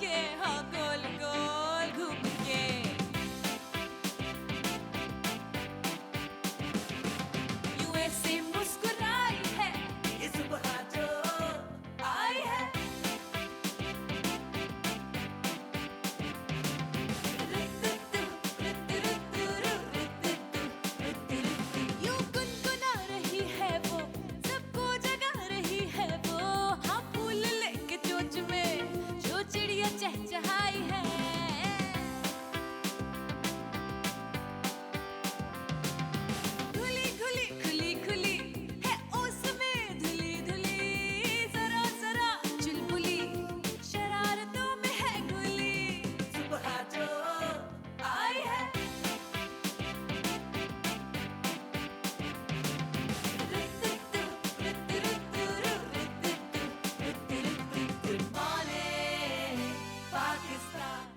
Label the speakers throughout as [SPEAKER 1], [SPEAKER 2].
[SPEAKER 1] के, हाँ गोल गोल घूम के। यूं ऐसे मुस्कुराई है ये सुबह जो आई है। यूं गुनगुना रही है वो, सबको जगा रही है वो। हाँ फूल लेके चोंच में जो चिड़िया चहचहाई है। धुली खुली खुली खुली है उसमें धुली धुली, जरा जरा चुलबुली शरारतों में है घुली। सुबह जो आई है। Good morning Pakistan.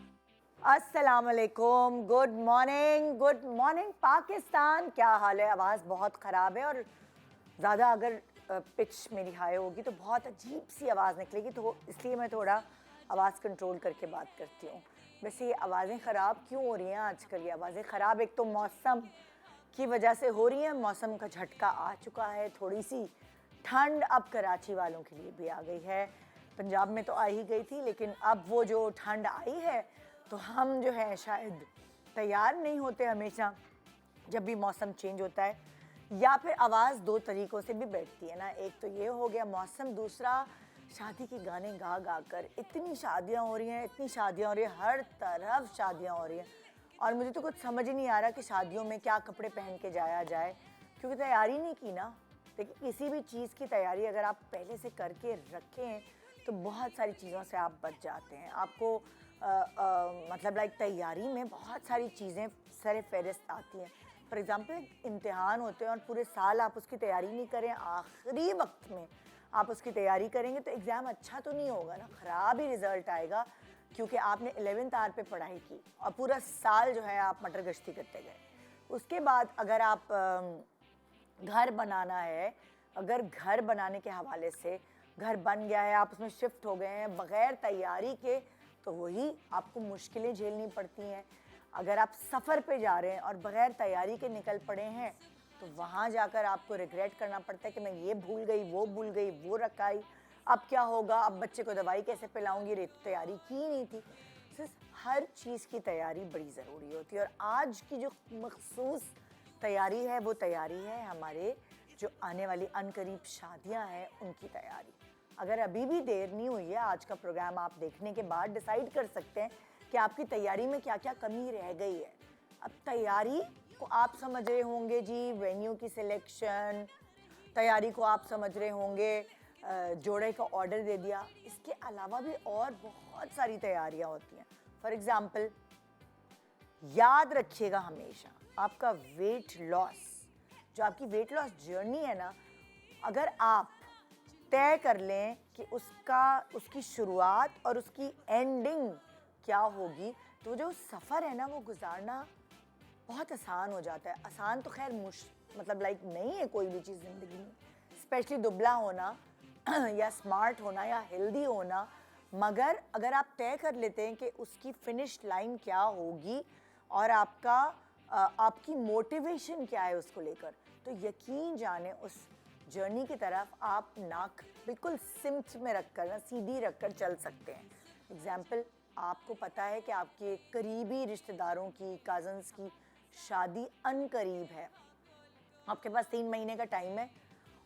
[SPEAKER 2] अस्सलाम वालेकुम, गुड मॉर्निंग पाकिस्तान। क्या हाल है? आवाज़ बहुत ख़राब है और ज़्यादा अगर पिच मेरी हाई होगी तो बहुत अजीब सी आवाज़ निकलेगी, तो इसलिए मैं थोड़ा आवाज़ कंट्रोल करके बात करती हूँ। वैसे ये आवाज़ें ख़राब क्यों हो रही हैं आजकल? ये आवाज़ें ख़राब एक तो मौसम की वजह से हो रही हैं, मौसम का झटका आ चुका है, थोड़ी सी ठंड अब कराची वालों के लिए भी आ गई है। पंजाब में तो आ ही गई थी, लेकिन अब वो जो ठंड आई है तो हम जो है शायद तैयार नहीं होते हमेशा जब भी मौसम चेंज होता है, या फिर आवाज़ दो तरीक़ों से भी बैठती है ना। एक तो ये हो गया मौसम, दूसरा शादी के गाने गा गा कर इतनी शादियाँ हो रही हैं, इतनी शादियाँ हो रही हैं, हर तरफ शादियाँ हो रही हैं और मुझे तो कुछ समझ ही नहीं आ रहा कि शादियों में क्या कपड़े पहन के जाया जाए, क्योंकि तैयारी नहीं की ना। देखिए किसी भी चीज़ की तैयारी अगर आप पहले से करके रखें तो बहुत सारी चीज़ों से आप बच जाते हैं। आपको मतलब लाइक तैयारी में बहुत सारी चीज़ें सर फहरिस्त आती हैं। फॉर एग्ज़ाम्पल इम्तिहान होते हैं और पूरे साल आप उसकी तैयारी नहीं करें, आखिरी वक्त में आप उसकी तैयारी करेंगे तो एग्ज़ाम अच्छा तो नहीं होगा ना, ख़राब ही रिज़ल्ट आएगा, क्योंकि आपने 11th आवर पे पढ़ाई की और पूरा साल जो है आप मटर गश्ती करते गए। उसके बाद अगर आप घर बनाना है, अगर घर बनाने के हवाले से घर बन गया है, आप उसमें शिफ्ट हो गए हैं बग़ैर तैयारी के, तो वही आपको मुश्किलें झेलनी पड़ती हैं। अगर आप सफ़र पे जा रहे हैं और बग़ैर तैयारी के निकल पड़े हैं तो वहाँ जाकर आपको रिग्रेट करना पड़ता है कि मैं ये भूल गई, वो भूल गई, वो रखाई, अब क्या होगा, अब बच्चे को दवाई कैसे पिलाऊंगी, रे तो तैयारी की ही नहीं थी। हर चीज़ की तैयारी बड़ी ज़रूरी होती है और आज की जो मखसूस तैयारी है वो तैयारी है हमारे जो आने वाली अनकरीब शादियां हैं उनकी तैयारी। अगर अभी भी देर नहीं हुई है, आज का प्रोग्राम आप देखने के बाद डिसाइड कर सकते हैं कि आपकी तैयारी में क्या क्या कमी रह गई है। अब तैयारी को आप समझ रहे होंगे जी वेन्यू की सिलेक्शन, तैयारी को आप समझ रहे होंगे जोड़े का ऑर्डर दे दिया, इसके अलावा भी और बहुत सारी तैयारियां होती हैं। फॉर एग्ज़ाम्पल याद रखिएगा हमेशा आपका वेट लॉस, जो आपकी वेट लॉस जर्नी है ना, अगर आप तय कर लें कि उसकी शुरुआत और उसकी एंडिंग क्या होगी, तो जो सफ़र है ना वो गुजारना बहुत आसान हो जाता है। आसान तो खैर मतलब लाइक नहीं है कोई भी चीज़ ज़िंदगी में, स्पेशली दुबला होना या स्मार्ट होना या हेल्दी होना, मगर अगर आप तय कर लेते हैं कि उसकी फिनिश लाइन क्या होगी और आपकी मोटिवेशन क्या है उसको लेकर, तो यकीन जाने उस जर्नी की तरफ आप नाक बिल्कुल सिमत में रखकर ना सीधी रखकर चल सकते हैं। एग्जाम्पल, आपको पता है कि आपके करीबी रिश्तेदारों की, कज़न्स की शादी अनकरीब है, आपके पास 3 महीने का टाइम है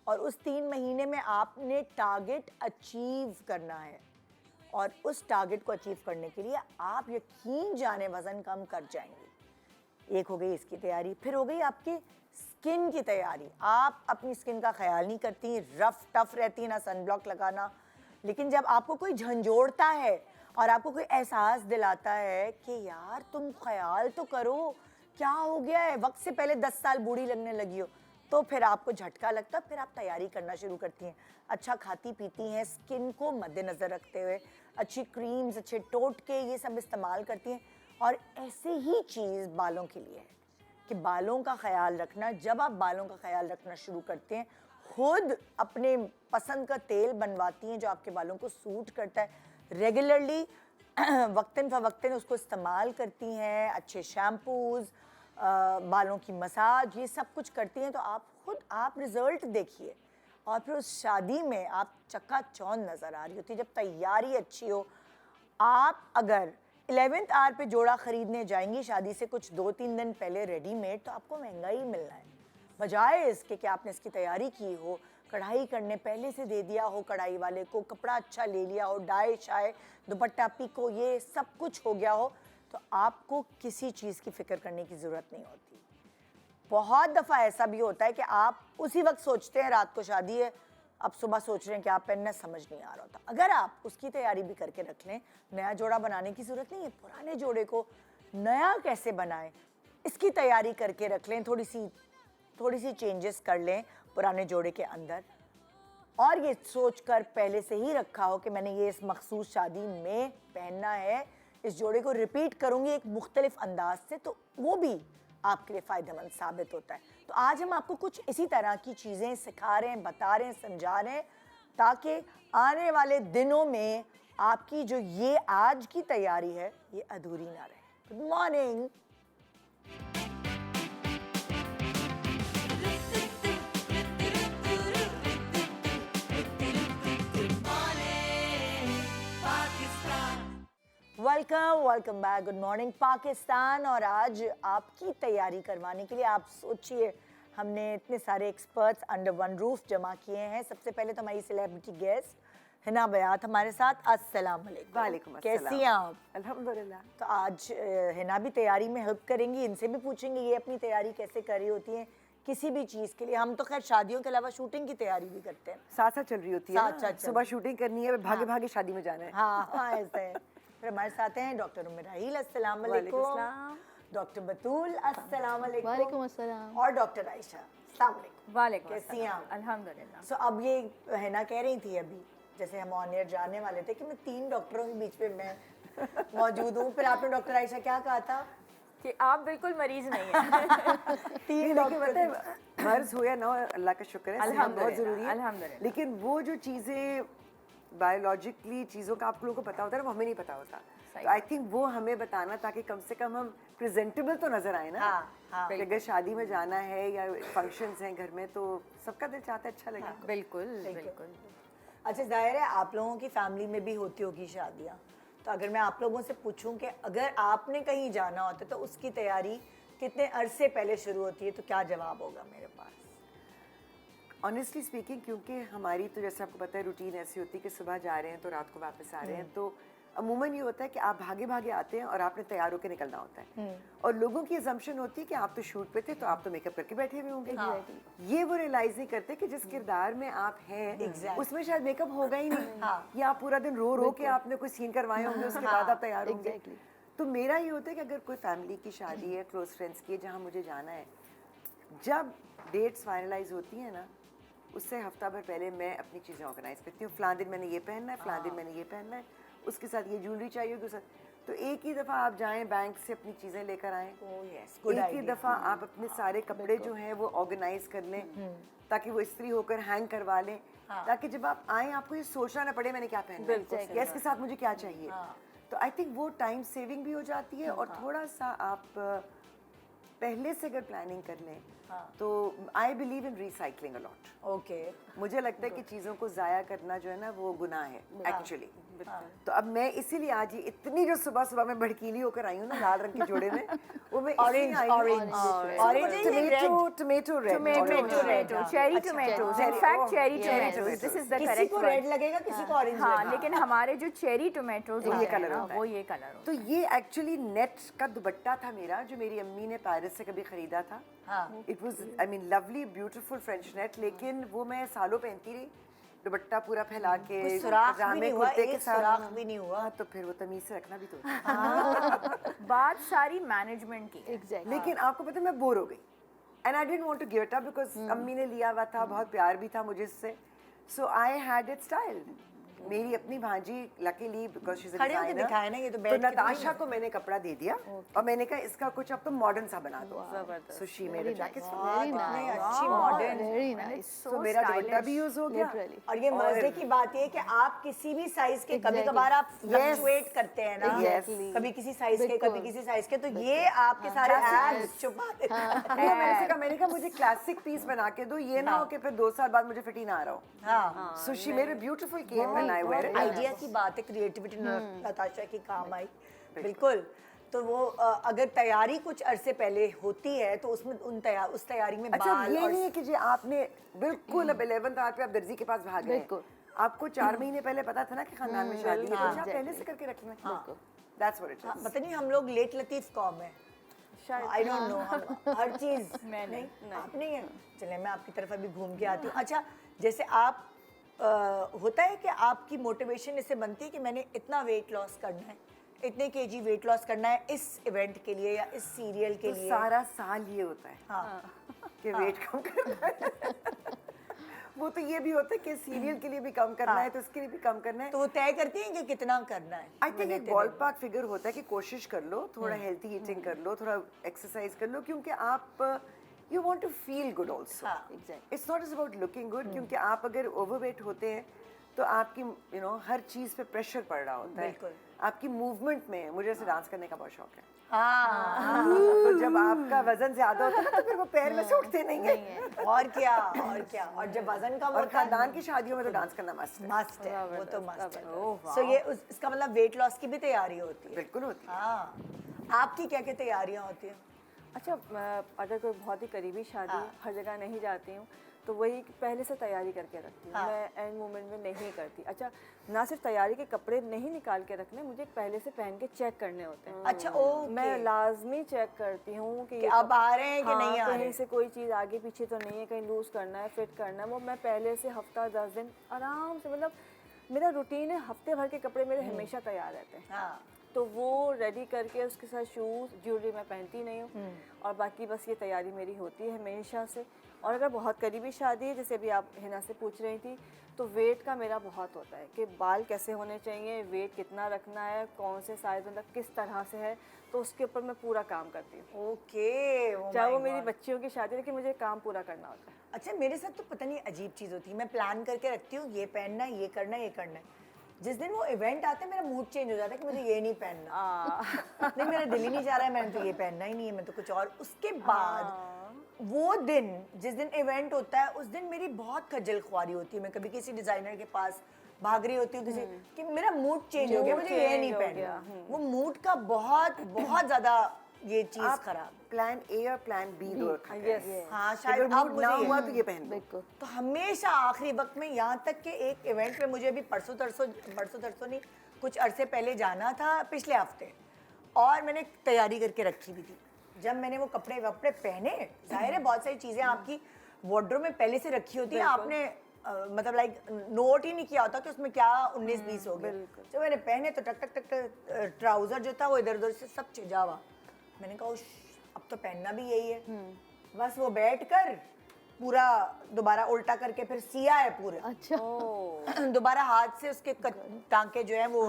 [SPEAKER 2] और उस 3 महीने में आपने टारगेट अचीव करना है और उस टारगेट को अचीव करने के लिए आप यकीन जाने वज़न कम कर जाएंगे। एक हो गई इसकी तैयारी, फिर हो गई आपकी स्किन की तैयारी। आप अपनी स्किन का ख्याल नहीं करती, रफ टफ रहती है, ना सनब्लॉक लगाना, लेकिन जब आपको कोई झंझोड़ता है और आपको कोई एहसास दिलाता है कि यार तुम ख्याल तो करो, क्या हो गया है, वक्त से पहले 10 साल बूढ़ी लगने लगी हो, तो फिर आपको झटका लगता, फिर आप तैयारी करना शुरू करती हैं। अच्छा खाती पीती हैं, स्किन को मद्देनज़र रखते हुए अच्छी क्रीम्स, अच्छे टोटके, ये सब इस्तेमाल करती हैं। और ऐसे ही चीज़ बालों के लिए है कि बालों का ख्याल रखना, जब आप बालों का ख्याल रखना शुरू करते हैं, खुद अपने पसंद का तेल बनवाती हैं जो आपके बालों को सूट करता है, रेगुलरली वक्तन फ़वक्तन उसको इस्तेमाल करती हैं, अच्छे शैम्पूज़, बालों की मसाज, ये सब कुछ करती हैं, तो आप रिज़ल्ट देखिए। और फिर उस शादी में आप चकाचौंध नज़र आ रही होती है, जब तैयारी अच्छी हो। आप अगर 11th आवर पे जोड़ा ख़रीदने जाएंगी शादी से कुछ 2-3 दिन पहले रेडीमेड, तो आपको महंगा ही मिलना है, बजाय इसके कि आपने इसकी तैयारी की हो, कढ़ाई करने पहले से दे दिया हो कढ़ाई वाले को, कपड़ा अच्छा ले लिया हो, डाई शाय, दुपट्टा पीको, ये सब कुछ हो गया हो, तो आपको किसी चीज़ की फ़िक्र करने की ज़रूरत नहीं होती। बहुत दफ़ा ऐसा भी होता है कि आप उसी वक्त सोचते हैं रात को शादी है, अब सुबह सोच रहे हैं कि आप पहनना, समझ नहीं आ रहा होता। अगर आप उसकी तैयारी भी करके रख लें, नया जोड़ा बनाने की ज़रूरत नहीं है, पुराने जोड़े को नया कैसे बनाएं, इसकी तैयारी करके रख लें, थोड़ी सी चेंजेस कर लें पुराने जोड़े के अंदर, और ये सोचकर पहले से ही रखा हो कि मैंने ये इस मखसूस शादी में पहनना है, इस जोड़े को रिपीट करूँगी एक मुख्तलिफ अंदाज से, तो वो भी आपके लिए फ़ायदेमंद साबित होता है। तो आज हम आपको कुछ इसी तरह की चीज़ें सिखा रहे हैं, बता रहे हैं, समझा रहे हैं, ताकि आने वाले दिनों में आपकी जो ये आज की तैयारी है ये अधूरी ना रहे। Good morning. Welcome back. Good morning Pakistan. और आज आपकी तैयारी करवाने के लिए, आप सोचिए, हमने इतने सारे एक्सपर्ट्स अंडर वन रूफ जमा किए हैं। सबसे पहले तो हमारी सेलिब्रिटी गेस्ट हिना बयात हमारे साथ। अस्सलाम वालेकुम।
[SPEAKER 3] वालेकुम अस्सलाम।
[SPEAKER 2] कैसी हैं आप?
[SPEAKER 3] अल्हम्दुलिल्लाह।
[SPEAKER 2] तो आज हिना भी तैयारी में हेल्प करेंगी, इनसे भी पूछेंगे ये अपनी तैयारी कैसे कर रही होती हैं किसी भी चीज़ के लिए। हम तो खैर शादियों के अलावा शूटिंग की तैयारी भी करते हैं,
[SPEAKER 3] साथ साथ चल रही होती है
[SPEAKER 2] साथ
[SPEAKER 3] ना।
[SPEAKER 2] चल
[SPEAKER 3] सुबह शूटिंग करनी है, भागे भागे शादी में जाना है।
[SPEAKER 2] हाँ ऐसे है। फिर हमारे साथ हैं डॉक्टर उम्र राहील, अस्सलाम वालेकुम।
[SPEAKER 3] वालेकुम।
[SPEAKER 2] डॉक्टर बतूल, अस्सलाम वालेकुम।
[SPEAKER 4] वालेकुम अस्सलाम।
[SPEAKER 2] और डॉक्टर आयशा, अस्सलाम वालेकुम।
[SPEAKER 3] वालेकुम
[SPEAKER 2] कैसी हैं आप?
[SPEAKER 3] अल्हम्दुलिल्लाह।
[SPEAKER 2] सो अब ये हिना कह रही थी अभी, जैसे हम ऑन एयर जाने वाले थे, कि मैं 3 डॉक्टरों के बीच में मैं मौजूद हूँ। फिर आपने डॉक्टर आयशा क्या कहा था
[SPEAKER 5] कि आप बिल्कुल मरीज नहीं हैं।
[SPEAKER 2] 3
[SPEAKER 3] लेकिन
[SPEAKER 2] डॉक्टर।
[SPEAKER 3] मतलब मर्ज हो या ना, अल्लाह का शुक्र है, सेहत बहुत ज़रूरी है।
[SPEAKER 5] अल्हम्दुलिल्लाह।
[SPEAKER 3] लेकिन वो जो चीज़ें बायोलॉजिकली चीज़ों का आप लोगों को पता होता है ना, वो हमें नहीं पता होता। तो आई थिंक वो हमें बताना, ताकि कम से कम हम प्रेजेंटेबल तो नजर आए ना।
[SPEAKER 2] हाँ,
[SPEAKER 3] कि अगर शादी में जाना है या फंक्शंस हैं घर में, तो सबका दिल चाहता है अच्छा लगे।
[SPEAKER 5] बिल्कुल बिल्कुल।
[SPEAKER 2] अच्छा, जाहिर है आप लोगों की फैमिली में भी होती होगी शादियाँ, तो अगर मैं आप लोगों से पूछूं कि अगर आपने कहीं जाना होता तो उसकी तैयारी कितने अरसे पहले शुरू होती है, तो क्या जवाब होगा मेरे पास?
[SPEAKER 3] ऑनेस्टली स्पीकिंग, क्योंकि हमारी तो जैसे आपको पता है रूटीन ऐसी होती है कि सुबह जा रहे हैं तो रात को वापस आ रहे हैं, तो अमूमन ये होता है कि आप भागे भागे आते हैं और आपने तैयार होकर निकलना होता है। और लोगों की असम्पशन होती है कि आप तो शूट पे थे, तो आप तो मेकअप करके बैठे हुए होंगे। ये वो रियलाइज नहीं करते कि जिस किरदार में आप हैं उसमें शायद मेकअप होगा ही नहीं, या आप पूरा दिन रो रो के आपने कोई सीन करवाए होंगे, उसके बाद आप तैयार होंगे। तो मेरा ये होता है कि अगर कोई फैमिली की शादी है, क्लोज फ्रेंड्स की है, जहाँ मुझे जाना है, जब डेट्स फाइनलाइज होती हैं ना, उससे हफ्ता भर पहले मैं अपनी चीज़ें ऑर्गेनाइज करती हूँ। फलां दिन मैंने ये पहनना है, फलां दिन मैंने ये पहनना है, उसके साथ ये ज्वेलरी चाहिए होगी, उसके साथ। तो एक ही दफ़ा आप जाएं बैंक से अपनी चीज़ें लेकर आएँ, एक ही दफ़ा आप अपने सारे कपड़े जो हैं वो ऑर्गेनाइज कर लें, ताकि वो इस्त्री होकर हैंग करवा लें, ताकि जब आप आएँ आपको ये सोचना ना पड़े मैंने क्या पहना है या इसके साथ मुझे क्या चाहिए। तो आई थिंक वो टाइम सेविंग भी हो जाती है, और थोड़ा सा आप पहले से अगर प्लानिंग कर लें, तो I believe in recycling a lot.
[SPEAKER 2] Okay.
[SPEAKER 3] मुझे लगता है कि चीज़ों को ज़ाया करना जो है ना, वो गुनाह है एक्चुअली। तो अब मैं इसीलिए आज ही इतनी जो सुबह सुबह में भड़कीली होकर आई हूँ ना लाल रंग के जोड़े में, वो मैं
[SPEAKER 2] orange
[SPEAKER 3] tomato red,
[SPEAKER 5] cherry tomatoes, in fact cherry tomatoes, this is the
[SPEAKER 2] किसी
[SPEAKER 5] करेक्ट
[SPEAKER 2] को रेड लगेगा, किसी को ऑरेंज
[SPEAKER 5] हाँ,
[SPEAKER 2] लगेगा।
[SPEAKER 5] लेकिन हमारे जो चेरी टोमेटोज
[SPEAKER 3] ये कलर होता है।
[SPEAKER 5] वो ये कलर होता
[SPEAKER 3] तो ये एक्चुअली नेट का दुपट्टा था मेरा, जो मेरी अम्मी ने पेरिस से कभी खरीदा था। It was I mean lovely beautiful French net, लेकिन वो मैं सालों पहनती रही, दुपट्टा पूरा फैला के,
[SPEAKER 2] कुछ सुराख भी
[SPEAKER 3] पजामे
[SPEAKER 2] नहीं हुआ,
[SPEAKER 3] कुर्ते के
[SPEAKER 2] एक
[SPEAKER 3] साथ।
[SPEAKER 2] सुराख भी नहीं हुआ।
[SPEAKER 3] हाँ, तो फिर वो तमीज से रखना भी तो होता है।
[SPEAKER 5] बात सारी मैनेजमेंट की है।
[SPEAKER 4] एग्जैक्टली।
[SPEAKER 3] लेकिन आपको पता है मैं बोर हो गई, and I didn't want to give it up, because अम्मी ने लिया हुआ था, बहुत प्यार भी था मुझे इससे, सो आई हैड इट स्टाइल। मेरी अपनी भांजी luckily because she is a
[SPEAKER 2] खड़े होके
[SPEAKER 3] डिजाइनर
[SPEAKER 2] दिखाया ना, ये तो
[SPEAKER 3] तो
[SPEAKER 2] बैठ के
[SPEAKER 3] नताशा को मैंने कपड़ा दे दिया और मैंने कहा इसका कुछ अब तुम मॉडर्न सा बना दो
[SPEAKER 4] जबरदस्त।
[SPEAKER 3] सो she made a jacket
[SPEAKER 4] Very
[SPEAKER 2] इतनी
[SPEAKER 4] nice.
[SPEAKER 2] अच्छी मॉडर्न।
[SPEAKER 4] Very nice.
[SPEAKER 3] तो मेरा दुपट्टा भी यूज हो गया
[SPEAKER 4] Literally.
[SPEAKER 2] और ये मजे की बात ये है कि आप किसी भी साइज के कभी कभार आप फ्लक्चुएट करते हैं ना,
[SPEAKER 3] Exactly.
[SPEAKER 2] कभी किसी साइज के कभी किसी साइज के, तो ये आपके सारे एब्स छुपा देता है।
[SPEAKER 3] वो मैंने कहा मुझे क्लासिक पीस बना के दो, ये ना हो कि फिर 2 साल बाद मुझे फिट ही ना आ रहा हो।
[SPEAKER 2] हाँ,
[SPEAKER 3] so she made a beautiful cape and I wear it.
[SPEAKER 2] Idea की बात है, क्रिएटिविटी नताशा की काम आई। बिल्कुल। तो वो अगर तैयारी कुछ अरसे पहले होती है तो उसमें उस तैयारी में
[SPEAKER 3] अच्छा
[SPEAKER 2] बाल
[SPEAKER 3] ये
[SPEAKER 2] और
[SPEAKER 3] नहीं है कि जी आपने बिल्कुल अब 11th आवर पे आप दर्जी के पास भाग गए,
[SPEAKER 4] बिल्कुल।
[SPEAKER 3] आपको 4 महीने पहले पता था ना कि खानदान में शादी है, तो आप पहले से करके रख लें। दैट्स व्हाट इट
[SPEAKER 2] हाँ,
[SPEAKER 3] इज।
[SPEAKER 2] पता नहीं हम लोग लेट लतीफ कौम है, आई डोंट नो, हम हर चीज नहीं, आप नहीं है। चले मैं आपकी तरफ अभी घूम के आती हूँ। अच्छा, जैसे आप होता है कि आपकी मोटिवेशन इससे बनती है कि मैंने इतना वेट लॉस करना है, इतने केजी वेट लॉस करना है इस इवेंट के लिए या इस सीरियल के
[SPEAKER 3] तो
[SPEAKER 2] लिए।
[SPEAKER 3] सारा साल ये होता है
[SPEAKER 2] हाँ,
[SPEAKER 3] कि वेट कम करना है। वो तो ये भी होता है कि सीरियल के लिए भी कम करना है तो उसके लिए भी कम करना है।
[SPEAKER 2] तो वो तय करती हैं कि कितना करना है।
[SPEAKER 3] आई थिंक एक बॉल पार्क फिगर होता है कि कोशिश कर लो, थोड़ा हेल्थी ईटिंग कर लो, थोड़ा एक्सरसाइज कर लो, क्योंकि आप you want to feel good also.
[SPEAKER 2] हाँ,
[SPEAKER 3] it's not about looking good, क्योंकि आप अगर ओवरवेट होते हैं तो आपकी हर चीज पे प्रेशर पड़ रहा होता है।
[SPEAKER 2] बिल्कुल।
[SPEAKER 3] आपकी मूवमेंट में, मुझे ऐसे डांस करने का बहुत शौक है,
[SPEAKER 2] हाँ,
[SPEAKER 3] तो जब आपका वजन ज्यादा होता है ना तो फिर वो पैर में से उठते नहीं है।
[SPEAKER 2] और क्या, और क्या। और जब वजन कम
[SPEAKER 3] और
[SPEAKER 2] होता है
[SPEAKER 3] खानदान की शादियों में तो डांस करना मस्त है।
[SPEAKER 2] मस्त है, वो तो मस्त है।
[SPEAKER 4] जबरदस्त।
[SPEAKER 2] सो ये इसका मतलब वेट लॉस की भी तैयारी होती है।
[SPEAKER 3] बिल्कुल होती है।
[SPEAKER 2] हाँ, आपकी क्या क्या तैयारियां होती हैं?
[SPEAKER 4] अच्छा, अगर कोई बहुत ही करीबी शादी, हर जगह नहीं जाती हूँ तो वही पहले से तैयारी करके रखती हूँ। मैं एंड मोमेंट में नहीं करती। अच्छा, ना सिर्फ तैयारी के कपड़े नहीं निकाल के रखने, मुझे पहले से पहन के चेक करने होते हैं।
[SPEAKER 2] अच्छा, ओके।
[SPEAKER 4] मैं लाजमी चेक करती हूँ कि ये
[SPEAKER 2] अब आ रहे हैं कि नहीं आ रहे?
[SPEAKER 4] कहीं से कोई चीज़ आगे पीछे तो नहीं है, कहीं लूज करना है, फिट करना है। वो मैं पहले से हफ्ता 10 दिन आराम से, मतलब मेरा रूटीन है, हफ्ते भर के कपड़े मेरे हमेशा तैयार रहते हैं।
[SPEAKER 2] हाँ,
[SPEAKER 4] तो वो रेडी करके उसके साथ शूज़, ज्वेलरी मैं पहनती नहीं हूँ, और बाकी बस ये तैयारी मेरी होती है हमेशा से। और अगर बहुत करीबी शादी है, जैसे अभी आप हिना से पूछ रही थी, तो वेट का मेरा बहुत होता है कि बाल कैसे होने चाहिए, वेट कितना रखना है, कौन से साइज, मतलब किस तरह से है, तो उसके ऊपर मैं पूरा काम करती हूँ।
[SPEAKER 2] ओके। oh
[SPEAKER 4] चाहे
[SPEAKER 2] my
[SPEAKER 4] वो मेरी
[SPEAKER 2] God।
[SPEAKER 4] बच्चियों की शादी है, लेकिन मुझे काम पूरा करना होता है।
[SPEAKER 2] अच्छा, मेरे साथ तो पता नहीं अजीब चीज़ होती है, मैं प्लान करके रखती हूँ ये पहनना है, ये करना है, ये करना है। जिस दिन वो इवेंट आता है मेरा मूड चेंज हो जाता है कि मुझे ये नहीं पहनना। नहीं, मेरा दिल ही नहीं चाह रहा है, मैंने तो ये पहनना ही नहीं है, मैं तो कुछ और। उसके बाद वो दिन, जिस दिन इवेंट होता है, उस दिन मेरी बहुत खज्जल ख्वारी होती है। मैं कभी किसी डिजाइनर के पास भाग रही होती हूँ किसी कि मेरा मूड चेंज हो गया, मुझे ये नहीं पहनना। वो मूड का बहुत बहुत ज्यादा ये चीज खराब।
[SPEAKER 3] प्लान ए और प्लान बी दो रखा है।
[SPEAKER 4] यस,
[SPEAKER 2] हाँ,
[SPEAKER 3] अगर
[SPEAKER 2] शायद अब
[SPEAKER 3] मूड ना
[SPEAKER 2] मुझे
[SPEAKER 3] हुआ तो ये पहन लो।
[SPEAKER 4] बिल्कुल।
[SPEAKER 2] तो हमेशा आखिरी वक्त में, यहाँ तक कि एक इवेंट में मुझे अभी परसों तरसों नहीं, कुछ अरसे पहले जाना था, पिछले हफ्ते, और मैंने तैयारी करके रखी हुई थी। जब मैंने वो कपड़े वपड़े पहने, जाहिर है बहुत सारी चीज़ें आपकी वार्डरोब में पहले से रखी होती है, आपने मतलब लाइक नोट ही नहीं किया होता कि उसमें क्या 19-20 हो गए। जब मैंने पहने तो टक टक टक ट्राउज़र जो था वो इधर उधर से सब छिजा हुआ। मैंने कहा अब तो पहनना भी यही है। बस वो बैठ कर पूरा दोबारा उल्टा करके फिर सिया है पूरे।
[SPEAKER 4] अच्छा।
[SPEAKER 2] दोबारा हाथ से उसके टांके जो है वो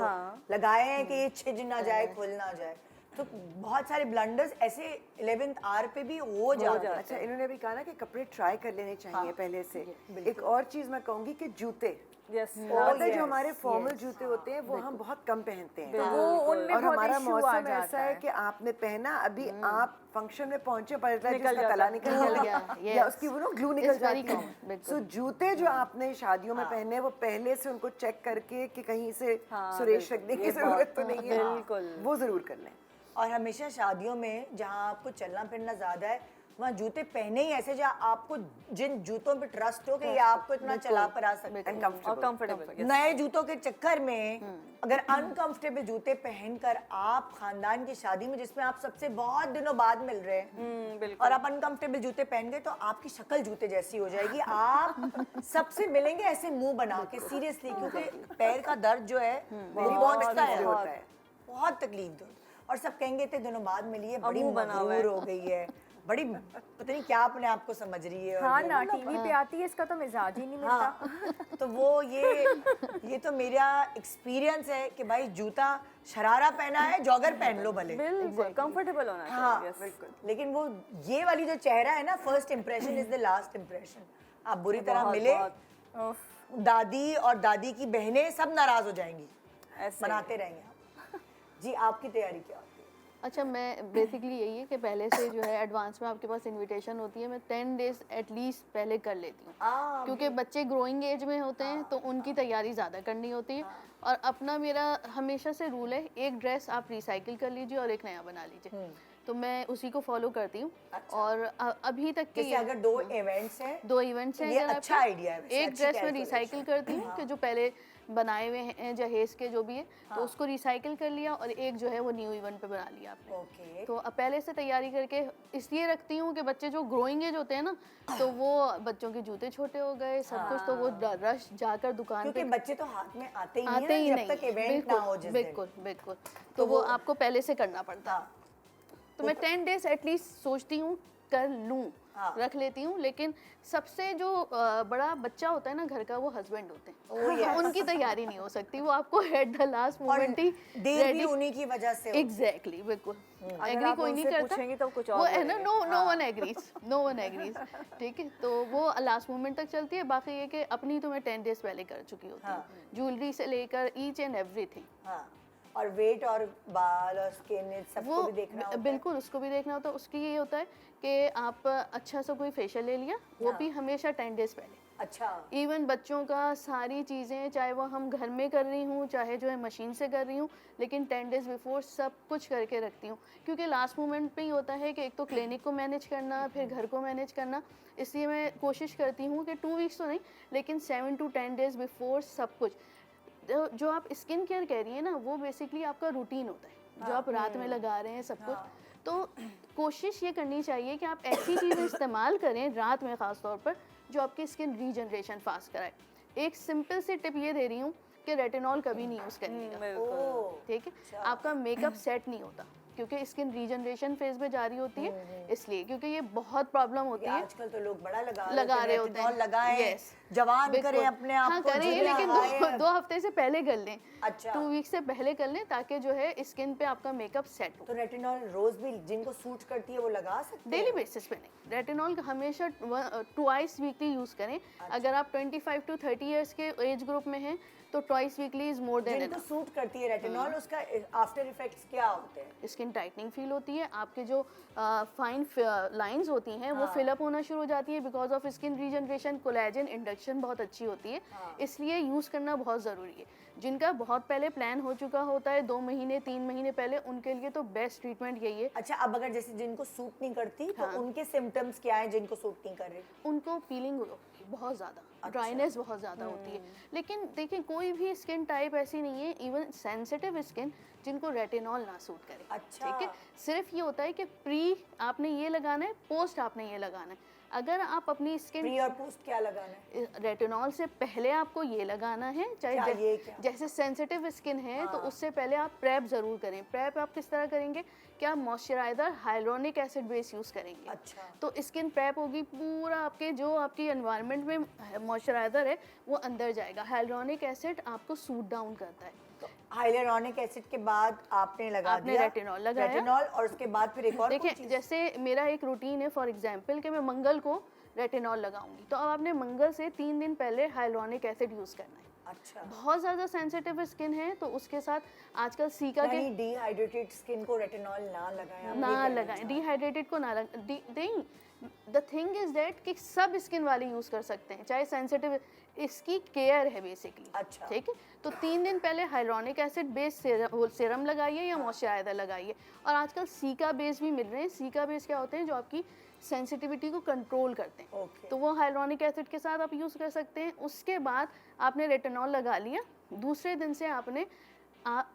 [SPEAKER 2] लगाए हैं कि ये छिज ना जाए, खुल ना जाए। तो बहुत सारे ब्लंडर्स ऐसे 11th आवर पे भी हो जाते हैं।
[SPEAKER 3] अच्छा, इन्होंने भी कहा ना कि कपड़े ट्राई कर लेने चाहिए पहले से। एक और चीज मैं कहूंगी कि जूते,
[SPEAKER 4] यस,
[SPEAKER 3] पता है जो हमारे फॉर्मल जूते होते हैं वो हम बहुत कम पहनते हैं,
[SPEAKER 4] तो
[SPEAKER 5] वो उनमें
[SPEAKER 3] और
[SPEAKER 5] बहुत
[SPEAKER 3] हमारा
[SPEAKER 5] इशू आ
[SPEAKER 3] मौसम
[SPEAKER 5] जाता
[SPEAKER 3] ऐसा है कि आपने पहना, अभी आप फंक्शन में पहुंचे, पता है
[SPEAKER 4] निकल
[SPEAKER 3] जिसका
[SPEAKER 4] जाता
[SPEAKER 3] तला
[SPEAKER 4] है।
[SPEAKER 3] निकल
[SPEAKER 4] निकल
[SPEAKER 3] गया
[SPEAKER 4] गया,
[SPEAKER 3] या
[SPEAKER 4] yes.
[SPEAKER 3] उसकी वो ग्लू निकल
[SPEAKER 4] It's very
[SPEAKER 3] जाती है।
[SPEAKER 4] common, बिल्कुल।
[SPEAKER 3] सो जूते जो आपने शादियों में पहने वो पहले से उनको चेक करके कि कहीं से सुरेश रखने की जरूरत तो नहीं है,
[SPEAKER 4] बिल्कुल।
[SPEAKER 3] वो जरूर कर लें।
[SPEAKER 2] और हमेशा शादियों में जहाँ आपको चलना फिरना ज़्यादा है, वहाँ जूते पहने ही ऐसे जहाँ आपको जिन जूतों पे ट्रस्ट हो कि ये आपको इतना चला पड़ा सकते हैं।
[SPEAKER 4] और कंफर्टेबल।
[SPEAKER 2] नए जूतों के चक्कर में अगर अनकंफर्टेबल जूते पहनकर आप खानदान की शादी में, जिसमें आप सबसे बहुत दिनों बाद मिल रहे हैं,
[SPEAKER 4] बिल्कुल।
[SPEAKER 2] और आप अनकंफर्टेबल जूते पहन गए तो आपकी शक्ल जूते जैसी हो जाएगी। आप सबसे मिलेंगे ऐसे मुंह बना के, सीरियसली, क्योंकि पैर का दर्द जो है वो पहुंचता है,
[SPEAKER 3] होता है।
[SPEAKER 2] बहुत तकलीफ दो। और सब कहेंगे इतने दिनों बाद मिली है, बड़ी
[SPEAKER 4] मुंह बना हुआ है।
[SPEAKER 2] मगरूर हो गई है, बड़ी पता नहीं क्या अपने आप को समझ रही है। और
[SPEAKER 5] हाँ
[SPEAKER 2] ये
[SPEAKER 5] ना, टीवी पे आती है, इसका तो मिजाज ही नहीं मिलता।
[SPEAKER 2] हाँ, तो वो ये तो मेरा एक्सपीरियंस है कि भाई जूता शरारा पहना है, जॉगर पहन लो भले।
[SPEAKER 4] बिल्कुल कंफर्टेबल होना चाहिए।
[SPEAKER 2] हाँ
[SPEAKER 4] yes.
[SPEAKER 2] लेकिन वो ये वाली जो चेहरा है ना, first impression is the last impression. आप बुरी तरह
[SPEAKER 4] बहुत-
[SPEAKER 2] मिले,
[SPEAKER 4] बहुत
[SPEAKER 2] दादी और दादी की बहनें सब नाराज हो जाएंगी,
[SPEAKER 4] ऐसे
[SPEAKER 2] बनाते रहेंगे आप। जी आपकी तैयारी क्या होती है?
[SPEAKER 6] अच्छा, मैं बेसिकली यही है कि पहले से जो है एडवांस में आपके पास इनविटेशन होती है, मैं 10 डेज एटलीस्ट पहले कर लेती हूँ, क्योंकि बच्चे ग्रोइंग एज में होते हैं तो उनकी तैयारी ज़्यादा करनी होती है। और अपना मेरा हमेशा से रूल है, एक ड्रेस आप रिसाइकिल कर लीजिए और एक नया बना लीजिए, तो मैं उसी को फॉलो करती हूँ। और अभी तक के
[SPEAKER 2] जैसे अगर 2 इवेंट्स हैं,
[SPEAKER 6] 2 इवेंट्स हैं,
[SPEAKER 2] ये
[SPEAKER 6] अगर
[SPEAKER 2] अच्छा
[SPEAKER 6] आपके-
[SPEAKER 2] आइडिया है वैसे,
[SPEAKER 6] एक
[SPEAKER 2] अच्छी
[SPEAKER 6] ड्रेस में
[SPEAKER 2] calculation।
[SPEAKER 6] रिसाइकिल करती हूँ कि जो पहले बनाए हुए हैं जहेज के जो भी है, तो उसको रिसाइकिल कर लिया, और एक जो है वो न्यू इवेंट पे बना लिया आपने।
[SPEAKER 2] ओके।
[SPEAKER 6] तो अब पहले से तैयारी करके इसलिए रखती हूँ कि बच्चे जो ग्रोइंग एज होते हैं ना, तो वो बच्चों के जूते छोटे हो गए, सब कुछ, तो वो रश जाकर दुकान
[SPEAKER 2] क्योंकि
[SPEAKER 6] पे
[SPEAKER 2] बच्चे तो हाथ में आते ही
[SPEAKER 6] आते
[SPEAKER 2] नहीं
[SPEAKER 6] ही
[SPEAKER 2] हैं
[SPEAKER 6] नहीं
[SPEAKER 2] जब तक
[SPEAKER 6] है।
[SPEAKER 2] इवेंट ना हो जिस दिन।
[SPEAKER 6] बिल्कुल बिल्कुल, तो वो आपको पहले से करना पड़ता है।
[SPEAKER 2] हाँ,
[SPEAKER 6] तो मैं 10 डेज एटलीस्ट सोचती हूँ कर लूँ,
[SPEAKER 2] हाँ।
[SPEAKER 6] रख लेती हूँ। लेकिन सबसे जो बड़ा बच्चा होता है ना घर का, वो हस्बैंड होते
[SPEAKER 2] Oh,
[SPEAKER 6] हैं।
[SPEAKER 2] yes.
[SPEAKER 6] उनकी तैयारी नहीं हो सकती, वो आपको एट द लास्ट
[SPEAKER 2] और
[SPEAKER 6] मोमेंट ही
[SPEAKER 2] देर भी उन्हीं की वजह से होती है।
[SPEAKER 6] एग्जैक्टली बिल्कुल
[SPEAKER 4] अगर
[SPEAKER 6] एग्री
[SPEAKER 4] आप
[SPEAKER 6] कोई नहीं
[SPEAKER 4] उनसे
[SPEAKER 6] करता,
[SPEAKER 4] पूछेंगी तो कुछ
[SPEAKER 6] वो
[SPEAKER 4] और
[SPEAKER 6] है ना,
[SPEAKER 4] बोलेंगे।
[SPEAKER 6] No one agrees, no one agrees. ठीक है, तो वो लास्ट मोमेंट तक चलती है। बाकी ये कि अपनी तो मैं 10 डेज पहले कर चुकी होती हूँ, ज्वेलरी से लेकर ईच एंड एवरीथिंग।
[SPEAKER 2] हाँ, और वेट और बाल और स्किन सबको
[SPEAKER 6] वो
[SPEAKER 2] भी देखना होता है।
[SPEAKER 6] बिल्कुल उसको भी देखना होता है। उसकी ये होता है कि आप अच्छा सा कोई फेशियल ले लिया, वो भी हमेशा 10 डेज पहले।
[SPEAKER 2] अच्छा,
[SPEAKER 6] इवन बच्चों का सारी चीज़ें, चाहे वो हम घर में कर रही हूँ, चाहे जो है मशीन से कर रही हूँ, लेकिन 10 डेज बिफोर सब कुछ करके रखती हूँ, क्योंकि लास्ट मोमेंट पे ही होता है कि एक तो क्लिनिक को मैनेज करना, फिर घर को मैनेज करना। इसलिए मैं कोशिश करती हूँ कि 2 वीक्स तो नहीं, लेकिन 7 to 10 डेज बिफोर सब कुछ। जो आप स्किन केयर कह रही है ना, वो बेसिकली आपका रूटीन होता है, जो आप रात में लगा रहे हैं सब कुछ। तो कोशिश ये करनी चाहिए कि आप ऐसी चीज़ें इस्तेमाल करें रात में ख़ास तौर पर जो आपकी स्किन रीजनरेशन फास्ट कराए। एक सिंपल सी टिप ये दे रही हूँ कि रेटिनॉल कभी नहीं यूज़ करिएगा,
[SPEAKER 2] ओह,
[SPEAKER 6] ठीक है। आपका मेकअप सेट नहीं होता, क्योंकि स्किन रीजनरेशन फेज में जा रही होती है, इसलिए, क्योंकि ये बहुत प्रॉब्लम होती है।
[SPEAKER 2] आजकल तो लोग बड़ा
[SPEAKER 6] लगा रहे होते हैं,
[SPEAKER 2] लगाएं,
[SPEAKER 6] yes,
[SPEAKER 2] जवान
[SPEAKER 6] बिल्कुल।
[SPEAKER 2] करें अपने आप
[SPEAKER 6] हाँ
[SPEAKER 2] को,
[SPEAKER 6] करें,
[SPEAKER 2] जुड़ें,
[SPEAKER 6] लेकिन
[SPEAKER 2] आए।
[SPEAKER 6] 2 हफ्ते से पहले कर लें,
[SPEAKER 2] अच्छा।
[SPEAKER 6] 2 वीक से पहले कर लें, ताकि जो है स्किन पे आपका मेकअप सेट हो।
[SPEAKER 2] तो रेटिनॉल रोज भी जिनको सूट करती है वो लगा सकते
[SPEAKER 6] डेली
[SPEAKER 2] हैं?
[SPEAKER 6] बेसिस पे नहीं, रेटिनॉल हमेशा ट्वाइस वीकली यूज़ करें। अगर आप 25 to 30 ईयर्स के एज ग्रुप में हैं तो twice weekly is more than
[SPEAKER 2] जिनको सूट करती है रेटिनॉल, उसका आफ्टर इफेक्ट्स क्या होते हैं?
[SPEAKER 6] स्किन टाइटनिंग फील होती है, आपके जो फाइन लाइंस होती हैं वो फिल अप होना शुरू हो जाती है because of skin regeneration, collagen induction बहुत अच्छी होती है, इसलिए यूज़ करना बहुत ज़रूरी है। जिनका बहुत पहले प्लान हो चुका होता है 2 महीने 3 महीने पहले, उनके लिए तो बेस्ट ट्रीटमेंट यही है।
[SPEAKER 2] अच्छा, अब अगर जैसे जिनको सूट नहीं करती तो उनके सिम्टम्स क्या हैं जिनको सूट नहीं कर रही?
[SPEAKER 6] उनको पीलिंग बहुत ज़्यादा, ड्राइनेस बहुत ज़्यादा होती है। लेकिन देखिए, कोई भी स्किन टाइप ऐसी नहीं है, इवन सेंसिटिव स्किन, जिनको रेटिनॉल ना सूट करे।
[SPEAKER 2] अच्छा।
[SPEAKER 6] ठीक है, सिर्फ ये होता है कि प्री आपने ये लगाना है, पोस्ट आपने ये लगाना है। अगर आप अपनी स्किन
[SPEAKER 2] प्री और पोस्ट क्या लगाना है?
[SPEAKER 6] रेटिनॉल से पहले आपको ये लगाना है,
[SPEAKER 2] क्या
[SPEAKER 6] चाहे
[SPEAKER 2] ये क्या?
[SPEAKER 6] जैसे सेंसिटिव स्किन है तो उससे पहले आप प्रेप ज़रूर करें। प्रेप आप किस तरह करेंगे कि आप moisturiser hyaluronic acid base use करेंगे।
[SPEAKER 2] अच्छा।
[SPEAKER 6] तो स्किन प्रेप होगी, पूरा आपके जो आपकी एनवायरनमेंट में मॉइस्चराइजर है वो अंदर जाएगा। हाइलोनिक एसिड आपको सूट डाउन करता है।
[SPEAKER 2] हाइलुरोनिक एसिड के बाद आपने लगा
[SPEAKER 6] आपने
[SPEAKER 2] दिया
[SPEAKER 6] रेटिनॉल लगाया।
[SPEAKER 2] रेटिनॉल, और उसके बाद फिर एक और कोई
[SPEAKER 6] देखिए,
[SPEAKER 2] चीज़?
[SPEAKER 6] जैसे मेरा एक रूटीन है, फॉर एग्जांपल कि मैं मंगल को रेटिनॉल लगाऊंगी, तो अब आपने मंगल से 3 दिन पहले हाइलोनिक एसिड यूज़ करना है।
[SPEAKER 2] अच्छा,
[SPEAKER 6] बहुत ज़्यादा सेंसिटिव स्किन है तो उसके साथ आजकल सीका के
[SPEAKER 2] यानी डिहाइड्रेटेड स्किन को रेटिनॉल ना लगाएं, आप ये
[SPEAKER 6] ना
[SPEAKER 2] कहना
[SPEAKER 6] लगाएं,
[SPEAKER 2] चाह रहे हैं।
[SPEAKER 6] डिहाइड्रेटेड को ना नहीं। द थिंग इज दैट कि सब स्किन वाले यूज़ कर सकते हैं, चाहे सेंसिटिव, इसकी केयर है बेसिकली।
[SPEAKER 2] अच्छा।
[SPEAKER 6] ठीक है, तो 3 दिन पहले हाइलोनिक एसिड बेस सीरम लगाइए या मॉइस्चराइजर लगाइए। और आजकल सीका बेस भी मिल रहे हैं। सीका बेस क्या होते हैं, जो आपकी सेंसिटिविटी को कंट्रोल करते हैं।
[SPEAKER 2] ओके।
[SPEAKER 6] तो वो हाइलोनिक एसिड के साथ आप यूज़ कर सकते हैं। उसके बाद आपने रेटिनॉल लगा लिया, दूसरे दिन से आपने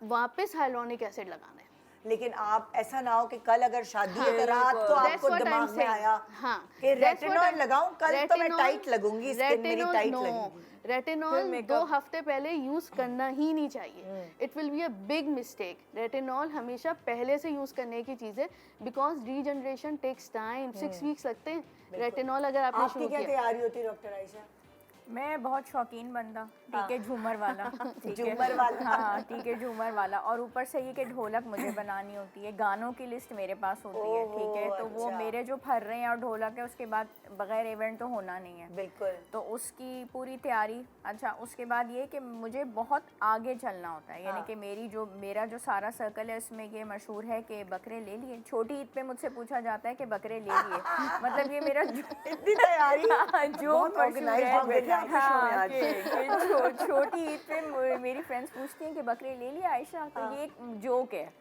[SPEAKER 6] वापस हाइलोनिक एसिड लगाना है।
[SPEAKER 2] लेकिन आप ऐसा ना हो कि कल अगर शादी है तो रात को
[SPEAKER 6] That's
[SPEAKER 2] आपको
[SPEAKER 6] what I'm
[SPEAKER 2] दिमाग में
[SPEAKER 6] saying.
[SPEAKER 2] आया
[SPEAKER 6] हाँ,
[SPEAKER 2] कि
[SPEAKER 6] that's what
[SPEAKER 2] रेटिनॉल
[SPEAKER 6] I'm-
[SPEAKER 2] लगाऊं, कल तो मैं
[SPEAKER 6] रेटिनॉल-
[SPEAKER 2] टाइट लगूंगी, स्किन मेरी
[SPEAKER 6] रेटिनॉल
[SPEAKER 2] टाइट
[SPEAKER 6] no.
[SPEAKER 2] लगेगी।
[SPEAKER 6] रेटिनॉल 2 हफ्ते पहले यूज करना ही नहीं चाहिए. It will be a big mistake. Retinol हमेशा पहले से यूज करने की चीज है, because regeneration takes time. 6 weeks लगते हैं. रेटिनॉल अगर आपने
[SPEAKER 2] आपकी
[SPEAKER 6] शुरू
[SPEAKER 2] क्या
[SPEAKER 6] किया,
[SPEAKER 2] तैयारी होती है डॉक्टर आयशा?
[SPEAKER 5] मैं बहुत शौकीन बंदा, ठीक है, झूमर वाला, ठीक है,
[SPEAKER 2] झूमर वाला।
[SPEAKER 5] हाँ ठीक है, झूमर वाला, और ऊपर से ये कि ढोलक मुझे बनानी होती है, गानों की लिस्ट मेरे पास होती है, ठीक है, तो वो
[SPEAKER 2] अच्छा।
[SPEAKER 5] मेरे जो फर रहे हैं और ढोलक है उसके बाद बगैर इवेंट तो होना नहीं है,
[SPEAKER 2] बिल्कुल।
[SPEAKER 5] तो उसकी पूरी तैयारी। अच्छा, उसके बाद ये कि मुझे बहुत आगे चलना होता है, यानी कि मेरा जो सारा सर्कल है उसमें ये मशहूर है कि बकरे ले लिए। छोटी ईद पे मुझसे पूछा जाता है कि बकरे ले लिए, मतलब ये मेरा
[SPEAKER 2] इतनी तैयारी
[SPEAKER 5] जो
[SPEAKER 3] बहुत organized हो गए थे आपके शो में आज।
[SPEAKER 5] छोटी ईद पे मेरी फ्रेंड्स पूछती हैं कि बकरे ले लिया आयशा, तो ये एक जोक है।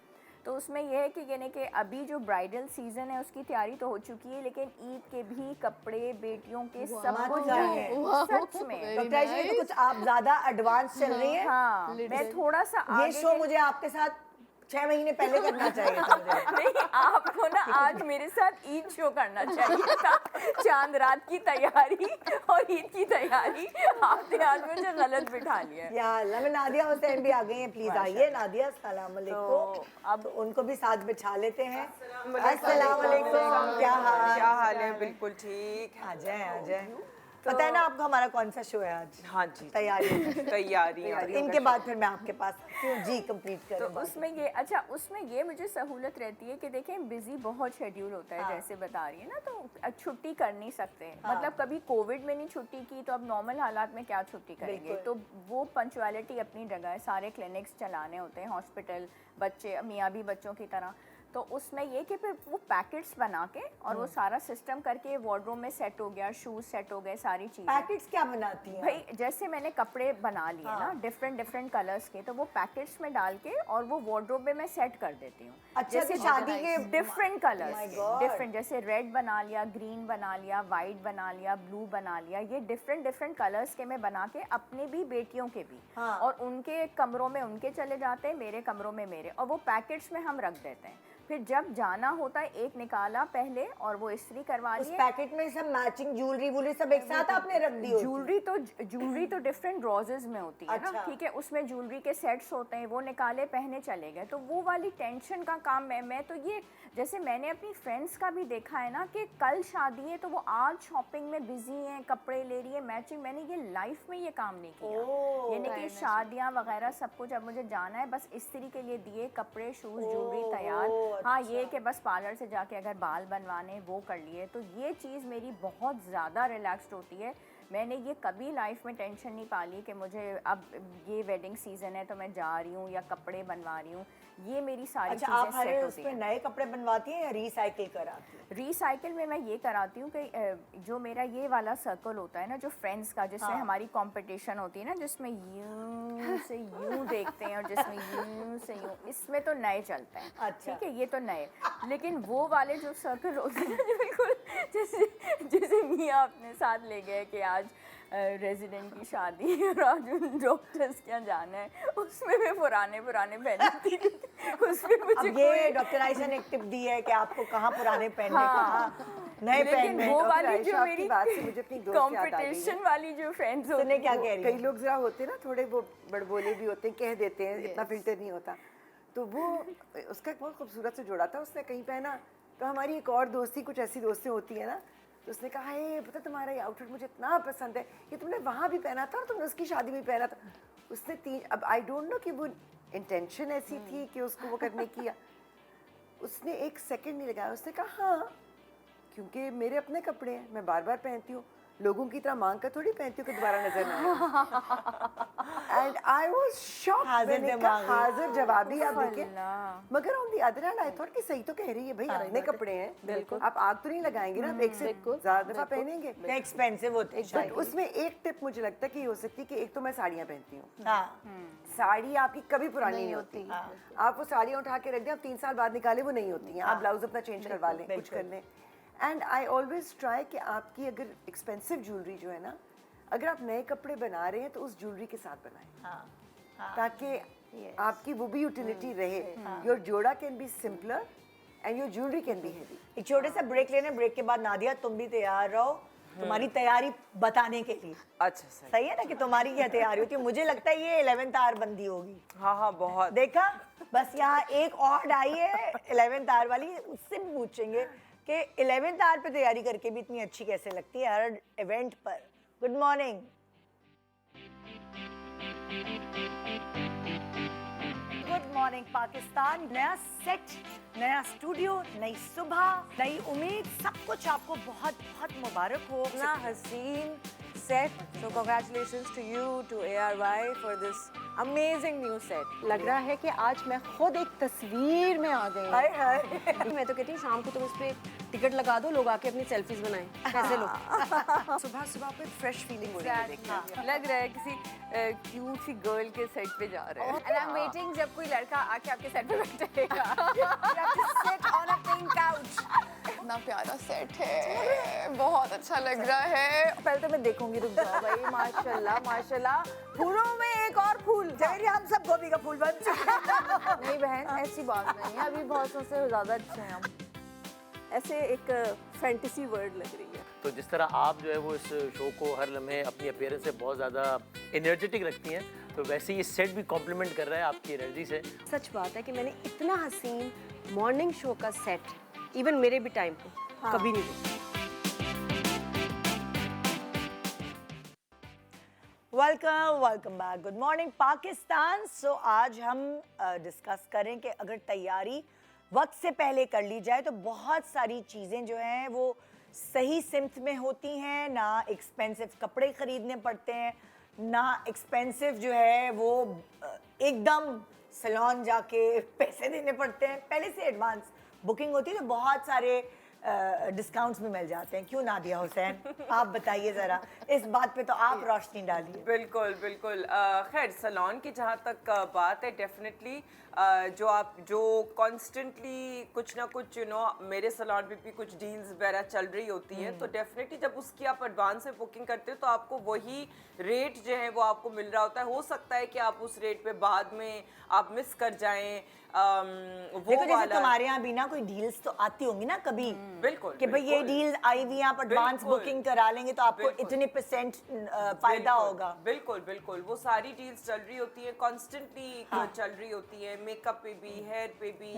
[SPEAKER 5] तो उसमें यह है कि यानी कि अभी जो ब्राइडल सीजन है उसकी तैयारी तो हो चुकी है, लेकिन ईद के भी कपड़े बेटियों के सब कुछ
[SPEAKER 2] वाह,
[SPEAKER 5] हैं, सच में।
[SPEAKER 6] very
[SPEAKER 2] डॉक्टर आयशा, ये तो कुछ आप ज्यादा एडवांस चल रही हैं।
[SPEAKER 5] हाँ, मैं थोड़ा सा
[SPEAKER 2] ये
[SPEAKER 5] आगे
[SPEAKER 2] शो मुझे आपके साथ 6 महीने पहले करना चाहिए था मुझे।
[SPEAKER 5] नहीं, आपको ना आज मेरे साथ ईद शो करना चाहिए था। चांद रात की तैयारी और ईद की तैयारी आपने आज मुझे गलत बिठा लिया है।
[SPEAKER 2] या अल्लाह, में नादिया हुसैन भी आ गई हैं, प्लीज आइए नादिया। अस्सलाम
[SPEAKER 5] तो
[SPEAKER 2] वालेकुम।
[SPEAKER 5] अब
[SPEAKER 2] उनको भी साथ बिछा लेते हैं। अस्सलाम वालेकुम, क्या हाल?
[SPEAKER 7] क्या हाल है? बिल्कुल ठीक।
[SPEAKER 2] आ जाए आ जाए। पता है ना आपको हमारा कौन सा शो है आज?
[SPEAKER 7] हाँ जी,
[SPEAKER 2] तैयारी।
[SPEAKER 7] तैयारी
[SPEAKER 2] इनके बाद फिर मैं आपके पास आती हूँ जी, कंप्लीट
[SPEAKER 5] तो
[SPEAKER 2] करें बात।
[SPEAKER 5] उसमें ये, अच्छा उसमें ये मुझे सहूलत रहती है कि देखें बिजी बहुत शेड्यूल होता है, जैसे बता रही है ना, तो छुट्टी कर नहीं सकते, मतलब कभी कोविड में नहीं छुट्टी की तो अब नॉर्मल हालात में क्या छुट्टी करेंगे। तो वो पंचुअलिटी अपनी जगह है, सारे क्लिनिक्स चलाने होते हैं, हॉस्पिटल, बच्चे, मियाँ भी बच्चों की तरह। तो उसमें ये कि फिर वो पैकेट्स बना के और वो सारा सिस्टम करके वार्डरोब में सेट हो गया, शूज सेट हो गए, सारी चीज़ें।
[SPEAKER 2] पैकेट्स क्या बनाती हैं?
[SPEAKER 5] भाई जैसे मैंने कपड़े बना लिए ना डिफरेंट कलर्स के, तो वो पैकेट्स में डाल के और वो वार्डरोब में मैं सेट कर देती हूँ।
[SPEAKER 2] अच्छा,
[SPEAKER 5] जैसे
[SPEAKER 2] तो शादी के
[SPEAKER 5] different colours,
[SPEAKER 2] My God.
[SPEAKER 5] Different, जैसे रेड बना लिया, ग्रीन बना लिया, वाइट बना लिया, ब्लू बना लिया, ये डिफरेंट कलर्स के मैं बना के अपने भी बेटियों के भी, और उनके कमरों में उनके चले जाते हैं, मेरे कमरों में मेरे, और वो पैकेट्स में हम रख देते हैं। फिर जब जाना होता है एक निकाला पहले और वो इस्त्री करवा
[SPEAKER 2] उस
[SPEAKER 5] लिए।
[SPEAKER 2] पैकेट में सब मैचिंग ज्वेलरी वुलरी सब एक साथ आपने रख दी होती?
[SPEAKER 5] ज्वेलरी तो डिफरेंट ड्रॉजर्स में होती है ना,
[SPEAKER 2] अच्छा।
[SPEAKER 5] ठीक है, उसमें ज्वेलरी के सेट्स होते हैं, वो निकाले पहने चले गए, तो वो वाली टेंशन का काम मैं तो ये, जैसे मैंने अपनी फ्रेंड्स का भी देखा है ना कि कल शादी है तो वो आज शॉपिंग में बिजी हैं, कपड़े ले रही है मैचिंग, मैंने ये लाइफ में ये काम नहीं किया, यानी कि शादियाँ वगैरह सब कुछ अब मुझे जाना है, बस इस्त्री के लिए दिए कपड़े, शूज, ज्वेलरी तैयार। हाँ, ये कि बस पार्लर से जाके अगर बाल बनवाने वो कर लिए, तो ये चीज़ मेरी बहुत ज़्यादा रिलैक्स्ड होती है। मैंने ये कभी लाइफ में टेंशन नहीं पाली कि मुझे अब ये वेडिंग सीजन है तो मैं जा रही हूँ या कपड़े बनवा रही हूँ, ये मेरी सारी
[SPEAKER 2] अच्छा, आप
[SPEAKER 5] चीज़ें
[SPEAKER 2] हर
[SPEAKER 5] सेट होती
[SPEAKER 2] उसमें
[SPEAKER 5] हैं।
[SPEAKER 2] नए कपड़े बनवाती हैं या रिसाइकिल कराती हैं?
[SPEAKER 5] रिसाइकिल में मैं ये कराती हूँ कि जो मेरा ये वाला सर्कल होता है ना, जो फ्रेंड्स का, जिसमें हमारी कंपटीशन होती है ना, जिसमें यूं से यूं देखते हैं और जिसमें यूं से यूं, इसमें तो नए चलते हैं।
[SPEAKER 2] अच्छा।
[SPEAKER 5] ठीक है, ये तो नए, लेकिन वो वाले जो सर्कल होते हैं ना, जो बिल्कुल जैसे मियाँ अपने साथ ले गए कि आज रेजिडेंट की शादी है और आज उन डॉक्टर्स के यहाँ जाना है, उसमें मैं पुराने पहनती थी, उसमें मुझे
[SPEAKER 2] अब ये डॉक्टर आयशा ने एक टिप दी है कि आपको कहाँ पुराने पहनने कहाँ नए
[SPEAKER 5] लेकिन
[SPEAKER 2] पहनने।
[SPEAKER 5] वो
[SPEAKER 3] डॉक्टर
[SPEAKER 5] वाली
[SPEAKER 3] आयशा,
[SPEAKER 5] जो
[SPEAKER 3] आपकी
[SPEAKER 5] मेरी
[SPEAKER 3] बात से मुझे अपनी दोस्त याद आ गई है।
[SPEAKER 5] कंपटीशन वाली जो फ्रेंड्स
[SPEAKER 2] सुने
[SPEAKER 5] होती
[SPEAKER 2] क्या कह रही
[SPEAKER 3] कई
[SPEAKER 2] है?
[SPEAKER 3] लोग जरा होते हैं ना, थोड़े वो बड़बोले भी होते हैं, कह देते हैं, इतना फिल्टर नहीं होता, तो वो उसका एक बहुत खूबसूरत से जोड़ा था, उसने कहीं पहना, तो हमारी एक और दोस्ती, कुछ ऐसी दोस्तें होती है ना, तो उसने कहा है पता तुम्हारा ये आउटफिट मुझे इतना पसंद है, ये तुमने वहाँ भी पहना था और तुमने उसकी शादी में पहना था। उसने अब आई डोंट नो कि वो इंटेंशन ऐसी थी कि उसको वो करने की, उसने एक सेकंड नहीं लगाया, उसने कहा हाँ क्योंकि मेरे अपने कपड़े हैं, मैं बार बार पहनती हूँ, लोगों की तरह मांग कर थोड़ी पहनती हूँ कि दोबारा नजर ना आए। एंड आई वाज शॉक्ड, मैंने कहा हाजिर जवाबी आप देखें, मगर on the other hand I thought कि सही तो कह रही है भाई, अपने कपड़े हैं, बिल्कुल आप आग तो नहीं लगाएंगे ना, आप एक से ज्यादा दफा पहनेंगे,
[SPEAKER 2] एक्सपेंसिव होते हैं
[SPEAKER 3] बट उसमें एक टिप मुझे लगता है कि हो सकती है कि एक तो मैं साड़ियाँ पहनती हूँ,
[SPEAKER 2] हाँ,
[SPEAKER 3] साड़ी आपकी कभी पुरानी नहीं होती, आप वो साड़ियाँ उठा के रख दें, आप 3 साल बाद निकाले वो नहीं होती हैं, आप ब्लाउज अपना चेंज करवा लें, कुछ कर लें। एंड आई ऑलवेज ट्राई कि आपकी अगर एक्सपेंसिव ज्वेलरी जो है ना, अगर आप नए कपड़े बना रहे हैं तो उस ज्वेलरी के साथ बनाएं, ताकि आपकी वो भी यूटिलिटी रहे. योर जोड़ा can be simpler and your jewellery can be heavy.
[SPEAKER 2] एक छोटे सा ब्रेक लेने, ब्रेक के बाद नादिया तुम भी तैयार रहो तुम्हारी तैयारी बताने के लिए.
[SPEAKER 7] अच्छा सही.
[SPEAKER 2] सही है ना कि तुम्हारी क्या तैयारी होती है. मुझे लगता है ये 11th आवर बंदी होगी.
[SPEAKER 7] हाँ हाँ बहुत.
[SPEAKER 2] देखा, बस यहाँ एक और आई है 11th आवर वाली, उससे भी पूछेंगे कि 11th आवर पे तैयारी करके भी इतनी अच्छी कैसे लगती है हर इवेंट पर. Good morning. Good morning Pakistan. नया सेट, नया स्टूडियो, नई सुबह, नई उम्मीद, सब कुछ आपको बहुत बहुत मुबारक हो.
[SPEAKER 7] इतना हसीन set. So congratulations to you, to ARY for this amazing new set.
[SPEAKER 8] लग रहा है कि आज मैं खुद एक तस्वीर में आ गई.
[SPEAKER 2] हाय हाय.
[SPEAKER 8] मैं तो कहती हूँ शाम को तुम इस पे टिकट लगा दो, लोग आके अपनी सेल्फीज बनाएं. कैसे लोग
[SPEAKER 3] सुबह सुबह पे फ्रेश फीलिंग हो रही है देखने.
[SPEAKER 4] लग रहा है किसी क्यूट सी गर्ल के सेट पे जा रहे हैं. एंड आई एम वेटिंग जब कोई लड़का आके आपके सेट पे बैठेगा.
[SPEAKER 5] Sit on a pink couch.
[SPEAKER 9] इतना प्यारा सेट है, बहुत अच्छा लग रहा है.
[SPEAKER 4] पहले तो मैं देखूंगी, रुक जाओ भाई. माशाल्लाह माशाल्लाह. फूलों में एक और फूल.
[SPEAKER 2] जहरी हम सब गोभी का फूल बन चुके हैं.
[SPEAKER 4] नहीं बहन, ऐसी बात नहीं है. अभी बहुत से ज़्यादा अच्छे हैं हम. ऐसे एक फैंटेसी वर्ड लग रही है.
[SPEAKER 10] तो जिस तरह आप जो है वो इस शो को हर लम्हे अपनी अपीयरेंस से बहुत ज़्यादा एनर्जेटिक रखती हैं, तो वैसे ये सेट भी कॉम्प्लीमेंट कर रहा है आपकी एनर्जी से.
[SPEAKER 8] सच बात है कि मैंने इतना हसीन मॉर्निंग शो का सेट इवन मेरे भी टाइम पे कभी नहीं देखा.
[SPEAKER 2] Welcome back. Good morning Pakistan. So आज हम डिस्कस करें कि अगर तैयारी वक्त से पहले कर ली जाए तो बहुत सारी चीज़ें जो हैं वो सही सिमत में होती हैं. ना एक्सपेंसिव कपड़े ख़रीदने पड़ते हैं, ना एक्सपेंसिव जो है वो एकदम सैलून जाके पैसे देने पड़ते हैं. पहले से एडवांस बुकिंग होती है तो बहुत सारे डिस्काउंट्स भी मिल जाते हैं. क्यों नादिया हुसैन, आप बताइए ज़रा इस बात पे तो आप रोशनी डालिए.
[SPEAKER 7] बिल्कुल बिल्कुल. खैर सैलून की जहाँ तक बात है, डेफिनेटली जो कॉन्स्टेंटली कुछ ना कुछ मेरे सैलून पे भी कुछ डील्स वगैरह चल रही होती हैं, तो डेफिनेटली जब उसकी आप एडवांस में बुकिंग करते हो तो आपको वही रेट जो है वो आपको मिल रहा होता है. हो सकता है कि आप उस रेट पे बाद में आप मिस कर जाएं. वो
[SPEAKER 2] देखो जैसे
[SPEAKER 7] वाला
[SPEAKER 2] तुम्हारे यहाँ भी ना कोई डील्स तो आती होंगी ना कभी
[SPEAKER 7] बिल्कुल
[SPEAKER 2] कि भाई ये
[SPEAKER 7] बिल्कुल.
[SPEAKER 2] डील आई हुई, आप एडवांस
[SPEAKER 7] बिल्कुल.
[SPEAKER 2] बुकिंग करा लेंगे तो आपको
[SPEAKER 7] बिल्कुल.
[SPEAKER 2] इतने % फायदा
[SPEAKER 7] बिल्कुल,
[SPEAKER 2] होगा.
[SPEAKER 7] बिल्कुल बिल्कुल. वो सारी डील्स चल रही होती है, कॉन्स्टेंटली चल रही होती है. मेकअप पे भी, हेयर पे भी,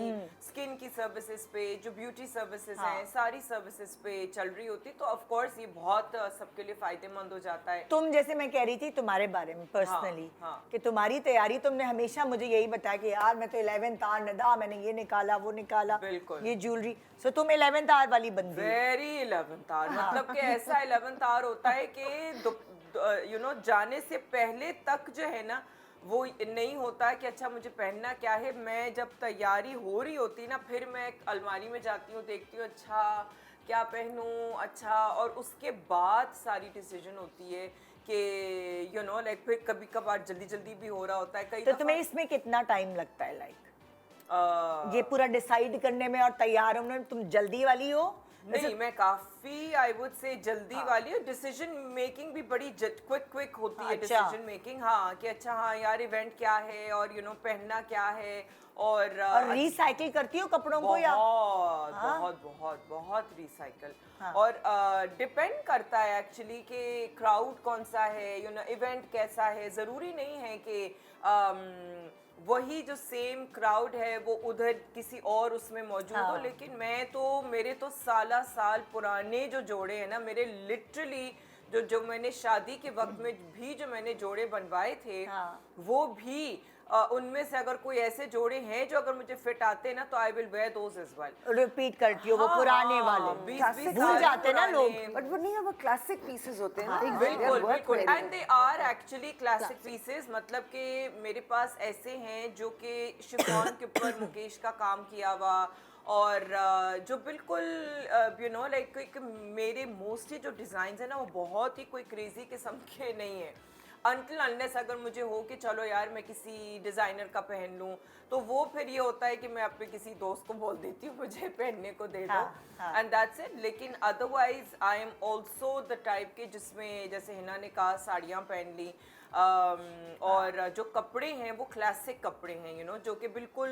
[SPEAKER 7] स्किन की सर्विसेज पे, जो ब्यूटी सर्विसेज हैं, सारी सर्विसेज पे चल रही होती है. तो ऑफ कोर्स ये बहुत सबके लिए फायदेमंद हो जाता है.
[SPEAKER 2] तुम जैसे मैं कह रही थी तुम्हारे बारे में पर्सनली
[SPEAKER 7] हाँ.
[SPEAKER 2] कि तुम्हारी तैयारी, तुमने हमेशा मुझे यही बताया कि यार मैं तो 11th आवर निदा, मैंने ये निकाला वो निकाला,
[SPEAKER 7] बिल्कुल.
[SPEAKER 2] ये ज्वेलरी. सो तुम 11th आवर वाली बंदी हो.
[SPEAKER 7] Very 11th hour. मतलब कि ऐसा 11th आवर होता है कि जाने से पहले तक जो है ना वो नहीं होता है कि अच्छा मुझे पहनना क्या है. मैं जब तैयारी हो रही होती ना, फिर मैं अलमारी में जाती हूँ, देखती हूँ अच्छा क्या पहनूं, अच्छा, और उसके बाद सारी डिसीजन होती है कि लाइक फिर कभी कभार जल्दी जल्दी भी हो रहा होता है. कई
[SPEAKER 2] तो तुम्हें इसमें कितना टाइम लगता है लाइक ये
[SPEAKER 7] दफा
[SPEAKER 2] पूरा डिसाइड करने में और तैयार होने में? तुम जल्दी वाली हो?
[SPEAKER 7] नहीं, मैं काफी आई वुड से जल्दी वाली हूँ. डिसीजन मेकिंग भी बड़ी क्विक होती है.
[SPEAKER 2] अच्छा.
[SPEAKER 7] डिसीजन मेकिंग, हाँ, कि अच्छा हाँ यार इवेंट क्या है और पहनना क्या है. और
[SPEAKER 2] रिसाइकिल करती हो कपड़ों को या?
[SPEAKER 7] बहुत
[SPEAKER 2] हाँ?
[SPEAKER 7] बहुत बहुत बहुत रिसाइकल.
[SPEAKER 2] हाँ.
[SPEAKER 7] और डिपेंड करता है एक्चुअली कि क्राउड कौन सा है, इवेंट कैसा है. ज़रूरी नहीं है कि वही जो सेम क्राउड है वो उधर किसी और उसमें मौजूद हो. लेकिन मेरे तो साल पुराने जो जोड़े हैं ना, मेरे लिटरली जो मैंने शादी के वक्त में भी जो मैंने जोड़े बनवाए थे, वो भी उनमें से अगर कोई ऐसे जोड़े हैं जो अगर मुझे फिट आते हैं ना तो I will wear those as well.
[SPEAKER 2] Repeat करती हो वो पुराने वाले? भूल जाते हैं ना लोग.
[SPEAKER 3] बट वो नहीं है, वो क्लासिक पीसेस होते हैं ना.
[SPEAKER 7] बिल्कुल बिल्कुल. And they are actually classic pieces. मतलब कि मेरे पास ऐसे हैं जो कि शिफॉन के ऊपर मुकेश का काम किया हुआ, और जो बिल्कुल लाइक मेरे मोस्टली जो डिज़ाइन है ना वो बहुत ही कोई क्रेजी किस्म के नहीं है. अनटिल अनलेस अगर मुझे हो कि चलो यार मैं किसी डिज़ाइनर का पहन लूँ, तो वो फिर ये होता है कि मैं अपने किसी दोस्त को बोल देती हूँ मुझे पहनने को दे दो, एंड दैट्स इट. लेकिन otherwise I am also the type के जिसमें जैसे हिना ने कहा साड़ियाँ पहन ली, और जो कपड़े हैं वो क्लासिक कपड़े हैं, जो कि बिल्कुल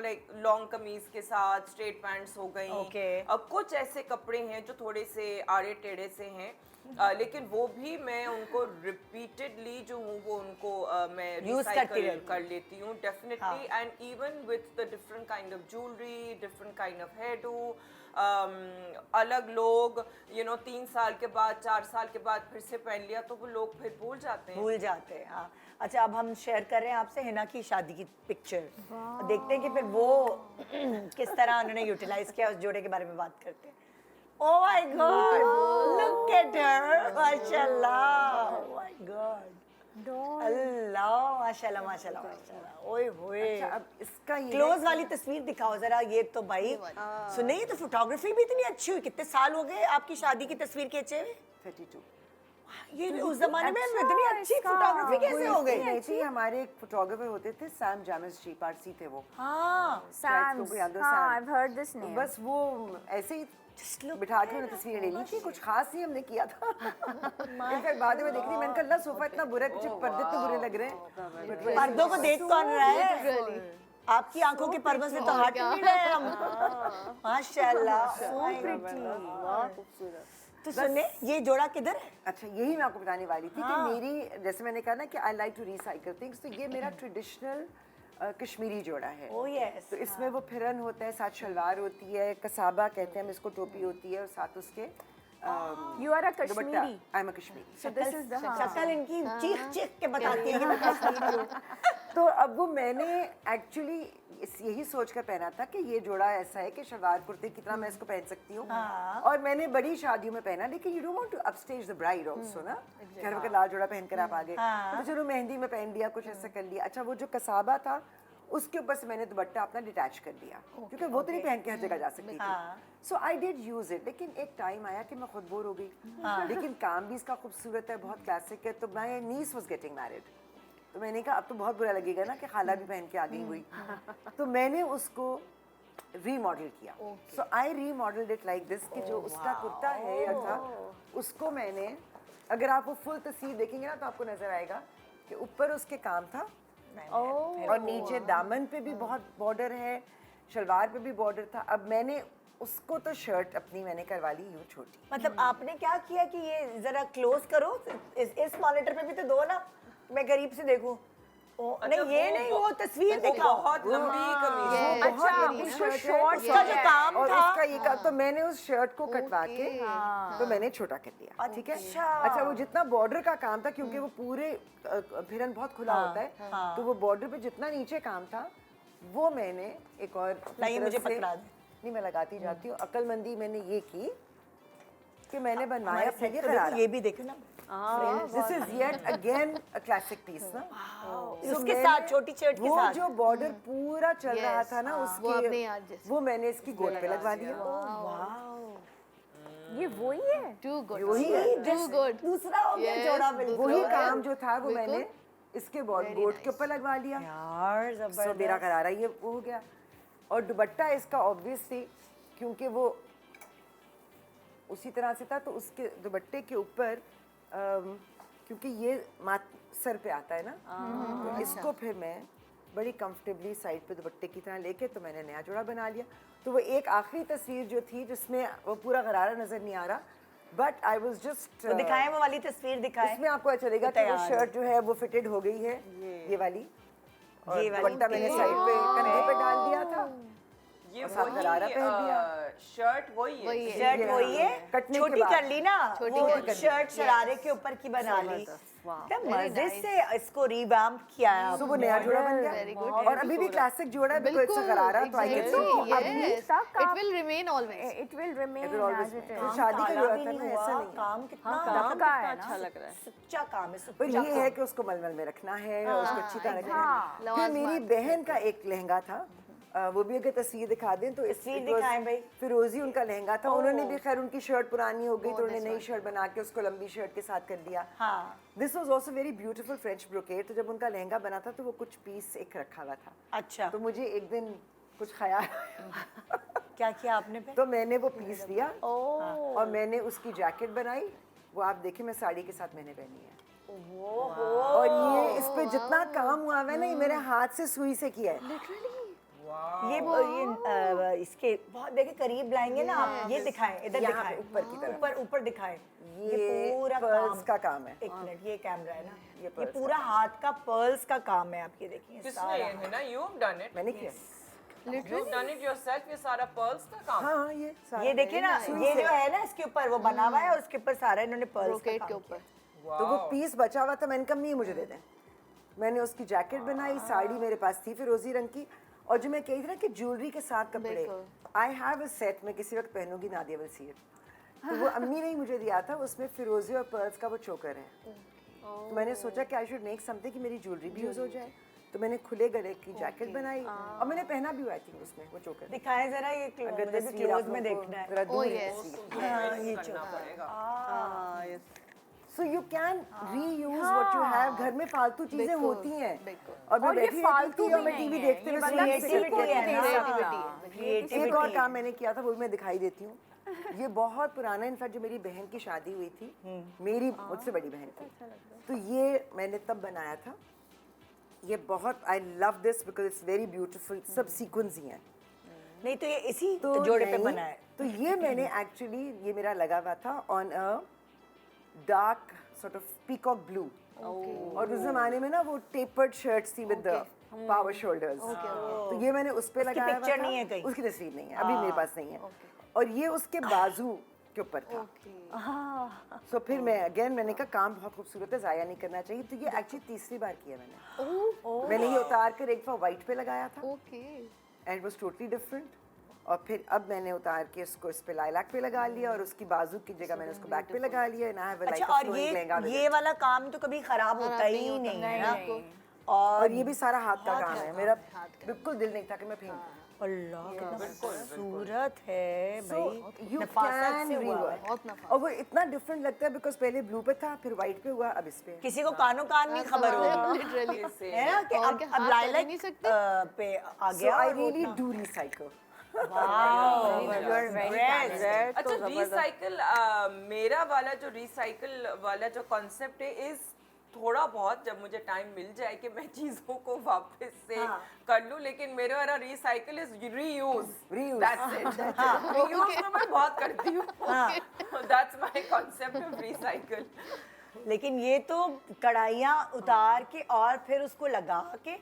[SPEAKER 7] लाइक लॉन्ग कमीज के साथ स्ट्रेट पैंट्स हो गई। अब कुछ ऐसे कपड़े हैं जो थोड़े से आड़े टेढ़े से हैं, लेकिन वो भी मैं उनको रिपीटेडली जो हूँ वो उनको मैं रिसाइकल कर लेती हूँ definitely. And even with the different kind of jewellery, different kind of hairdo, अलग लोग 3 साल के बाद 4 साल के बाद फिर से पहन लिया तो वो लोग फिर भूल जाते हैं।
[SPEAKER 2] हाँ। अच्छा, अब हम शेयर कर रहे हैं आपसे हिना की शादी की पिक्चर, देखते हैं कि फिर वो किस तरह उन्होंने यूटिलाइज किया, उस जोड़े के बारे में बात करते हैं। Oh my God! Look at her, माशाल्लाह, oh my God, अल्लाह, माशाल्लाह माशाल्लाह माशाल्लाह, ओए होए।
[SPEAKER 3] अच्छा, अब इसका ये
[SPEAKER 2] क्लोज वाली तस्वीर दिखाओ जरा, ये तो भाई सुनिए, तो फोटोग्राफी भी इतनी अच्छी हुई। कितने साल हो गए आपकी शादी की तस्वीर खींचे हुए?
[SPEAKER 3] 32।
[SPEAKER 2] ये उस जमाने में इतनी अच्छी फोटोग्राफी कैसे हो गई?
[SPEAKER 3] नहीं थी, हमारे एक फोटोग्राफर होते थे सैम जामिस जी, पारसी थे वो।
[SPEAKER 2] हाँ,
[SPEAKER 3] सैम, हाँ,
[SPEAKER 5] I've heard this name.
[SPEAKER 3] बस वो ऐसे ही बिठा के उन्हें तस्वीरें ले ली थी, कुछ खास नहीं हमने किया था। इनफैक्ट बाद में देख रही, मैंने कहा अल्लाह सोफा इतना बुरा है, पीछे पर्दे इतने बुरे लग रहे हैं।
[SPEAKER 2] पर्दों को देख कौन रहा है? आपकी आंखों के पर्दों से तो हट नहीं रहे हम। माशाल्लाह, so pretty, वाह खूबसूरत। तो सुने, ये जोड़ा किधर है?
[SPEAKER 3] अच्छा, यही मैं आपको बताने वाली थी कि मेरी, जैसे मैंने कहा ना कि I like to recycle things, तो ये मेरा ट्रेडिशनल कश्मीरी जोड़ा है।
[SPEAKER 2] Oh yes,
[SPEAKER 3] तो इसमें वो फिरन होता है, साथ शलवार होती है, कसाबा कहते हैं हम इसको, टोपी होती है और साथ उसके
[SPEAKER 5] You are a Kashmiri.
[SPEAKER 3] I am a Kashmiri.
[SPEAKER 5] So this is the
[SPEAKER 2] शक्ल इनकी चीख चीख के बताती है कि मैं कश्मीरी हूँ।
[SPEAKER 3] तो अब वो मैंने एक्चुअली यही सोच कर पहना था कि ये जोड़ा ऐसा है कि शलवार कुर्ते की तरह मैं इसको पहन सकती हूँ। और मैंने बड़ी शादियों में पहना, लेकिन you don't want to upstage the bride also ना, घर में लाल जोड़ा पहनकर आप आ गए तो चलो मेहंदी में पहन लिया, कुछ ऐसा कर लिया। अच्छा, वो जो कसाबा था उसके ऊपर से मैंने दुपट्टा अपना डिटैच कर दिया, क्योंकि वो तो नहीं पहन के हर जगह जा सकती थी। सो आई डिड यूज इट, लेकिन एक टाइम आया कि मैं खुद बोर हो गई, लेकिन काम भी इसका खूबसूरत है, बहुत क्लासिक है। तो my niece was getting married, तो मैंने कहा अब तो बहुत बुरा लगेगा ना कि खाला भी पहन के आ गई हुई। तो मैंने उसको रीमॉडल किया। सो आई रीमॉडल्ड इट लाइक दिस कि जो उसका कुर्ता है या था उसको मैंने, अगर आप वो फुल तस्वीर देखेंगे ना तो आपको नजर आएगा कि ऊपर उसके काम था और नीचे दामन पे भी बहुत बॉर्डर है, शलवार पे भी बॉर्डर था। अब मैंने उसको तो शर्ट अपनी मैंने करवा ली यूँ छोटी।
[SPEAKER 2] मतलब आपने क्या किया कि ये जरा क्लोज करो, इस मॉनिटर पे भी तो दो ना, मैं करीब से देखूं। नहीं, ये नहीं, वो तस्वीर दिखाओ।
[SPEAKER 7] बहुत लंबी कमीज है।
[SPEAKER 5] अच्छा, शॉर्ट
[SPEAKER 2] का जो काम
[SPEAKER 3] और
[SPEAKER 2] था,
[SPEAKER 3] उसका ये काम, तो मैंने उस शर्ट को कटवा के तो मैंने छोटा कर दिया। ठीक है। अच्छा, वो जितना बॉर्डर का काम था, क्योंकि वो पूरे फिरन बहुत खुला होता है, तो वो बॉर्डर पे जितना नीचे काम था वो मैंने एक और
[SPEAKER 2] मुझे पकड़ा दे।
[SPEAKER 3] नहीं, मैं लगाती जाती हूँ। अक्लमंदी मैंने ये की कि मैंने बनवाया अपने लिए गरारा।
[SPEAKER 2] ये भी देखो ना,
[SPEAKER 3] this is yet again a classic piece ना।
[SPEAKER 2] उसके साथ छोटी शर्ट के
[SPEAKER 3] वो
[SPEAKER 2] साथ
[SPEAKER 3] जो बॉर्डर पूरा चल रहा था ना उसके, वो मैंने इसकी गोद पे लगवा दिया।
[SPEAKER 5] ये वही है।
[SPEAKER 6] Too good.
[SPEAKER 3] वही है,
[SPEAKER 6] Too good.
[SPEAKER 2] दूसरा हो गया जोड़ा बिल्कुल।
[SPEAKER 3] वही काम जो था वो मैंने इसके गोद के ऊपर लगवा लिया।
[SPEAKER 2] यार
[SPEAKER 3] सो
[SPEAKER 2] जबरदस्त।
[SPEAKER 3] मेरा गरारा ये वो हो गया। और दुपट्टा इसका ऑब्वियसली क्योंकि वो उसी तरह से था, तो उसके दुपट्टे के ऊपर क्योंकि ये सर पे आता है ना, तो इसको फिर मैं बड़ी कंफर्टेबली साइड पे दुपट्टे की तरह लेके तो मैंने नया जोड़ा बना लिया। तो वो एक आखिरी तस्वीर जो थी जिसमें वो पूरा गरारा नजर नहीं आ रहा, बट आई वाज जस्ट
[SPEAKER 2] दिखाएं, वो वाली तस्वीर दिखाएं।
[SPEAKER 3] इसमें आपको अच्छा चलेगा कि वो शर्ट जो है वो फिटेड हो गई है, ये वाली, और दुपट्टा मैंने साइड पे कंधे पे डाल दिया था,
[SPEAKER 7] ये
[SPEAKER 3] साथ गरारा पहन लिया।
[SPEAKER 7] शर्ट वही है,
[SPEAKER 2] शर्ट वही है,
[SPEAKER 3] कटने के
[SPEAKER 2] छोटी
[SPEAKER 3] बाद।
[SPEAKER 2] कर ली ना,
[SPEAKER 6] छोटी
[SPEAKER 2] वो
[SPEAKER 6] कर ली।
[SPEAKER 2] शर्ट शरारे के ऊपर की बना ली। तो मजे से इसको रिवैम्प किया है
[SPEAKER 3] तो वो नया जोड़ा बन
[SPEAKER 6] Very good.
[SPEAKER 3] गया और अभी भी क्लासिक जोड़ा है, बिल्कुल इसका गरारा तो I can see
[SPEAKER 6] Yes. It will remain always.
[SPEAKER 5] It will remain
[SPEAKER 3] It will always
[SPEAKER 5] as it
[SPEAKER 3] be.
[SPEAKER 5] is.
[SPEAKER 3] शादी का जोड़ा
[SPEAKER 2] भी
[SPEAKER 3] था
[SPEAKER 2] नहीं
[SPEAKER 3] ना,
[SPEAKER 2] हुआ,
[SPEAKER 3] ऐसा नहीं।
[SPEAKER 2] काम कितना
[SPEAKER 5] दबका है ना।
[SPEAKER 4] अच्छा लग रहा है।
[SPEAKER 2] सच्चा काम है,
[SPEAKER 3] पर
[SPEAKER 2] सच्चा
[SPEAKER 3] ये है कि उसको मलमल में रखना है और उसको अच्छी तरह रखना है। फिर
[SPEAKER 6] लवाजमा।
[SPEAKER 3] मेरी बहन का एक लहंगा था, वो भी अगर तस्वीर दिखा दें तो
[SPEAKER 2] तस्वीर दिखाएं भाई।
[SPEAKER 3] फिरोजी उनका लहंगा था, उन्होंने भी खैर उनकी शर्ट पुरानी हो गई तो उन्होंने नई शर्ट बना के उसको लंबी शर्ट के साथ कर दिया। This was also very beautiful French brocade. तो जब उनका लहंगा बना था तो वो कुछ पीस एक रखा हुआ था।
[SPEAKER 2] अच्छा,
[SPEAKER 3] तो मुझे एक दिन कुछ ख्याल
[SPEAKER 2] क्या किया आपने फिर?
[SPEAKER 3] तो मैंने वो पीस लिया और मैंने उसकी जैकेट बनाई, वो आप देखें मैं साड़ी के साथ मैंने पहनी है। और ये इस पे जितना काम हुआ है ना, ये मेरे हाथ से सुई से किया है।
[SPEAKER 2] ये इसके बहुत देखे करीब लाएंगे ना आप, ये दिखाएं, इधर
[SPEAKER 3] यहाँ
[SPEAKER 2] दिखाएं,
[SPEAKER 3] पे ऊपर की तरफ।
[SPEAKER 2] ऊपर दिखाएं।
[SPEAKER 3] ये
[SPEAKER 2] पूरा
[SPEAKER 3] पर्ल्स का काम है।
[SPEAKER 2] एक मिनट, ये कैमरा है ना, ये
[SPEAKER 3] pearls
[SPEAKER 2] पूरा हाथ का पर्ल्स का काम है। आप ये देखिए
[SPEAKER 7] किसने है ना, यू हैव डन इट,
[SPEAKER 3] मैंने किया।
[SPEAKER 7] You have done it yourself, ये सारा पर्ल्स का काम।
[SPEAKER 3] हाँ, ये सारा
[SPEAKER 2] ये देखिए ना, ये जो है ना इसके ऊपर वो बना हुआ है और उसके ऊपर सारा इन्होंने पर्ल्स का
[SPEAKER 6] ब्रोकेट
[SPEAKER 2] काम
[SPEAKER 6] के
[SPEAKER 2] किया।
[SPEAKER 6] ऊपर।
[SPEAKER 3] तो वो पीस बचा हुआ था, मैंने कहा ये मुझे दे दें। मैंने उसकी जैकेट बनाई, साड़ी मेरे पास थी फिरोजी रंग की, और जो मैं कही थी ना कि ज्वेलरी के साथ कपड़े, आई हैव अ सेट, मैं किसी वक्त पहनूंगी, नादिया विल सी इट। तो वो अम्मी ने ही मुझे दिया था, उसमें फिरोजी और पर्ल्स का वो चोकर है। तो मैंने सोचा कि आई शुड मेक समथिंग कि मेरी ज्वेलरी भी यूज हो जाए। तो मैंने खुले गले की जैकेट बनाई और मैंने पहना भी हुआ आई थिंक उसमें वो चोकर।
[SPEAKER 2] दिखाएं जरा ये
[SPEAKER 3] अगर
[SPEAKER 2] मुझे भी
[SPEAKER 3] तस्वीर
[SPEAKER 2] क्लोज
[SPEAKER 3] आप
[SPEAKER 2] में
[SPEAKER 3] लोगों को
[SPEAKER 2] देखना है।
[SPEAKER 3] जरा दूर है
[SPEAKER 6] yes.
[SPEAKER 3] तस्वीर।
[SPEAKER 2] हाँ, ये
[SPEAKER 7] करना पड़ेगा।
[SPEAKER 3] So you can reuse what you have। घर में फालतू चीजें होती हैं और मैं
[SPEAKER 5] और ये
[SPEAKER 3] बैठी
[SPEAKER 5] फालतू
[SPEAKER 3] रहती थी और
[SPEAKER 5] भी
[SPEAKER 3] मैं
[SPEAKER 5] नहीं
[SPEAKER 3] टीवी
[SPEAKER 5] है,
[SPEAKER 3] देखते
[SPEAKER 5] ये
[SPEAKER 3] हुए
[SPEAKER 5] बंदा
[SPEAKER 3] सुनती
[SPEAKER 5] किसी
[SPEAKER 3] थी।
[SPEAKER 5] को नहीं दे सकता।
[SPEAKER 3] एक और काम मैंने किया था, वो भी मैं दिखाई देती हूँ। ये बहुत पुराना, इनफैक्ट जो मेरी बहन की शादी हुई थी, मेरी मुझसे बड़ी बहन की, तो ये मैंने तब बनाया था। ये बहुत, I love this because it's very beautiful, सब सीक्वेंस ही हैं।
[SPEAKER 2] नहीं तो ये इसी
[SPEAKER 3] तो
[SPEAKER 2] जोड़े पे
[SPEAKER 3] नहीं,
[SPEAKER 2] बना है।
[SPEAKER 3] तो ये मैंने एक्चुअली, ये मेरा लगा हुआ था on a dark sort of peacock blue. और उस जमाने में ना वो टेपर्ड शर्ट्स थी विद द पावर शोल्डर्स, तो ये मैंने उस पे लगाया हुआ
[SPEAKER 2] पिक्चर
[SPEAKER 3] था।
[SPEAKER 2] नहीं है कहीं?
[SPEAKER 3] उसकी तस्वीर नहीं है, अभी मेरे पास नहीं है। और ये उसके बाजू के ऊपर था। सो फिर मैं अगेन मैंने कहा काम बहुत खूबसूरत है, जाया नहीं करना चाहिए। तो ये एक्चुअली तीसरी बार किया मैंने। मैंने ये उतार कर एक दफा व्हाइट पे लगाया था and it was totally different. और फिर अब मैंने उतार के इसको इस पे लाइलैक पे लगा लिया और उसकी बाजू की जगह मैंने उसको बैक पे लगा लिया। एंड आई हैव लाइक
[SPEAKER 2] अच्छा,
[SPEAKER 3] अ
[SPEAKER 2] और
[SPEAKER 3] फ्लोइंग लहंगा with
[SPEAKER 2] ये
[SPEAKER 3] it।
[SPEAKER 2] वाला काम तो कभी खराब होता ही नहीं है ना।
[SPEAKER 3] और ये भी सारा हाथ का काम है मेरा। बिल्कुल दिल नहीं था कि मैं फेंकूं।
[SPEAKER 2] अल्लाह कितना खूबसूरत है
[SPEAKER 3] So,
[SPEAKER 2] भाई,
[SPEAKER 3] you
[SPEAKER 2] नफासत
[SPEAKER 3] can
[SPEAKER 2] से हुआ है।
[SPEAKER 3] rework। और वो इतना डिफरेंट लगता है बिकॉज पहले ब्लू पे था, फिर व्हाइट पे हुआ, अब इस पे।
[SPEAKER 2] किसी को कानो कान नहीं खबर होगी,
[SPEAKER 6] लिटरली
[SPEAKER 2] है ना कि
[SPEAKER 6] और
[SPEAKER 2] अब
[SPEAKER 6] क्या,
[SPEAKER 2] अब
[SPEAKER 6] हाथ
[SPEAKER 2] लाइलैक
[SPEAKER 6] कर नहीं सकते?
[SPEAKER 2] पे आ
[SPEAKER 3] So
[SPEAKER 2] गया।
[SPEAKER 3] I really do recycle।
[SPEAKER 7] अच्छा, रिसाइकल, मेरा वाला जो रिसाइकल वाला जो कॉन्सेप्ट है इज थोड़ा बहुत, जब मुझे टाइम मिल जाए कि मैं चीजों को वापस से कर लूं, लेकिन मेरे वाला recycle is reuse. That's it. Reuse तो मैं बहुत करती हूँ। That's my concept of recycle.
[SPEAKER 2] लेकिन ये तो कढ़ाइयाँ उतार के और फिर उसको लगा के,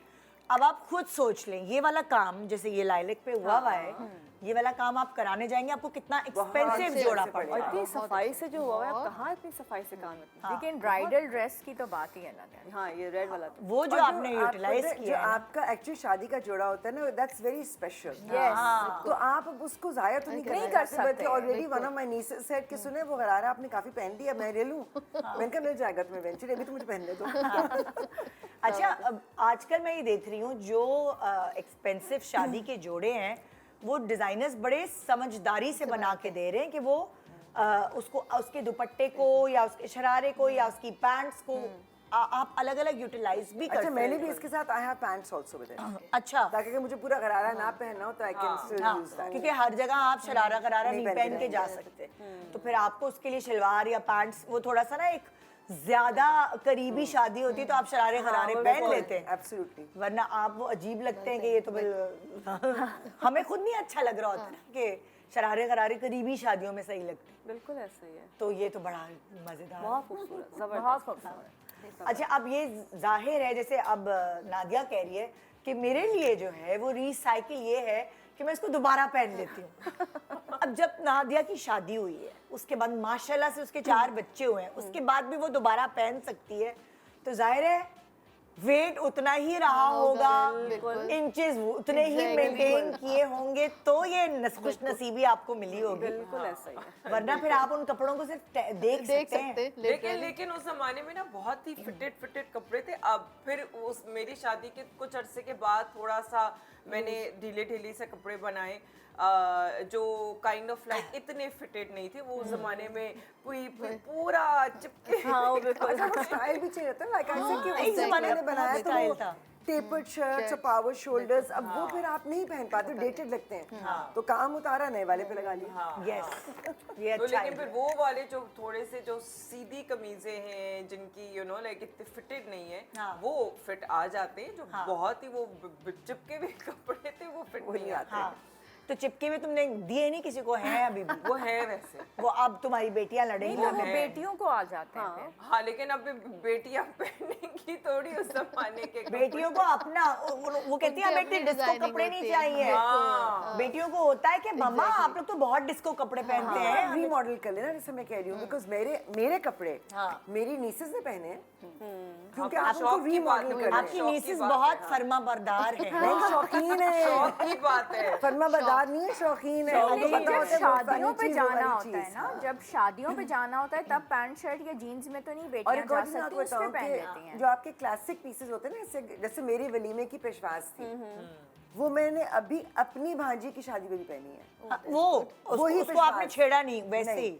[SPEAKER 2] अब आप खुद सोच लें ये वाला काम जैसे ये लाइलैक पे हुआ है, ये वाला काम आप कराने जाएंगे आपको कितना एक्सपेंसिव जोड़ा
[SPEAKER 4] और
[SPEAKER 2] पड़ेगा।
[SPEAKER 4] इतनी सफाई से जो हुआ है, अब कहाँ इतनी सफाई से काम है।
[SPEAKER 5] लेकिन ब्राइडल ड्रेस की तो बात ही अलग है।
[SPEAKER 4] हाँ, ये रेड वाला तो
[SPEAKER 2] वो जो आपने यूटिलाइज
[SPEAKER 3] जो
[SPEAKER 2] किया है ना,
[SPEAKER 3] आपका एक्चुअली शादी का जोड़ा होता है ना, दैट्स वेरी स्पेशल। तो आप अब उसको जाया तो नहीं कर सकते। Already one of my nieces said कि सुने वो गरारा आपने काफी पहन लिया, मैं ले लूं। मैंने कहा मिल जाएगा तुम्हें इवेंचुअली, अभी तो मुझे पहनने दो।
[SPEAKER 2] अच्छा, अब आजकल मैं ये देख रही हूँ जो एक्सपेंसिव शादी के जोड़े हैं वो डिजाइनर्स बड़े समझदारी से बना के दे रहे हैं कि वो उसको उसके दुपट्टे को या उसके शरारे को या उसकी पैंट्स को आप अलग अलग यूटिलाइज भी कर
[SPEAKER 3] अच्छा,
[SPEAKER 2] सकते
[SPEAKER 3] मैंने भी इसके साथ I have pants also with it.
[SPEAKER 2] अच्छा,
[SPEAKER 3] ताकि अगर मुझे पूरा गरारा ना पहनना हो तो आई कैन स्टिल
[SPEAKER 2] हाँ,
[SPEAKER 3] यूज दैट।
[SPEAKER 2] क्योंकि हर जगह आप शरारा गरारा नहीं पहन के जा सकते, तो फिर आपको उसके लिए शलवार या पैंट्स, वो थोड़ा सा ना एक ज्यादा करीबी शादी होती है तो आप शरारे गरारे पहन लेते हैं,
[SPEAKER 3] एब्सोल्युटली।
[SPEAKER 2] वरना आप वो अजीब लगते हैं कि ये तो हमें खुद नहीं अच्छा लग रहा होता ना कि शरारे गरारे करीबी शादियों में सही लगते हैं।
[SPEAKER 4] बिल्कुल ऐसा ही है।
[SPEAKER 2] तो ये तो बड़ा मजेदार,
[SPEAKER 4] बहुत खूबसूरत,
[SPEAKER 5] बहुत
[SPEAKER 4] जबरदस्त।
[SPEAKER 5] खूबसूरत।
[SPEAKER 2] अच्छा, अब ये जाहिर है जैसे अब नादिया कह रही है कि मेरे लिए जो है वो रिसाइकिल ये है कि मैं इसको दोबारा पहन लेती हूँ। अब जब नादिया की शादी हुई है, उसके बाद माशाल्लाह से उसके 4 बच्चे हुए हैं, उसके बाद भी वो दोबारा पहन सकती है, तो जाहिर है वेट उतना ही रहा होगा, इंचेस उतने ही मेंटेन किए होंगे, तो ये खुश नसीबी आपको मिली होगी।
[SPEAKER 4] बिल्कुल ऐसा ही है।
[SPEAKER 2] वरना फिर आप उन कपड़ों को सिर्फ देख सकते हैं।
[SPEAKER 7] लेकिन उस जमाने में ना बहुत ही फिटेड कपड़े थे। अब फिर उस मेरी शादी के कुछ अरसे के बाद थोड़ा सा मैंने ढीले से कपड़े बनाए जो काइंड ऑफ लाइक इतने फिटेड नहीं थे। वो उस जमाने में कोई पूरा चिपके।
[SPEAKER 3] हाँ, वो बिल्कुल स्टाइल भी चाहिए होता है, लाइक आई सेड कि उस जमाने में बनाया तो वो टेपर्ड शर्ट्स और पावर शोल्डर्स, अब वो फिर आप नहीं पहन पाते, डेटेड लगते हैं। तो काम उतारा नए वाले पे लगा लिया।
[SPEAKER 2] यस, ये
[SPEAKER 7] तो
[SPEAKER 2] अच्छा
[SPEAKER 7] लेकिन फिर वो वाले जो थोड़े से जो सीधी कमीजें हैं जिनकी लाइक इतने फिटेड नहीं है, वो फिट आ जाते हैं। जो बहुत ही वो चिपके हुए कपड़े थे वो फिट नहीं आते।
[SPEAKER 2] तो चिपके में तुमने दिए नहीं किसी को, है अभी भी?
[SPEAKER 7] वो है वैसे,
[SPEAKER 2] वो अब तुम्हारी बेटियां लड़ेंगी।
[SPEAKER 5] वो बेटियों को आ जाते हैं।
[SPEAKER 7] हाँ लेकिन अब बेटियां पहनेंगी थोड़ी उस जमाने के कपड़े।
[SPEAKER 2] बेटियों को अपना वो कहती है हमें डिस्को कपड़े नहीं चाहिए। बेटियों को होता है कि मम्मा आप लोग तो बहुत डिस्को कपड़े पहनते हैं।
[SPEAKER 3] रीमॉडल कर लेना, जैसे मैं कह रही हूँ, बिकॉज मेरे कपड़े मेरी नीसेस ने पहने हैं, क्योंकि आप उनको रीमॉडल कर रहे हैं।
[SPEAKER 2] आपकी नीसेस बहुत फर्मा बरदार है।
[SPEAKER 3] नहीं, शौकीन है।
[SPEAKER 7] शौक की बात है।
[SPEAKER 3] फर्मा बरदार नहीं है, शौकीन है।
[SPEAKER 5] लेकिन
[SPEAKER 3] पता
[SPEAKER 5] जब
[SPEAKER 3] होता है
[SPEAKER 5] शादियों पे
[SPEAKER 3] चीज़,
[SPEAKER 5] जाना
[SPEAKER 3] वाली
[SPEAKER 5] होता है
[SPEAKER 3] चीज़।
[SPEAKER 5] ना, जब शादियों पे जाना होता है तब पैंट शर्ट या जीन्स में तो नहीं
[SPEAKER 3] और
[SPEAKER 5] बेटियां
[SPEAKER 3] एक
[SPEAKER 5] जा
[SPEAKER 3] और चीज़ मैं
[SPEAKER 5] सकती,
[SPEAKER 3] आपको
[SPEAKER 5] उसमें
[SPEAKER 3] बताऊं
[SPEAKER 5] पहन लेती
[SPEAKER 3] कि
[SPEAKER 5] हैं।
[SPEAKER 3] जो आपके क्लासिक पीसेस होते हैं ना, जैसे मेरी वलीमे की पेशवाज थी, वो मैंने अभी अपनी भांजी की शादी में भी पहनी है।
[SPEAKER 2] उसको आपने छेड़ा नहीं वैसे ही।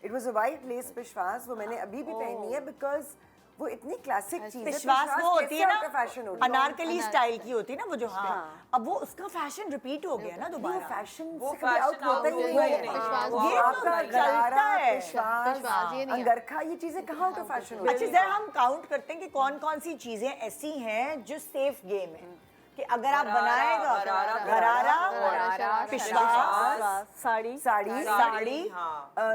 [SPEAKER 3] It was a white lace पेशवाज, वो मैंने अभी भी पहनी है, बिकॉज वो इतनी क्लासिक चीज है।
[SPEAKER 2] विश्वास वो होती है ना,
[SPEAKER 3] फैशन होती है,
[SPEAKER 2] अनारकली स्टाइल की होती है ना वो जो। अब वो उसका फैशन रिपीट हो गया ना दोबारा।
[SPEAKER 3] फैशन
[SPEAKER 7] वो
[SPEAKER 3] से कभी आउट
[SPEAKER 7] फैशन
[SPEAKER 3] होता ही नहीं है।
[SPEAKER 2] ये
[SPEAKER 3] आपका
[SPEAKER 2] तो चलता
[SPEAKER 3] गरारा,
[SPEAKER 2] है।
[SPEAKER 3] पेशवाज, अंगरखा, ये चीजें कहाँ आउट ऑफ फैशन होती
[SPEAKER 2] अच्छा, जरा हम काउंट करते हैं कि कौन कौन सी चीजें ऐसी हैं जो सेफ गेम है, कि अगर आप बनाएगा गरारा, पिशवास,
[SPEAKER 5] साड़ी
[SPEAKER 2] साड़ी,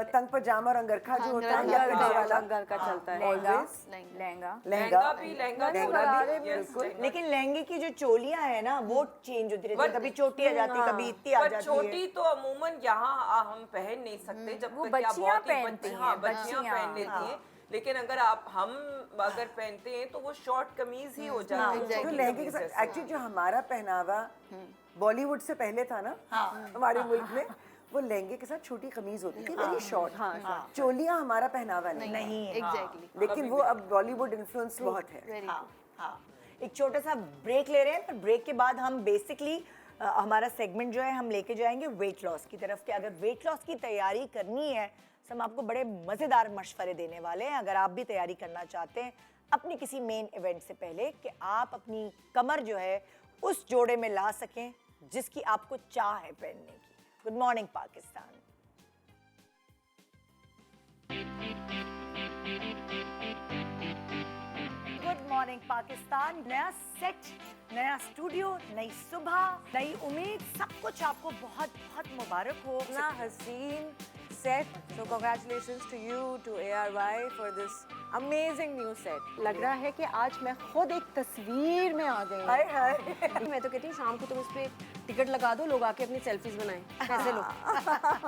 [SPEAKER 3] तंग पजामा और अंगरखा जो होता है, या कड़ी वाला
[SPEAKER 4] अंगरखा चलता है।
[SPEAKER 5] लहंगा
[SPEAKER 3] लहंगा
[SPEAKER 7] भी
[SPEAKER 3] बिल्कुल।
[SPEAKER 2] लेकिन लहंगे की जो चोलियां है ना वो चेंज होती रहती है, कभी छोटी आ जाती है, कभी इतनी आ
[SPEAKER 7] पर
[SPEAKER 2] जाती
[SPEAKER 7] छोटी
[SPEAKER 2] है।
[SPEAKER 7] तो अमूमन यहाँ हम पहन नहीं सकते, जब
[SPEAKER 5] वो
[SPEAKER 7] तक कि आप
[SPEAKER 5] बच्चियां
[SPEAKER 7] बहुत ही
[SPEAKER 5] पहनती
[SPEAKER 7] बच्चियां
[SPEAKER 5] हैं,
[SPEAKER 7] बच्चियां पहन लेती हैं। लेकिन अगर हम अगर पहनते हैं तो वो शॉर्ट कमीज ही हो जाती है।
[SPEAKER 3] जो लहंगे के साथ एक्चुअली जो हमारा पहनावा बॉलीवुड से पहले था ना हमारे मुल्क में, वो लहंगे के साथ छोटी कमीज होती थी, वेरी शॉर्ट। चोलियां हमारा पहनावा नहीं है,
[SPEAKER 6] एग्जैक्टली।
[SPEAKER 3] लेकिन वो अब बॉलीवुड इन्फ्लुएंस बहुत है।
[SPEAKER 2] हाँ, एक छोटा सा ब्रेक ले रहे हैं, पर ब्रेक के बाद हम बेसिकली हमारा सेगमेंट जो है हम लेके जाएंगे वेट लॉस की तरफ। कि अगर वेट लॉस की तैयारी करनी है तो हम आपको बड़े मज़ेदार मशवरे देने वाले हैं। अगर आप भी तैयारी करना चाहते हैं अपने किसी मेन इवेंट से पहले, कि आप अपनी कमर जो है उस जोड़े में ला सकें जिसकी आपको चाह है पहनने की। Good morning Pakistan. Good morning Pakistan. नया सेट, नया स्टूडियो, नई सुबह, नई उम्मीद, सब कुछ आपको बहुत बहुत मुबारक हो।
[SPEAKER 4] इतना हसीन set, so congratulations to you, to ARY for this amazing new set।
[SPEAKER 8] लग रहा है कि आज मैं खुद एक तस्वीर में आ गई
[SPEAKER 2] हाय हाय।
[SPEAKER 8] मैं तो कहती हूँ शाम को तुम इस पे टिकट लगा दो, लोग आके अपनी सेल्फीज बनाएं। पैसे लो।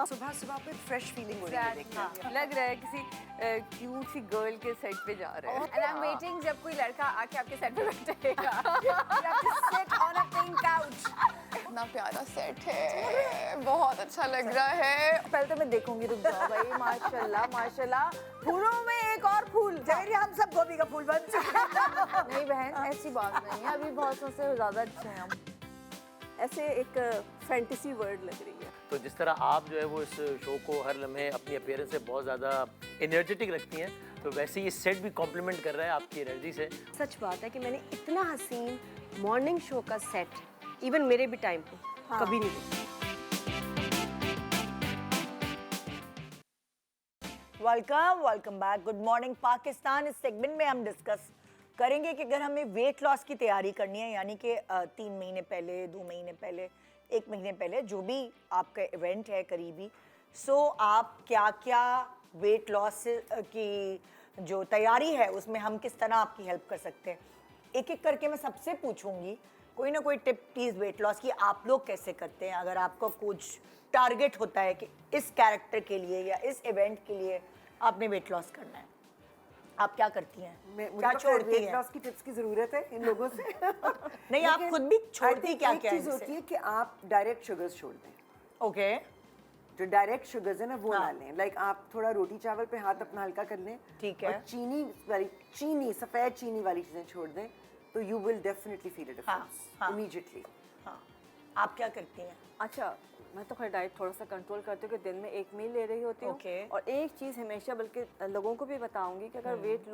[SPEAKER 3] सुबह सुबह पे फ्रेश फीलिंग हो रही है देखने।
[SPEAKER 4] लग रहा है किसी क्यूट सी गर्ल के सेट पे जा रहे हैं।
[SPEAKER 5] And I'm waiting जब कोई लड़का आके आपके सेट पे बैठेगा। You have to sit on a pink couch।
[SPEAKER 9] इतना प्यारा सेट है, बहुत अच्छा लग रहा है।
[SPEAKER 4] पहले तो मैं देखूंगी, रुक जाओ भाई। माशाल्लाह माशाल्लाह, फूलों में एक और फूल।
[SPEAKER 2] जवेरी, हम सब गोभी का फूल बन चुके हैं।
[SPEAKER 4] नहीं बहन, ऐसी बात नहीं है, अभी बहुत से ज़्यादा अच्छे हैं हम। ऐसे एक फैंटेसी वर्ड लग रही है।
[SPEAKER 10] तो जिस तरह आप जो है वो इस शो को हर लम्हे अपनी अपीयरेंस से बहुत ज़्यादा एनर्जेटिक रखती हैं, तो वैसे ही ये सेट भी कॉम्प्लीमेंट कर रहा है आपकी एनर्जी से।
[SPEAKER 8] सच बात है कि मैंने इतना हसीन मॉर्निंग शो का सेट इवन मेरे भी टाइम पे कभी नहीं देखा।
[SPEAKER 2] Welcome back. Good morning Pakistan. इस सेगमेंट में हम डिस्कस करेंगे कि अगर हमें वेट लॉस की तैयारी करनी है, यानी कि 3 महीने पहले, 2 महीने पहले, 1 महीने पहले, जो भी आपका इवेंट है करीबी, सो आप क्या क्या वेट लॉस की जो तैयारी है उसमें हम किस तरह आपकी हेल्प कर सकते हैं। एक एक करके मैं सबसे पूछूंगी कोई ना कोई टिप प्लीज़ वेट लॉस की आप लोग कैसे करते हैं। अगर आपको कुछ टारगेट होता है कि इस कैरेक्टर के लिए या इस इवेंट के लिए आपने वेट लॉस करना है, आप क्या करती हैं? क्या छोड़ती
[SPEAKER 3] वेट
[SPEAKER 2] हैं?
[SPEAKER 3] लॉस की टिप्स की जरूरत है इन लोगों से।
[SPEAKER 2] नहीं, आप खुद भी छोड़ती क्या क्या
[SPEAKER 3] चीज होती है कि आप डायरेक्ट शुगर्स छोड़ दें।
[SPEAKER 2] ओके,
[SPEAKER 3] जो डायरेक्ट शुगर्स है ना वो ना लें। लाइक आप थोड़ा रोटी चावल पे हाथ अपना हल्का कर लें,
[SPEAKER 2] ठीक है।
[SPEAKER 3] और चीनी सफेद चीनी वाली चीजें छोड़ दें, तो you will definitely feel a difference immediately.
[SPEAKER 2] हाँ, आप क्या करती हैं?
[SPEAKER 4] अच्छा, मैं तो खैर डाइट थोड़ा सा कंट्रोल करती हूँ कि दिन में 1 मील ले रही होती हूँ।
[SPEAKER 2] Okay.
[SPEAKER 4] और एक चीज़ हमेशा बल्कि लोगों को भी बताऊंगी कि अगर वेट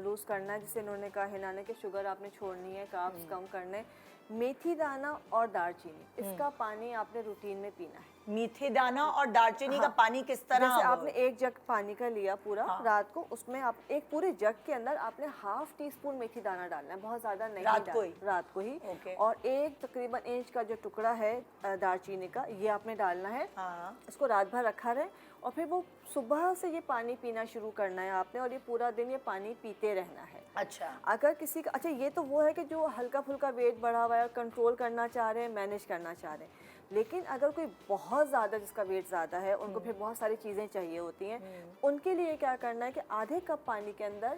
[SPEAKER 4] लूज़ करना है, जैसे इन्होंने कहा हिना ने कि शुगर आपने छोड़नी है, कार्ब्स कम करने, मेथी दाना और दालचीनी इसका पानी आपने रूटीन में पीना है।
[SPEAKER 2] मेथी दाना और दालचीनी का पानी किस तरह?
[SPEAKER 4] जैसे आपने 1 जग पानी का लिया पूरा रात को, उसमें आप एक पूरे जग के अंदर आपने ½ टीस्पून मेथी दाना डालना है, बहुत ज़्यादा नहीं
[SPEAKER 2] रात को ही?
[SPEAKER 4] रात को ही।
[SPEAKER 2] Okay.
[SPEAKER 4] और एक तकरीबन इंच का जो टुकड़ा है दालचीनी का, ये आपने डालना है।
[SPEAKER 2] हाँ।
[SPEAKER 4] इसको रात भर रखा रहे और फिर वो सुबह से ये पानी पीना शुरू करना है आपने, और ये पूरा दिन ये पानी पीते रहना है।
[SPEAKER 2] अच्छा।
[SPEAKER 4] अगर किसी का, अच्छा ये तो वो है कि जो हल्का फुल्का वेट बढ़ा हुआ है, कंट्रोल करना चाह रहे हैं, मैनेज करना चाह रहे हैं, लेकिन अगर कोई बहुत ज़्यादा जिसका वेट ज़्यादा है, उनको फिर बहुत सारी चीज़ें चाहिए होती हैं, उनके लिए क्या करना है कि आधे कप पानी के अंदर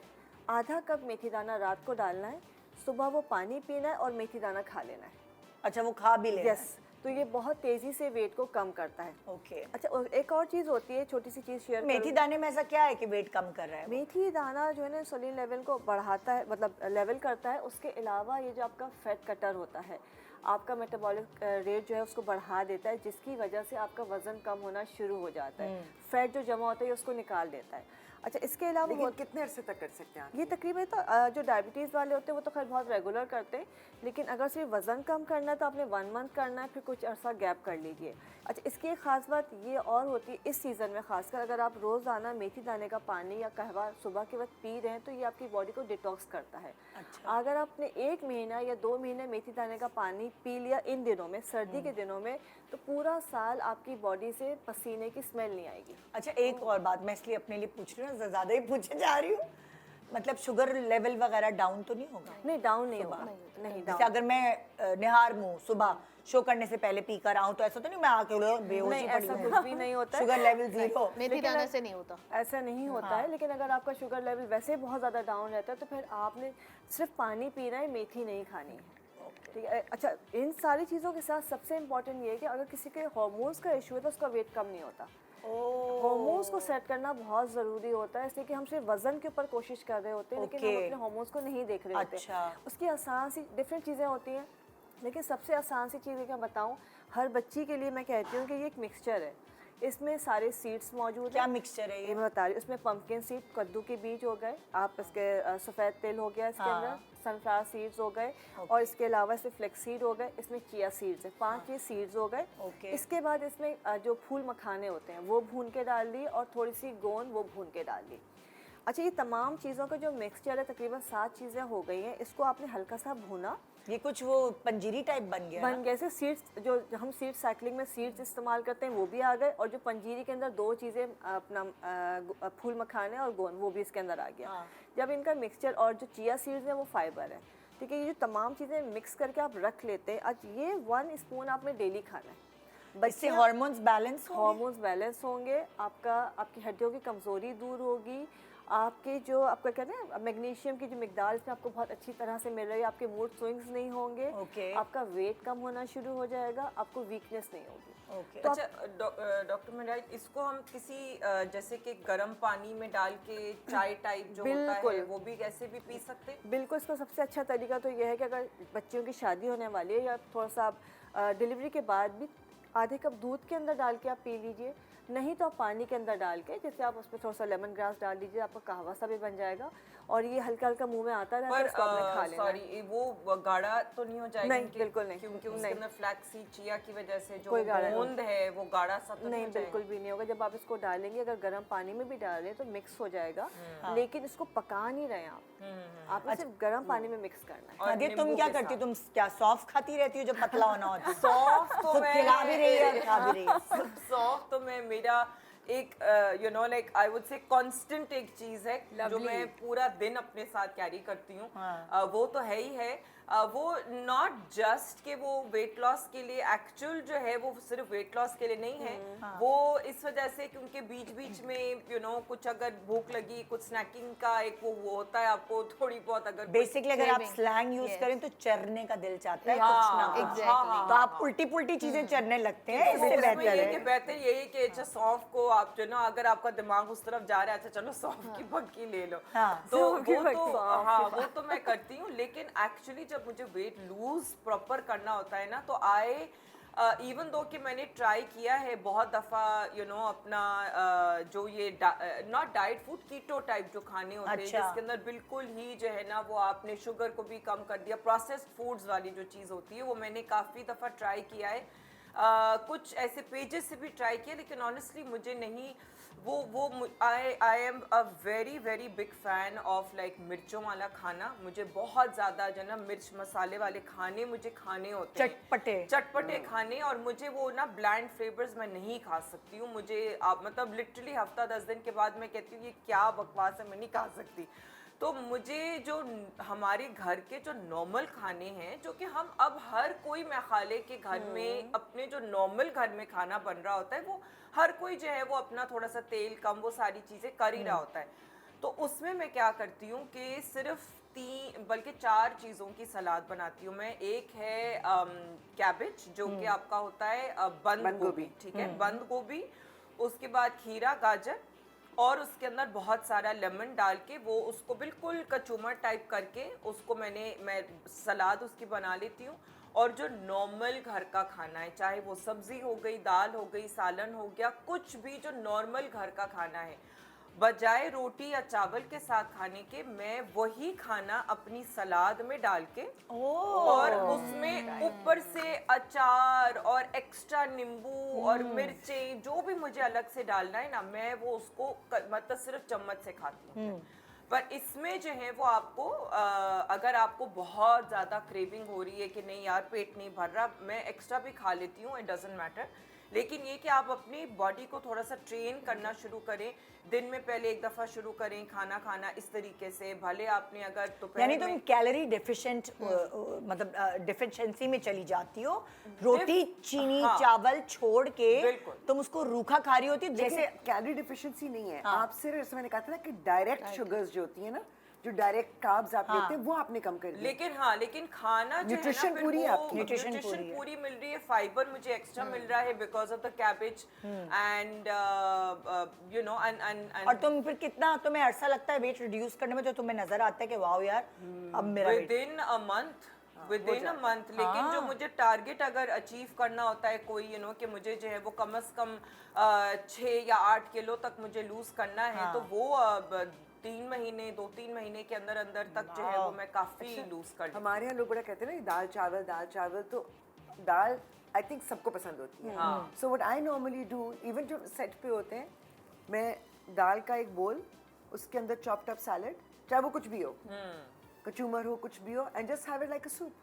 [SPEAKER 4] आधा कप मेथी दाना रात को डालना है, सुबह वो पानी पीना है और मेथी दाना खा लेना है।
[SPEAKER 2] अच्छा, वो खा भी लेना है?
[SPEAKER 4] यस, तो ये बहुत तेज़ी से वेट को कम करता है।
[SPEAKER 2] ओके।
[SPEAKER 4] अच्छा, और एक और चीज़ होती है, छोटी सी चीज़ शेयर
[SPEAKER 2] मेथी दाने में ऐसा क्या है कि वेट कम कर रहा है?
[SPEAKER 4] मेथी दाना जो है ना इंसुलिन लेवल को बढ़ाता है, मतलब लेवल करता है। उसके अलावा ये जो आपका फैट कटर होता है, आपका मेटाबॉलिक रेट जो है उसको बढ़ा देता है, जिसकी वजह से आपका वज़न कम होना शुरू हो जाता है। फैट जो जमा होता है उसको निकाल देता है। अच्छा, इसके अलावा
[SPEAKER 3] लेकिन कितने अरसे तक कर सकते हैं आप?
[SPEAKER 4] ये तकरीबन तो जो डायबिटीज़ वाले होते हैं वो तो खैर बहुत रेगुलर करते हैं, लेकिन अगर सिर्फ वज़न कम करना है तो आपने 1 मंथ करना है, फिर कुछ अरसा गैप कर लीजिए। अच्छा, इसकी एक ख़ास बात ये और होती है इस सीज़न में, ख़ासकर अगर आप रोज़ाना मेथी दाने का पानी या कहवा सुबह के वक्त पी रहे हैं तो ये आपकी बॉडी को डिटॉक्स करता है।
[SPEAKER 2] अच्छा।
[SPEAKER 4] अगर आपने 1 महीना या 2 महीने मेथी दाने का पानी पी लिया इन दिनों में, सर्दी के दिनों में, तो पूरा साल आपकी बॉडी से पसीने की स्मेल नहीं आएगी।
[SPEAKER 2] अच्छा, एक और बात मैं इसलिए अपने लिए पूछ रही हूँ, ज़्यादा ही पूछे जा रही हूँ, मतलब शुगर लेवल वगैरह डाउन तो नहीं होगा?
[SPEAKER 4] नहीं, डाउन नहीं होगा। नहीं,
[SPEAKER 2] जैसे अगर मैं निहार मुँह सुबह शो करने से पहले पी कर आऊँ तो ऐसा तो नहीं मैं आके बेहोशी
[SPEAKER 4] नहीं,
[SPEAKER 2] पड़ी
[SPEAKER 4] ऐसा
[SPEAKER 2] हूँ?
[SPEAKER 4] कुछ भी नहीं होता है।
[SPEAKER 2] Sugar level 0?
[SPEAKER 6] मेथी दाने से नहीं होता।
[SPEAKER 4] ऐसा नहीं होता है, लेकिन अगर आपका शुगर लेवल वैसे ही बहुत ज़्यादा डाउन रहता है तो फिर आपने सिर्फ पानी पीना है, मेथी नहीं खानी है। ठीक है। अच्छा, इन सारी चीज़ों के साथ सबसे इम्पोर्टेंट ये है कि अगर किसी के हार्मोन्स का इशू है तो उसका वेट कम नहीं होता। हार्मोन्स को सेट करना बहुत ज़रूरी होता है, इसलिए कि हम सिर्फ वज़न के ऊपर कोशिश कर रहे होते हैं, लेकिन हम अपने हार्मोन्स को नहीं देख रहे होते।
[SPEAKER 2] अच्छा।
[SPEAKER 4] उसकी आसान सी डिफरेंट चीज़ें होती हैं, लेकिन सबसे आसान सी चीज़ क्या बताऊँ, हर बच्ची के लिए मैं कहती हूँ कि ये एक मिक्सचर है। इसमें सारे सीड्स मौजूद हैं।
[SPEAKER 2] क्या मिक्सचर है
[SPEAKER 4] ये मैं बता रही हूँ। इसमें पंपकिन सीड, कद्दू के बीज हो गए, आप इसके सफ़ेद तेल हो गया इसके अंदर, सनफ्लावर सीड्स हो गए, और इसके अलावा इसमें फ्लेक्स सीड हो गए, इसमें चिया सीड्स है, 5 ये सीड्स हो गए। इसके बाद इसमें जो फूल मखाने होते हैं वो भून के डाल दी, और थोड़ी सी गोंद वो भून के डाल दी। अच्छा, ये तमाम चीज़ों का जो मिक्सचर है, तकरीबन 7 चीज़ें हो गई हैं। इसको आपने हल्का सा भूना,
[SPEAKER 2] ये कुछ वो पंजीरी टाइप बन गया
[SPEAKER 4] बन गए। सीड्स जो हम सीड साइकिलिंग में सीड्स इस्तेमाल करते हैं वो भी आ गए, और जो पंजीरी के अंदर 2 चीज़ें अपना फूल मखाने और गोंद वो भी इसके अंदर आ गया। जब इनका मिक्सचर, और जो चिया सीड्स हैं वो फाइबर है, ठीक है। ये जो तमाम चीज़ें मिक्स करके आप रख लेते हैं, आज ये 1 स्पून आपने डेली खाना है।
[SPEAKER 2] इससे हार्मोन्स
[SPEAKER 4] बैलेंस होंगे, आपकी हड्डियों की कमज़ोरी दूर होगी, आपके जो आपका कहते हैं मैग्नीशियम की जो मिकदार इसमें आपको बहुत अच्छी तरह से मिल रही है, आपके मूड स्विंग्स नहीं होंगे, आपका वेट कम होना शुरू हो जाएगा, आपको वीकनेस नहीं होगी।
[SPEAKER 7] तो अच्छा डॉक्टर मेरा, इसको हम किसी जैसे कि गर्म पानी में डाल के चाय टाइप जो होता है वो भी कैसे भी पी सकते हैं?
[SPEAKER 4] बिल्कुल, इसका सबसे अच्छा तरीका तो यह है कि अगर बच्चियों की शादी होने वाली है, या थोड़ा सा आप डिलीवरी के बाद भी आधे कप दूध के अंदर डाल के आप पी लीजिए, नहीं तो आप पानी के अंदर डाल के, जैसे आप उसमें थोड़ा सा लेमन ग्रास डाल दीजिए, आपका कहवा सा भी बन जाएगा, और ये हल्का हल्का मुंह में आता रहता है, उसको आपने खा लेना।
[SPEAKER 7] सॉरी, वो गाढ़ा तो नहीं हो जाएगा?
[SPEAKER 4] नहीं, बिल्कुल नहीं,
[SPEAKER 7] क्योंकि उसके अंदर फ्लैक्स सीड, चिया की वजह से जो गोंद है वो गाढ़ा सा तो
[SPEAKER 4] नहीं, बिल्कुल भी नहीं होगा। जब आप इसको डालेंगे, अगर गर्म पानी में भी डालें तो मिक्स हो जाएगा, लेकिन इसको पका नहीं रहे आपने सिर्फ गर्म पानी में मिक्स करना है।
[SPEAKER 2] और तुम क्या करती हो? तुम क्या सॉफ्ट खाती रहती हो जो पतला होना होता है?
[SPEAKER 7] सॉफ्ट तो मैं
[SPEAKER 2] खिला भी रही है, खा भी रही है।
[SPEAKER 7] सॉफ्ट तो मैं, मेरा एक you know like I would say constant एक चीज है जो मैं पूरा दिन अपने साथ कैरी करती हूँ। वो तो है ही है। वो नॉट जस्ट कि वो वेट लॉस के लिए, एक्चुअल जो है वो सिर्फ वेट लॉस के लिए नहीं है। वो इस वजह से क्योंकि बीच बीच में यू नो कुछ अगर भूख लगी, कुछ स्नैकिंग का एक वो होता है आपको थोड़ी बहुत, अगर
[SPEAKER 2] बेसिकली अगर आप स्लैंग यूज करें तो चरने का दिल चाहता है कुछ ना कुछ, तो आप उल्टी पुल्टी चीजें चरने लगते हैं, इससे बेहतर है।
[SPEAKER 7] बेहतर यही कि अच्छा सौंफ को आप जो ना, अगर आपका दिमाग उस तरफ जा रहा है, अच्छा चलो सौंफ की भक्की ले लो, तो वो तो मैं करती हूँ। लेकिन एक्चुअली जब मुझे वेट लूज प्रॉपर करना होता है ना, तो इवन दो कि मैंने ट्राई किया है बहुत दफ़ा अपना जो ये not diet food, keto type जो खाने होते हैं, जिसके अंदर बिल्कुल ही जो है ना वो आपने शुगर को भी कम कर दिया, प्रोसेस्ड फूड्स वाली जो चीज़ होती है वो मैंने काफ़ी दफ़ा ट्राई किया है। कुछ ऐसे पेजेस से भी ट्राई किया, लेकिन ऑनेस्टली मुझे नहीं वो I am a very very big fan of like मिर्चों वाला खाना। मुझे बहुत ज़्यादा जो ना मिर्च मसाले वाले खाने मुझे खाने होते हैं, चटपटे खाने, और मुझे वो ना ब्लैंड फ्लेवर्स मैं नहीं खा सकती हूँ। मुझे मतलब लिटरली हफ्ता 10 दिन के बाद मैं कहती हूँ ये क्या बकवास है, मैं नहीं खा सकती। तो मुझे जो हमारे घर के जो नॉर्मल खाने हैं, जो कि हम अब हर कोई मैं खाले के घर में अपने जो नॉर्मल घर में खाना बन रहा होता है, वो हर कोई जो है वो अपना थोड़ा सा तेल कम वो सारी चीज़ें कर ही रहा होता है। तो उसमें मैं क्या करती हूँ कि सिर्फ 3 बल्कि 4 चीज़ों की सलाद बनाती हूँ मैं। एक है कैबेज, जो कि आपका होता है बंद गोभी, ठीक है, बंद गोभी, उसके बाद खीरा, गाजर, और उसके अंदर बहुत सारा लेमन डाल के वो उसको बिल्कुल कचूमर टाइप करके उसको मैं सलाद उसकी बना लेती हूँ। और जो नॉर्मल घर का खाना है, चाहे वो सब्ज़ी हो गई, दाल हो गई, सालन हो गया, कुछ भी जो नॉर्मल घर का खाना है, बजाय रोटी या चावल के साथ खाने के, मैं वही खाना अपनी सलाद में डाल के और उसमें ऊपर से अचार और एक्स्ट्रा नींबू और मिर्चें जो भी मुझे अलग से डालना है ना, मैं वो उसको मतलब सिर्फ चम्मच से खाती हूँ। पर इसमें जो है वो आपको अगर आपको बहुत ज़्यादा क्रेविंग हो रही है कि नहीं यार पेट नहीं भर रहा, मैं एक्स्ट्रा भी खा लेती हूँ, इट डजंट मैटर। लेकिन ये कि आप अपनी बॉडी को थोड़ा सा ट्रेन करना शुरू करें, दिन में पहले एक दफ़ा शुरू करें खाना खाना इस तरीके से। भले आपने अगर
[SPEAKER 2] यानी तुम कैलोरी डेफिशिएंट मतलब डेफिशिएंसी में चली जाती हो, रोटी चीनी चावल छोड़ के तुम उसको रूखा खा रही होती हो।
[SPEAKER 3] जैसे कैलोरी डेफिशिएंसी नहीं है, आप सिर्फ जैसे मैंने कहा था ना कि डायरेक्ट शुगर्स जो होती है ना, जो डायरेक्ट कार्ब्स आप लेते हैं वो आपने कम कर दिया।
[SPEAKER 7] लेकिन खाना जो
[SPEAKER 3] न्यूट्रिशन
[SPEAKER 7] है ना
[SPEAKER 3] पूरी आपकी
[SPEAKER 7] न्यूट्रिशन पूरी मिल रही है, फाइबर मुझे एक्स्ट्रा मिल रहा है because of the cabbage and and
[SPEAKER 2] और तुम फिर कितना तुम्हें अरसा लगता है वेट रिड्यूस करने में, जो तुम्हें नजर आता है कि वाओ यार अब मेरा
[SPEAKER 7] विदिन अ मंथ। लेकिन जो मुझे टारगेट अगर अचीव करना होता है कोई कि मुझे जो है वो कम से कम 6 या 8 किलो तक मुझे लूज करना है, तो वो 2-3 महीने के अंदर तक जो है वो मैं काफी लूज कर लूँ।
[SPEAKER 3] हमारे यहाँ लोग बड़ा कहते हैं ना दाल चावल, तो दाल आई थिंक सबको पसंद होती है। So what I normally do, even जो सेट पे होते हैं, मैं दाल का एक बोल, उसके अंदर चॉप्ड अप सैलेड, चाहे वो कुछ भी हो, कचूमर हो, कुछ भी हो, and just have it like a soup.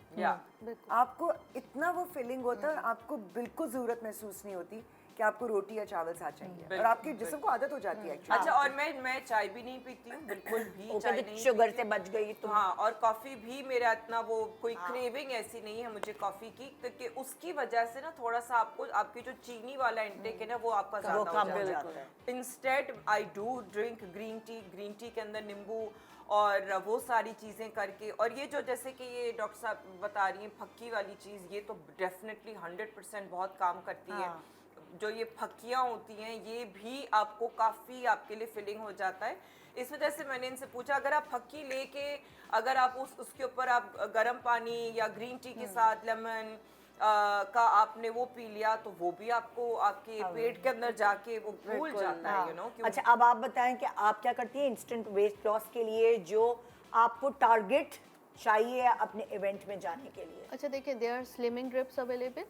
[SPEAKER 3] आपको इतना वो फीलिंग होता है और आपको बिल्कुल जरूरत महसूस नहीं होती कि आपको रोटी या चावल साथ चाहिए, और आपके जिस्म को आदत हो जाती है।
[SPEAKER 7] अच्छा, और मैं चाय भी नहीं पीती हूँ, बिल्कुल भी चाय नहीं,
[SPEAKER 2] शुगर से बच गई तो।
[SPEAKER 7] हाँ, और कॉफी भी मेरा इतना वो कोई क्रेविंग ऐसी नहीं है मुझे कॉफी की, क्योंकि उसकी वजह से ना थोड़ा सा आपको आपकी जो चीनी वाला इंटेक है ना वो आपका ज्यादा हो जाता है। Instead I do drink green tea के अंदर नींबू और वो सारी चीज़ें करके। और ये जो जैसे कि ये डॉक्टर साहब बता रही हैं फक्की वाली चीज़, ये तो डेफिनेटली 100% बहुत काम करती है। जो ये फक्कियाँ होती हैं ये भी आपको काफ़ी आपके लिए फिलिंग हो जाता है। इस वजह से मैंने इनसे पूछा, अगर आप फक्की लेके अगर आप उसके ऊपर आप गर्म पानी या ग्रीन टी के साथ लेमन का आपने वो पी लिया, तो वो भी आपको आपके पेट के अंदर जाके वो घुल जाता है,
[SPEAKER 2] अच्छा, अब आप बताएं कि आप क्या करती हैं इंस्टेंट वेट लॉस के लिए, जो आपको टारगेट चाहिए अपने इवेंट में जाने के लिए?
[SPEAKER 6] अच्छा देखिए, there are slimming drips available,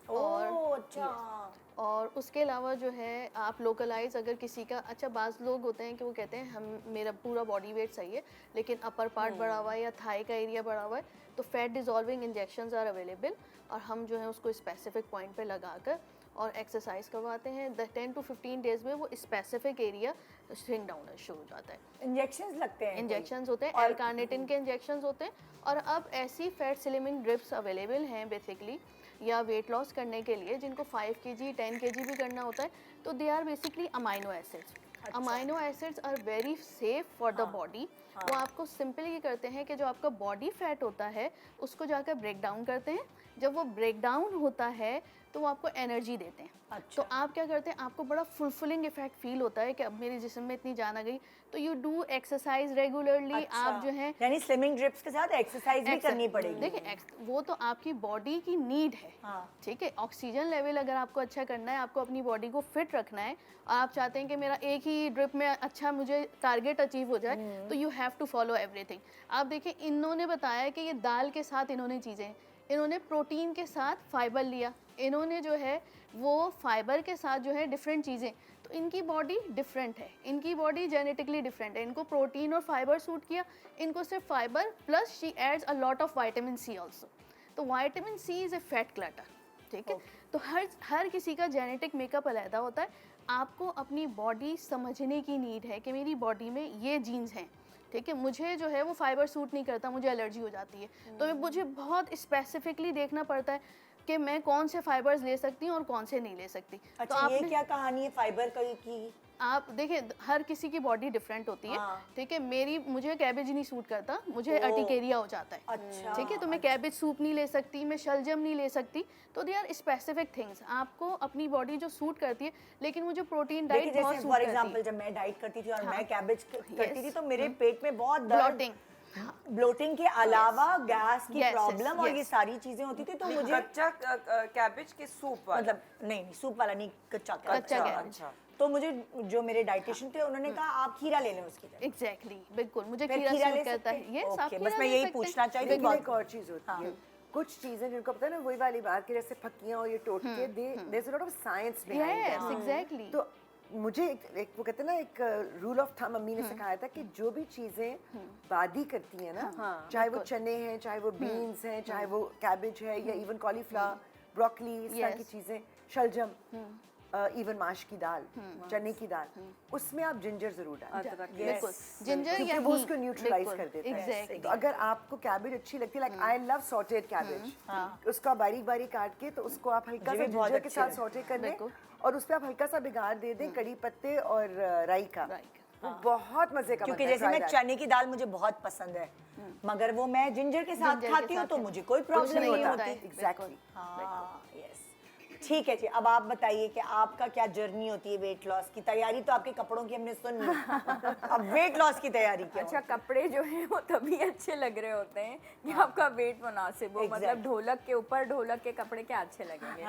[SPEAKER 6] और उसके अलावा जो है आप लोकलाइज अगर किसी का, अच्छा बाज़ लोग होते हैं कि वो कहते हैं मेरा पूरा बॉडी वेट सही है लेकिन अपर पार्ट बढ़ा हुआ है या थाई का एरिया बढ़ा हुआ है, तो fat dissolving injections are available, और हम जो है उसको स्पेसिफिक पॉइंट पे लगाकर और एक्सरसाइज करवाते हैं। 10 to 15 डेज में वो स्पेसिफिक एरिया श्रिंक डाउन शुरू हो जाता है।
[SPEAKER 2] इंजेक्शंस लगते हैं?
[SPEAKER 6] इंजेक्शंस होते हैं, एल कार्निटिन के इंजेक्शंस होते हैं, और अब ऐसी फैट स्लिमिंग ड्रिप्स अवेलेबल हैं बेसिकली या वेट लॉस करने के लिए जिनको 5 kg 10 kg भी करना होता है, तो they are basically amino acids. Amino acids are very safe for the body. वो आपको सिंपली ये करते हैं कि जो आपका बॉडी फैट होता है उसको जाकर ब्रेक डाउन करते हैं जब वो ब्रेक डाउन होता है तो वो आपको एनर्जी देते हैं।
[SPEAKER 2] अच्छा।
[SPEAKER 6] तो आप क्या करते हैं, आपको बड़ा फुलफिलिंग इफेक्ट फील होता है कि अब मेरे जिस्म में इतनी जान आ गई, तो यू डू एक्सरसाइज रेगुलरली। आप जो है
[SPEAKER 2] यानी स्लिमिंग ड्रिप्स के साथ एक्सरसाइज भी करनी पड़ेगी।
[SPEAKER 6] देखिए वो तो आपकी बॉडी की नीड है, ठीक है। ऑक्सीजन लेवल अगर आपको अच्छा करना है, आपको अपनी बॉडी को फिट रखना है, और आप चाहते हैं कि मेरा एक ही ड्रिप में अच्छा मुझे टारगेट अचीव हो जाए, तो you have to follow everything. आप देखिए इन्होंने बताया कि ये दाल के साथ इन्होंने चीज़ें, इन्होंने प्रोटीन के साथ फाइबर लिया, इन्होंने जो है वो फाइबर के साथ जो है डिफरेंट चीज़ें, तो इनकी बॉडी डिफरेंट है, इनकी बॉडी जेनेटिकली डिफरेंट है। इनको प्रोटीन और फाइबर सूट किया, इनको सिर्फ fibre plus she adds a lot of vitamin C also. तो vitamin C is a fat clutter, ठीक है। तो हर किसी का जेनेटिक मेकअप अलग होता है। आपको अपनी बॉडी समझने की नीड है कि मेरी बॉडी में ये जीन्स हैं, ठीक है। मुझे जो है वो फाइबर सूट नहीं करता, मुझे एलर्जी हो जाती है, तो मुझे बहुत स्पेसिफिकली देखना पड़ता है कि मैं कौन से फाइबर्स ले सकती हूँ और कौन से नहीं ले सकती।
[SPEAKER 2] अच्छा,
[SPEAKER 6] तो
[SPEAKER 2] ये क्या कहानी है फाइबर की?
[SPEAKER 6] आप देखिए हर किसी की बॉडी डिफरेंट होती है, ठीक है। मुझे कैबेज नहीं सूट करता, मुझे अर्टिकेरिया हो जाता है,
[SPEAKER 2] अच्छा,
[SPEAKER 6] ठीक है। तो मैं कैबेज सूप नहीं ले सकती, मैं शलजम नहीं ले सकती, तो दे आर स्पेसिफिक थिंग्स। आपको अपनी बॉडी जो सूट करती है, लेकिन मुझे प्रोटीन डाइट बहुत सूट
[SPEAKER 2] फॉर
[SPEAKER 6] करती है।
[SPEAKER 2] एग्जांपल जब मैं डाइट करती थी और मैं कैबेज करती थी तो मेरे पेट में बहुत दर्द, ब्लोटिंग के अलावा गैस की प्रॉब्लम और ये सारी चीजें होती थी। तो मुझे
[SPEAKER 7] कच्चा कैबेज के सूप वाला,
[SPEAKER 2] मतलब नहीं सूप वाला नहीं, कच्चा
[SPEAKER 6] कैबेज।
[SPEAKER 2] तो मुझे जो मेरे डाइटिशियन थे उन्होंने कहा आप खीरा ले लें उसकी जगह।
[SPEAKER 6] एग्जैक्टली, बिल्कुल मुझे
[SPEAKER 2] फिर
[SPEAKER 6] खीरा
[SPEAKER 2] खीरा ले
[SPEAKER 6] सूट करता
[SPEAKER 2] सकते
[SPEAKER 6] है। यस, आप
[SPEAKER 2] बस मैं यही पूछना चाहती थी।
[SPEAKER 3] लेकिन एक और चीज होती है, कुछ चीजें जिनको पता है ना, वही वाली बात कि जैसे फक्कियां और ये टोटके, there is a lot of science behind
[SPEAKER 6] yes exactly.
[SPEAKER 3] तो मुझे एक वो कहते हैं ना, एक रूल ऑफ थंब मम्मी ने सिखाया था कि जो भी चीजें वादी करती हैं ना, चाहे वो चने हैं, चाहे वो बीन्स हैं, चाहे वो कैबेज है, या इवन कॉलीफ्लावर, ब्रोकली, इस तरह की चीजें, शलजम, इवन माश की दाल, चने की दाल, उसमें आप जिंजर जरूर डालें।
[SPEAKER 6] बिल्कुल, जिंजर
[SPEAKER 3] क्योंकि वो उसको न्यूट्रलाइज कर देता है। तो अगर आपको कैबेज अच्छी लगती है, like I love sauteed cabbage, उसको आप बारीक बारीक काट के, तो उसको आप हल्का सा जिंजर के साथ सॉटे कर लें, और उस पर आप हल्का सा बिगाड़ दे दें कड़ी पत्ते और राई का, वो बहुत मजे का।
[SPEAKER 2] क्योंकि जैसे मैं चने की दाल मुझे बहुत पसंद है, मगर वो मैं जिंजर के साथ खाती हूँ तो मुझे कोई प्रॉब्लम नहीं होती।
[SPEAKER 3] Exactly,
[SPEAKER 2] yes. ठीक है जी, अब आप बताइए कि आपका क्या जर्नी होती है वेट लॉस की? तैयारी तो आपके कपड़ों की हमने सुन ली, अब वेट लॉस की तैयारी क्या?
[SPEAKER 5] अच्छा, कपड़े जो है वो तभी अच्छे लग रहे होते हैं कि आपका वेट मुनासिब हो। मतलब ढोलक के ऊपर ढोलक के कपड़े क्या अच्छे लगेंगे?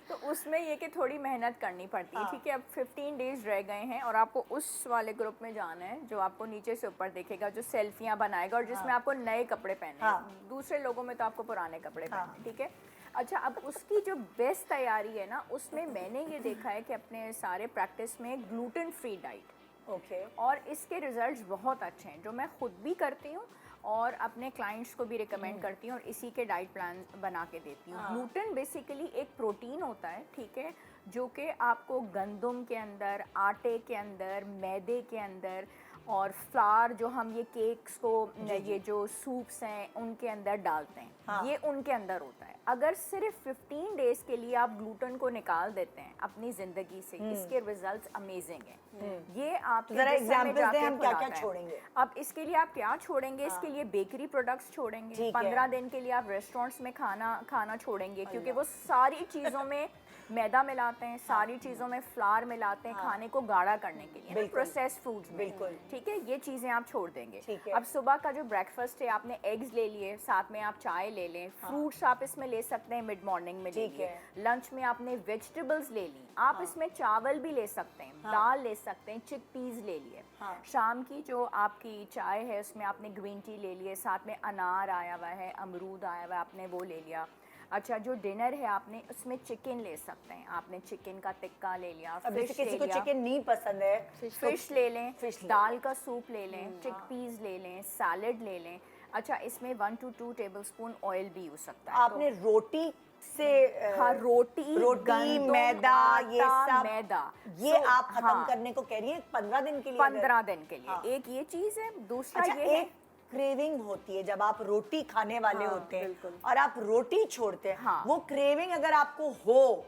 [SPEAKER 5] तो उसमें ये कि थोड़ी मेहनत करनी पड़ती है, ठीक है। अब 15 डेज रह गए हैं और आपको उस वाले ग्रुप में जाना है जो आपको नीचे से ऊपर देखेगा, जो सेल्फियां बनाएगा और जिसमें आपको नए कपड़े पहने हैं। दूसरे लोगों में तो आपको पुराने कपड़े पहने, ठीक है। अच्छा, अब उसकी जो बेस्ट तैयारी है ना, उसमें मैंने ये देखा है कि अपने सारे प्रैक्टिस में ग्लूटेन फ्री डाइट,
[SPEAKER 2] ओके,
[SPEAKER 5] और इसके रिजल्ट्स बहुत अच्छे हैं, जो मैं खुद भी करती हूँ और अपने क्लाइंट्स को भी रिकमेंड करती हूँ और इसी के डाइट प्लान बना के देती हूँ। ग्लूटेन बेसिकली एक प्रोटीन होता है, ठीक है, जो कि आपको गंदम के अंदर, आटे के अंदर, मैदे के अंदर और फ्लावर, जो हम ये केक्स को, ये जो सूप्स हैं उनके अंदर डालते हैं, ये उनके अंदर होता है। अगर सिर्फ 15 डेज के लिए आप ग्लूटेन को निकाल देते हैं अपनी ज़िंदगी से, इसके रिजल्ट्स अमेजिंग हैं। ये आप
[SPEAKER 2] जरा एग्जांपल्स दें, हम क्या-क्या छोड़ेंगे?
[SPEAKER 5] अब इसके लिए आप क्या छोड़ेंगे? इसके लिए बेकरी प्रोडक्ट्स छोड़ेंगे। 15 दिन के लिए आप रेस्टोरेंट्स में खाना छोड़ेंगे, क्योंकि वो सारी चीज़ों में मैदा मिलाते हैं, सारी चीज़ों में फ्लावर मिलाते हैं, खाने को गाढ़ा करने के लिए, प्रोसेस्ड फूड्स में,
[SPEAKER 2] बिल्कुल,
[SPEAKER 5] ठीक है। ये चीज़ें आप छोड़ देंगे। अब सुबह का जो ब्रेकफास्ट है, आपने एग्स ले लिए, साथ में आप चाय ले लें, फ्रूट्स आप इसमें ले सकते हैं, मिड मॉर्निंग में लीजिए। लंच में आपने वेजिटेबल्स ले ली, आप इसमें चावल भी ले सकते हैं, दाल ले सकते हैं, चिकपीस ले लिए। शाम की जो आपकी चाय है उसमें आपने ग्रीन टी ले लिए, साथ में अनार आया हुआ है, अमरूद आया हुआ है, आपने वो ले लिया। अच्छा, जो डिनर है आपने उसमें चिकन ले सकते हैं, आपने चिकन का टिक्का ले लिया, फिश
[SPEAKER 2] किसी को चिकन नहीं पसंद है,
[SPEAKER 5] फिश ले लें, दाल का सूप ले लें, चिकपीस ले लें, सैलड ले लें। अच्छा, इसमें 1 to 2 टेबलस्पून ऑयल भी हो सकता है।
[SPEAKER 2] आपने रोटी से
[SPEAKER 5] रोटी,
[SPEAKER 2] मैदा, ये सब
[SPEAKER 5] मैदा,
[SPEAKER 2] ये आप खत्म करने को कह रही हैं 15 दिन के लिए?
[SPEAKER 5] 15 दिन के लिए। एक ये चीज़ है। दूसरा ये है,
[SPEAKER 2] क्रेविंग होती है जब आप रोटी खाने वाले होते हैं और आप रोटी छोड़ते हैं, वो क्रेविंग अगर आपको हो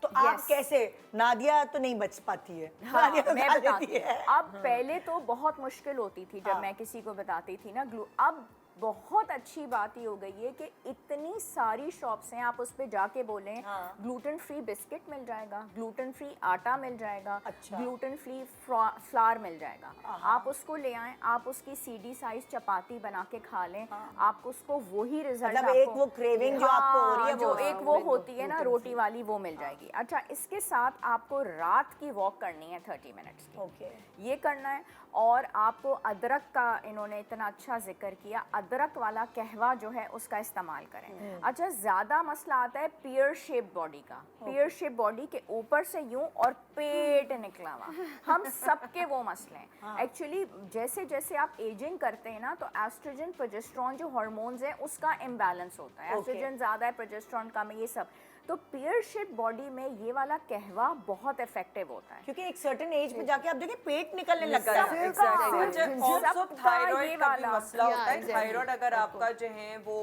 [SPEAKER 2] तो आप
[SPEAKER 5] Yes.
[SPEAKER 2] कैसे, नादिया तो नहीं बच पाती है,
[SPEAKER 5] हाँ,
[SPEAKER 2] नादिया तो
[SPEAKER 5] मैं
[SPEAKER 2] खा
[SPEAKER 5] बताती
[SPEAKER 2] लेती है।
[SPEAKER 5] हूँ। अब पहले तो बहुत मुश्किल होती थी जब
[SPEAKER 2] हाँ।
[SPEAKER 5] मैं किसी को बताती थी ना अब बहुत अच्छी बात ही हो गई है कि इतनी सारी शॉप्स हैं, आप उस पे जाके बोलें
[SPEAKER 2] हाँ।
[SPEAKER 5] ग्लूटेन फ्री बिस्किट मिल जाएगा, ग्लूटेन फ्री आटा मिल जाएगा,
[SPEAKER 2] अच्छा।
[SPEAKER 5] ग्लूटेन फ्री फ्लावर मिल जाएगा। आप उसको ले आएं, आप उसकी सीडी साइज चपाती बना के खा लें, आप उसको वही रिजल्ट
[SPEAKER 2] मतलब एक वो craving जो आपको हो रही है,
[SPEAKER 5] जो
[SPEAKER 2] वो
[SPEAKER 5] एक वो होती है ना रोटी वाली, वो मिल जाएगी। अच्छा, इसके साथ आपको रात की वॉक करनी है 30 मिनट्स की,
[SPEAKER 2] ओके।
[SPEAKER 5] ये करना है। और आपको अदरक का इन्होंने इतना अच्छा जिक्र किया, अदरक वाला कहवा जो है उसका इस्तेमाल करें। अच्छा, ज़्यादा मसला आता है पियर शेप बॉडी का, पियर शेप बॉडी के ऊपर से यूं और पेट निकला हुआ, हम सबके वो मसले हैं। एक्चुअली जैसे जैसे आप एजिंग करते हैं ना, तो एस्ट्रोजन प्रोजेस्टेरॉन जो हार्मोन्स हैं उसका इम्बैलेंस होता है, एस्ट्रोजन ज़्यादा है, प्रोजेस्टेरॉन कम है, ये सब। तो पियर शेप बॉडी में ये वाला कहवा बहुत इफेक्टिव होता है,
[SPEAKER 2] क्योंकि एक सर्टेन एज पे जाके आप देखिए पेट निकलने लगता है।
[SPEAKER 7] ऑल्सो थायराइड का भी मसला होता है।
[SPEAKER 6] exactly.
[SPEAKER 7] थायराइड अगर आपका जो है वो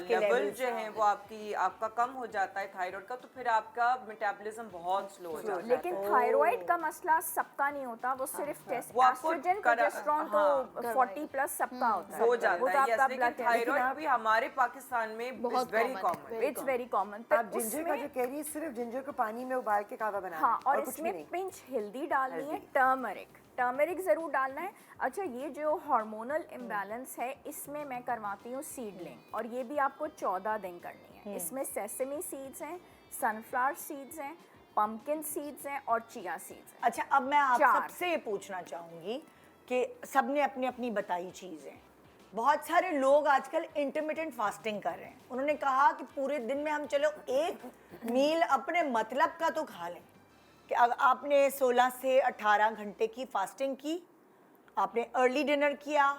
[SPEAKER 7] लेवल
[SPEAKER 2] levels,
[SPEAKER 7] जो है वो आपका कम हो जाता है थायराइड का, तो फिर आपका मेटाबॉलिज्म बहुत स्लो हो जाता है।
[SPEAKER 5] लेकिन थायराइड का मसला सबका नहीं होता, वो सिर्फ टेस्ट
[SPEAKER 7] वो आपको
[SPEAKER 5] एस्ट्रोजन प्रोजेस्टेरॉन तो 40 प्लस सबका होता है,
[SPEAKER 7] हो जाता
[SPEAKER 5] वो तो
[SPEAKER 7] है। yes,
[SPEAKER 5] आपका
[SPEAKER 7] लेकिन
[SPEAKER 5] blood
[SPEAKER 7] थायराइड भी हमारे पाकिस्तान में
[SPEAKER 6] बहुत
[SPEAKER 7] वेरी
[SPEAKER 6] common है,
[SPEAKER 7] common.
[SPEAKER 6] very
[SPEAKER 5] it's very common.
[SPEAKER 3] आप जिंजर का जो कह रही है, सिर्फ जिंजर को पानी में उबाल के कावा बनाना
[SPEAKER 5] हाँ, और
[SPEAKER 3] कुछ भी
[SPEAKER 5] इसमें
[SPEAKER 3] नहीं।
[SPEAKER 5] पिंच हल्दी डालनी है, टर्मरिक ज़रूर डालना है। अच्छा, ये जो हार्मोनल इम्बैलेंस है इसमें मैं करवाती हूँ सीडलिंग, और ये भी आपको 14 दिन करनी है। इसमें सेसमी सीड्स हैं, सनफ्लावर सीड्स हैं, पम्पकिन सीड्स हैं और चिया सीड्स हैं।
[SPEAKER 2] अच्छा, अब मैं आप
[SPEAKER 5] 4
[SPEAKER 2] सबसे ये पूछना चाहूंगी कि सबने अपनी अपनी बताई चीज़ें, बहुत सारे लोग आजकल इंटरमिटेंट फास्टिंग कर रहे हैं। उन्होंने कहा कि पूरे दिन में हम चलो एक मील अपने मतलब का तो खा लें, कि अगर आपने 16 से 18 घंटे की फास्टिंग की, आपने अर्ली डिनर किया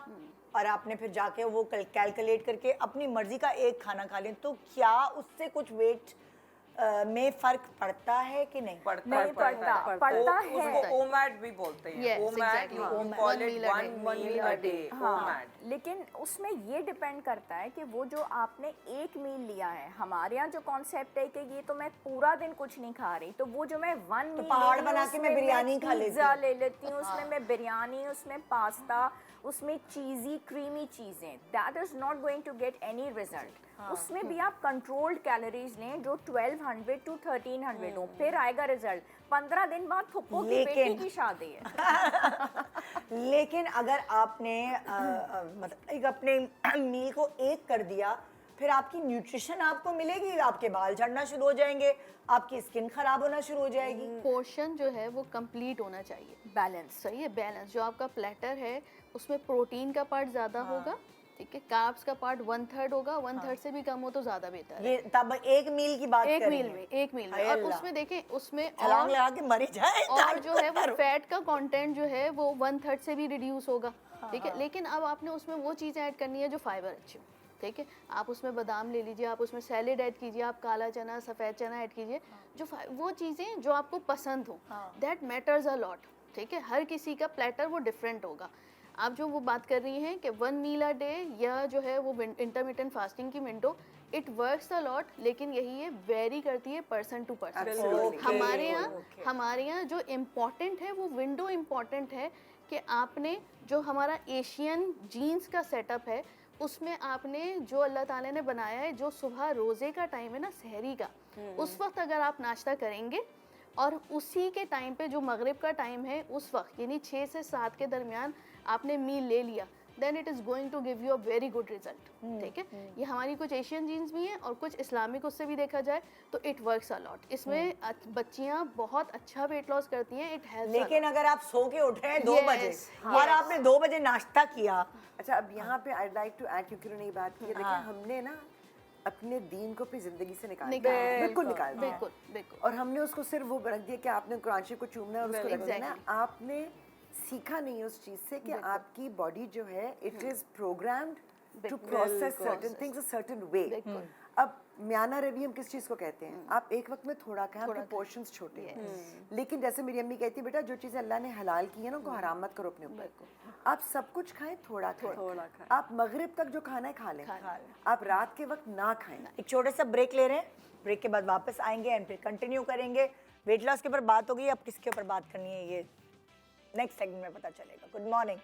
[SPEAKER 2] और आपने फिर जाके वो कैलकुलेट करके अपनी मर्जी का एक खाना खा लें, तो क्या उससे कुछ वेट में फर्क पड़ता है कि नहीं?
[SPEAKER 7] पड़ता
[SPEAKER 5] नहीं पड़ता है।
[SPEAKER 7] उसको ओमैड भी बोलते हैं।
[SPEAKER 6] Yes,
[SPEAKER 7] OMAD,
[SPEAKER 6] exactly.
[SPEAKER 7] you
[SPEAKER 6] One
[SPEAKER 7] call it
[SPEAKER 6] meal a
[SPEAKER 7] one
[SPEAKER 6] day.
[SPEAKER 7] meal a day.
[SPEAKER 5] हाँ,
[SPEAKER 7] ओमैड।
[SPEAKER 5] लेकिन उसमें ये डिपेंड करता है कि वो जो आपने एक मील लिया है, हमारे यहाँ जो कॉन्सेप्ट है कि ये तो मैं पूरा दिन कुछ नहीं खा रही, तो वो जो मैं 1 मील
[SPEAKER 2] पहाड़ बना के मैं बिरयानी खा लेती
[SPEAKER 5] पिज्जा
[SPEAKER 2] हूँ।
[SPEAKER 5] ले लेती हूँ, उसमें मैं बिरयानी, उसमें पास्ता, उसमें चीज़ी क्रीमी चीज़ें, that is not going to get any result. उसमें भी आप कंट्रोल्ड कैलोरीज लें जो 1200 to 1300 हो, फिर आएगा रिजल्ट। 15 दिन बाद फुप्पो की बेटी
[SPEAKER 2] लेकिन-
[SPEAKER 5] की शादी है।
[SPEAKER 2] लेकिन अगर आपने मतलब एक अपने मील को एक कर दिया, फिर आपकी न्यूट्रिशन आपको मिलेगी, आपके बाल झड़ना शुरू हो जाएंगे, आपकी स्किन खराब होना शुरू हो जाएगी।
[SPEAKER 6] पोर्शन जो है वो कंप्लीट होना चाहिए,
[SPEAKER 5] बैलेंस।
[SPEAKER 6] सही है, बैलेंस। जो आपका प्लेटर है उसमें प्रोटीन का पार्ट ज़्यादा होगा, ठीक है, कार्ब्स का पार्ट 1/3 होगा, 1/3 से भी कम हो तो ज़्यादा बेहतर है।
[SPEAKER 2] ये तब एक मील की बात
[SPEAKER 6] एक
[SPEAKER 2] करेंगे।
[SPEAKER 6] मील में, एक मील में।
[SPEAKER 2] हाय
[SPEAKER 6] और
[SPEAKER 2] अल्लाह।
[SPEAKER 6] उसमें देखें, उसमें
[SPEAKER 2] छलांग लगा के मरी जाए।
[SPEAKER 6] और जो है वो फैट का कंटेंट जो है वो 1/3 से भी रिड्यूस होगा, ठीक है। लेकिन अब आपने उसमें वो चीज़ ऐड करनी है जो फाइबर अच्छी हो, ठीक है। आप उसमें बादाम ले लीजिए, आप उसमें सैलेड ऐड कीजिए, आप काला चना, सफ़ेद चना ऐड कीजिए, जो वो चीज़ें जो आपको पसंद हो, दैट मैटर्स अ लॉट, ठीक है। हर किसी का प्लेटर वो डिफरेंट होगा। आप जो वो बात कर रही हैं कि 1 मील अ डे या जो है वो इंटरमिटेंट फास्टिंग की window, it works a lot, लेकिन यही है वेरी करती है पर्सन टू पर्सन।
[SPEAKER 7] Absolutely.
[SPEAKER 6] हमारे यहाँ जो इम्पोर्टेंट है वो विंडो इम्पोर्टेंट है कि आपने जो हमारा एशियन जीन्स का सेटअप है उसमें आपने जो अल्लाह ताला ने बनाया है, जो सुबह रोज़े का टाइम है ना, सहरी का, उस वक्त अगर आप नाश्ता करेंगे और उसी के टाइम पे जो मगरिब का टाइम है उस वक्त यानी 6 से 7 के दरमियान आपने मील ले लिया, then it is going to give you a very good result, ठीक है। ये हमारी कुछ एशियन जीन्स भी हैं और कुछ इस्लामिक उससे भी देखा जाए तो इट वर्क्स अ लॉट। इसमें बच्चियां बहुत अच्छा वेट लॉस करती हैं, इट हेल्प्स।
[SPEAKER 2] लेकिन अगर आप सो के उठ रहे हैं 2
[SPEAKER 6] Yes,
[SPEAKER 2] बजे
[SPEAKER 6] yes.
[SPEAKER 2] और आपने 2 बजे नाश्ता किया,
[SPEAKER 3] अच्छा, अब यहाँ पे आई लाइक टू ऐड, क्योंकि उन्होंने ये बात की है, देखिए हमने ना अपने दीन को अपनी जिंदगी से निकाल दिया, बिल्कुल निकाल दिया,
[SPEAKER 6] बिल्कुल बिल्कुल।
[SPEAKER 3] और हमने उसको सिर्फ वो रख दिया कि आपने कुरान शरीफ को चूमना है और उसको रख देना है। आपने सीखा नहीं उस चीज से कि आपकी बॉडी जो है it is programmed to process certain things a certain way. अब म्याना रवि हम किस चीज़ को कहते हैं? आप एक वक्त में थोड़ा खाएं, आपके पोर्शंस छोटे हैं। लेकिन जैसे मेरी अम्मी कहती है, बेटा जो चीज़ें अल्लाह ने हलाल की है ना, उनको हराम मत करो अपने ऊपर। आप सब कुछ खाएं, थोड़ा खाएं। आप मगरिब तक जो खाना है खा लें। आप रात के वक्त ना खाएं।
[SPEAKER 2] एक छोटा सा ब्रेक ले रहे हैं, ब्रेक के बाद वापस आएंगे एंड फिर कंटिन्यू करेंगे। वेट लॉस के ऊपर बात होगी, अब किसके ऊपर बात करनी है ये नेक्स्ट सेगमेंट में पता चलेगा। Good morning.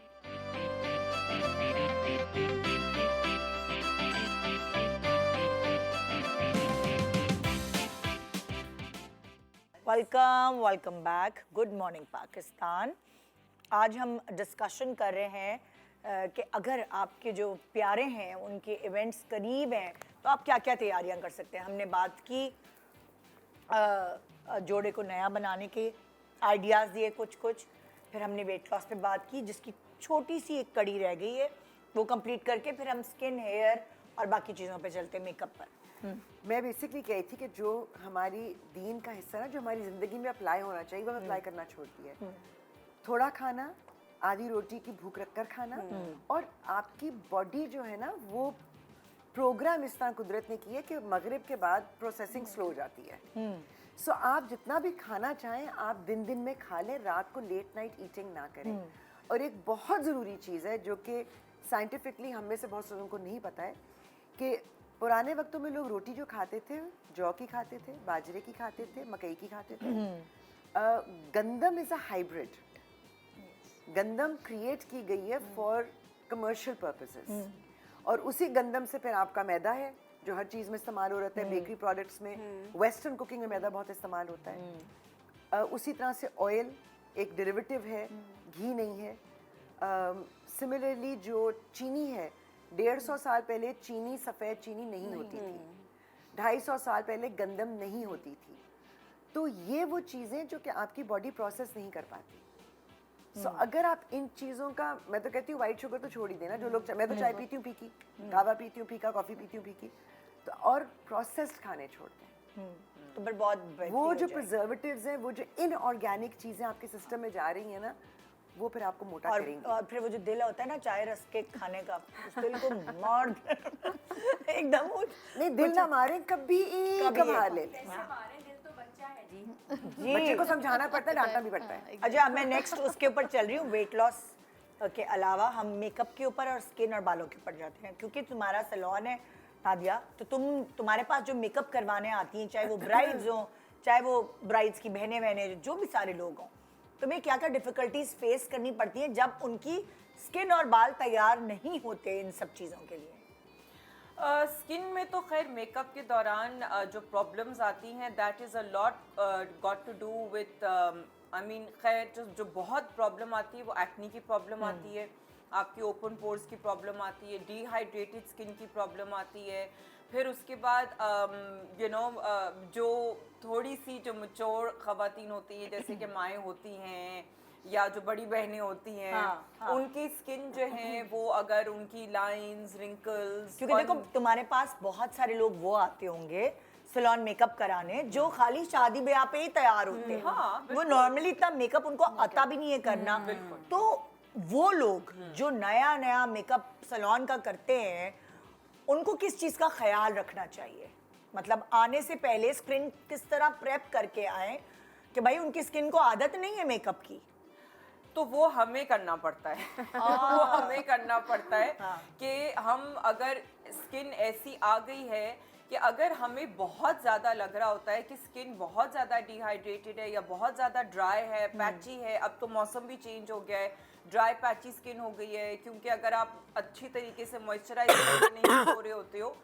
[SPEAKER 2] Welcome back. Good morning Pakistan. आज हम डिस्कशन कर रहे हैं कि अगर आपके जो प्यारे हैं उनके इवेंट्स करीब हैं तो आप क्या क्या तैयारियां कर सकते हैं। हमने बात की जोड़े को नया बनाने के आइडियाज़ दिए कुछ, फिर हमने वेट लॉस पे बात की जिसकी छोटी सी एक कड़ी रह गई है, वो कंप्लीट करके फिर हम स्किन, हेयर और बाकी चीज़ों पे चलते हैं, मेकअप पर।
[SPEAKER 3] मैं बेसिकली कही थी कि जो हमारी दीन का हिस्सा ना, जो हमारी ज़िंदगी में अप्लाई होना चाहिए, वो अप्लाई करना छोड़ती है। थोड़ा खाना, आधी रोटी की भूख रखकर खाना, और आपकी बॉडी जो है ना, वो प्रोग्राम इस तरह कुदरत ने की है कि मगरिब के बाद प्रोसेसिंग स्लो हो जाती है। सो आप जितना भी खाना चाहें आप दिन दिन में खा लें, रात को लेट नाइट ईटिंग ना करें। और एक बहुत ज़रूरी चीज़ है जो कि साइंटिफिकली हम में से बहुत लोगों को नहीं पता है कि पुराने वक्तों में लोग रोटी जो खाते थे, जौ की खाते थे, बाजरे की खाते थे, मकई की खाते थे। गंदम इज़ अ हाइब्रिड। गंदम क्रिएट की गई है फॉर कमर्शियल पर्पसेस, और उसी गंदम से फिर आपका मैदा है जो हर चीज़ में इस्तेमाल हो रहा है। बेकरी प्रोडक्ट्स में, वेस्टर्न कुकिंग में मैदा बहुत इस्तेमाल होता है। उसी तरह से ऑयल एक डेरिवेटिव है, घी नहीं है। सिमिलरली जो चीनी है, 150 साल पहले चीनी, सफ़ेद चीनी नहीं होती थी। 250 साल पहले गंदम नहीं होती थी। तो ये वो चीज़ें जो कि आपकी बॉडी प्रोसेस नहीं कर पाती। सो अगर आप इन चीज़ों का, मैं तो कहती हूँ वाइट शुगर तो छोड़ ही देना। जो लोग, मैं तो चाय पीती हूँ फीकी, कावा पीती हूँ फीका, कॉफ़ी पीती हूँ फीकी, तो और प्रोसेस्ड खाने छोड़ते हैं।
[SPEAKER 2] तो फिर बहुत
[SPEAKER 3] वो जो प्रिजर्वेटिव्स हैं, वो जो इनऑर्गेनिक चीज़ें आपके सिस्टम में जा रही हैं ना, वो फिर आपको मोटा करेंगी।
[SPEAKER 2] और फिर वो जो दिल होता है ना चाय रस के खाने का, उस दिल को मार एकदम
[SPEAKER 3] नहीं, दिल ना मारे, कभी मार ले।
[SPEAKER 2] जी,
[SPEAKER 3] बच्चे को समझाना पड़ता है, डांटना भी पड़ता है।
[SPEAKER 2] अच्छा, मैं नेक्स्ट उसके ऊपर चल रही हूँ। वेट लॉस के अलावा हम मेकअप के ऊपर और स्किन और बालों के ऊपर जाते हैं, क्योंकि तुम्हारा सैलून है नादिया, तो तुम्हारे पास जो मेकअप करवाने आती हैं, चाहे वो ब्राइड्स हों, चाहे वो ब्राइड्स की बहनें, जो भी सारे लोग हों, तुम्हें क्या क्या डिफ़िकल्टीज फेस करनी पड़ती हैं जब उनकी स्किन और बाल तैयार नहीं होते इन सब चीज़ों के लिए?
[SPEAKER 7] स्किन में तो खैर मेकअप के दौरान जो प्रॉब्लम्स आती हैं, that is a lot got to do with, I mean खैर जो बहुत प्रॉब्लम आती है वो एक्नी की प्रॉब्लम आती है, आपकी ओपन पोर्स की प्रॉब्लम आती है, डिहाइड्रेटेड स्किन की प्रॉब्लम आती है। फिर उसके बाद जो थोड़ी सी जो मैच्योर ख़वातीन होती हैं, जैसे कि माएँ होती हैं या जो बड़ी बहनें होती हैं, उनकी स्किन जो है वो अगर उनकी लाइंस, रिंकल्स,
[SPEAKER 2] क्योंकि देखो तुम्हारे पास बहुत सारे लोग वो आते होंगे सैलून मेकअप कराने जो खाली शादी ब्याह पे ही तैयार होते हैं। वो नॉर्मली इतना मेकअप उनको आता भी नहीं है करना। तो वो लोग जो नया मेकअप सैलून का करते हैं, उनको किस चीज़ का ख्याल रखना चाहिए? मतलब आने से पहले स्किन किस तरह प्रेप करके आए कि भाई उनकी स्किन को आदत नहीं है मेकअप की?
[SPEAKER 7] तो वो हमें करना पड़ता है। वो हमें करना पड़ता है कि हम अगर स्किन ऐसी आ गई है कि अगर हमें बहुत ज़्यादा लग रहा होता है कि स्किन बहुत ज़्यादा डिहाइड्रेटेड है या बहुत ज़्यादा ड्राई है, पैची है, अब तो मौसम भी चेंज हो गया है, ड्राई पैची स्किन हो गई है, क्योंकि अगर आप अच्छी तरीके से मॉइस्चराइज नहीं हो रहे होते हो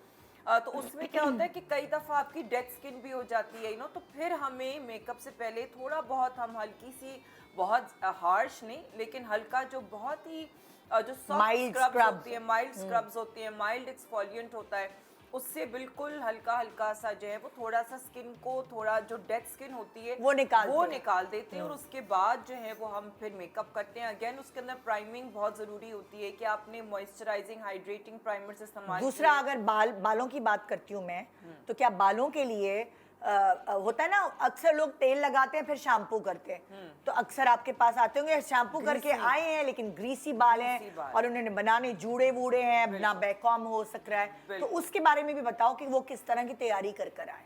[SPEAKER 7] तो उसमें क्या होता है कि कई दफ़ा आपकी डेड स्किन भी हो जाती है, तो फिर हमें मेकअप से पहले थोड़ा बहुत हम हल्की सी, बहुत हार्श नहीं लेकिन हल्का, जो बहुत ही जो सॉफ्ट स्क्रब्स होती है, माइल्ड स्क्रब्स होती है, माइल्ड एक्सफोलिएंट होता है, उससे बिल्कुल हल्का सा जो है वो थोड़ा सा स्किन को, थोड़ा जो डेड स्किन होती है वो निकाल देते हैं। और उसके बाद जो है वो हम फिर मेकअप करते हैं। अगेन उसके अंदर प्राइमिंग बहुत ज़रूरी होती है कि आपने मॉइस्चराइजिंग हाइड्रेटिंग प्राइमर से इस्तेमाल।
[SPEAKER 2] दूसरा, अगर बालों की बात करती हूँ मैं, तो क्या बालों के लिए होता है ना, अक्सर लोग तेल लगाते हैं फिर शैम्पू करते हैं, तो अक्सर आपके पास आते होंगे शैम्पू करके आए हैं लेकिन ग्रीसी बाल हैं और उन्होंने बनाने जूड़े वूड़े हैं, ना बैकॉम हो सक रहा है, तो उसके बारे में भी बताओ कि वो किस तरह की तैयारी कर कर आए।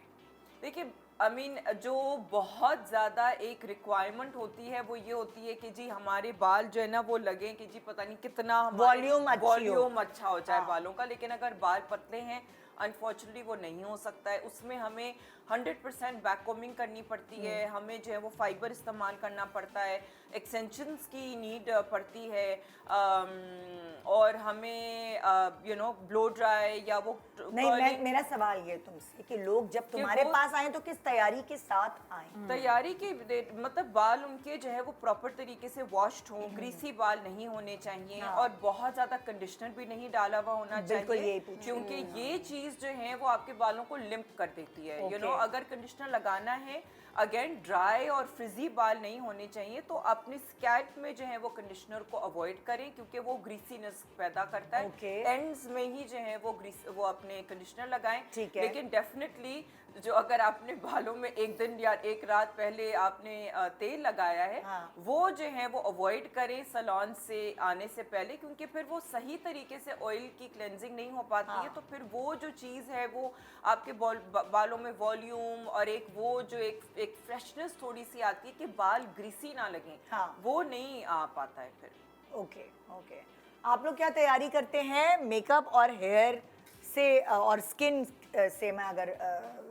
[SPEAKER 7] देखिए आई मीन जो बहुत ज़्यादा एक रिक्वायरमेंट होती है वो ये होती है कि जी हमारे बाल जो है ना वो लगे कि जी पता नहीं कितना वॉल्यूम अच्छा हो जाए बालों का, लेकिन अगर बाल पतले हैं अनफॉर्चुनेटली वो नहीं हो सकता है। उसमें हमें 100% बैककोमिंग करनी पड़ती है, हमें जो है वो फाइबर इस्तेमाल करना पड़ता है, एक्सटेंशंस की नीड पड़ती है, और हमें यू नो ब्लो ड्राई या वो
[SPEAKER 2] नहीं, मेरा सवाल ये तुमसे कि लोग जब तुम्हारे पास आए तो किस तैयारी के साथ आए?
[SPEAKER 7] तैयारी की मतलब बाल उनके जो है वो प्रॉपर तरीके से वॉश्ड हों, ग्रीसी बाल नहीं होने चाहिए और बहुत ज़्यादा कंडीशनर भी नहीं डाला हुआ होना चाहिए, क्योंकि ये चीज़ जो है वो आपके बालों को लिम्प कर देती है। यू नो अगर कंडीशनर लगाना है, अगेन ड्राई और फ्रिजी बाल नहीं होने चाहिए, तो अपने स्कैल्प में जो है वो कंडीशनर को अवॉइड करें क्योंकि वो ग्रीसीनेस पैदा करता है। एंड्स में ही जो है वो अपने कंडीशनर लगाएं, लेकिन डेफिनेटली जो अगर आपने बालों में एक दिन या एक रात पहले आपने तेल लगाया है, वो जो है वो अवॉइड करें सैलून से आने से पहले, क्योंकि फिर वो सही तरीके से ऑयल की क्लेंजिंग नहीं हो पाती है, तो फिर वो जो चीज़ है वो आपके बालों में वॉल्यूम और एक वो जो एक फ्रेशनेस थोड़ी सी आती है कि बाल ग्रीसी ना लगें, वो नहीं आ पाता है फिर।
[SPEAKER 2] ओके। आप लोग क्या तैयारी करते हैं मेकअप और हेयर से और स्किन से? मैं अगर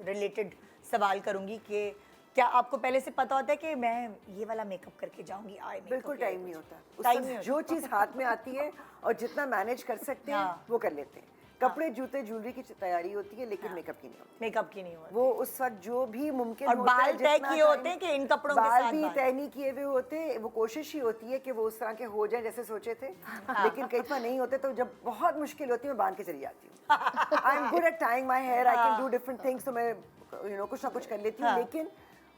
[SPEAKER 2] रिलेटेड सवाल करूंगी कि क्या आपको पहले से पता होता है कि मैं ये वाला मेकअप करके जाऊंगी?
[SPEAKER 3] बिल्कुल टाइम नहीं होता, जो चीज़ हाथ में आती है और जितना मैनेज कर सकते हैं वो कर लेते हैं। कपड़े जूते ज्वेलरी की तैयारी होती है लेकिन मेकअप की नहीं होती। वो उस वक्त जो भी मुमकिन
[SPEAKER 2] और
[SPEAKER 3] होता
[SPEAKER 2] बाल तय किए होते हैं कि इन कपड़ों के साथ
[SPEAKER 3] बाल भी तय नहीं किए हुए होते, वो कोशिश ही होती है कि वो उस तरह के हो जाए जैसे सोचे थे, लेकिन कई बार नहीं होते, तो जब बहुत मुश्किल होती है मैं बांध के चली जाती हूँ। I am good at tying my hair, I can do different things, तो मैं कुछ ना कुछ कर लेती हूँ, लेकिन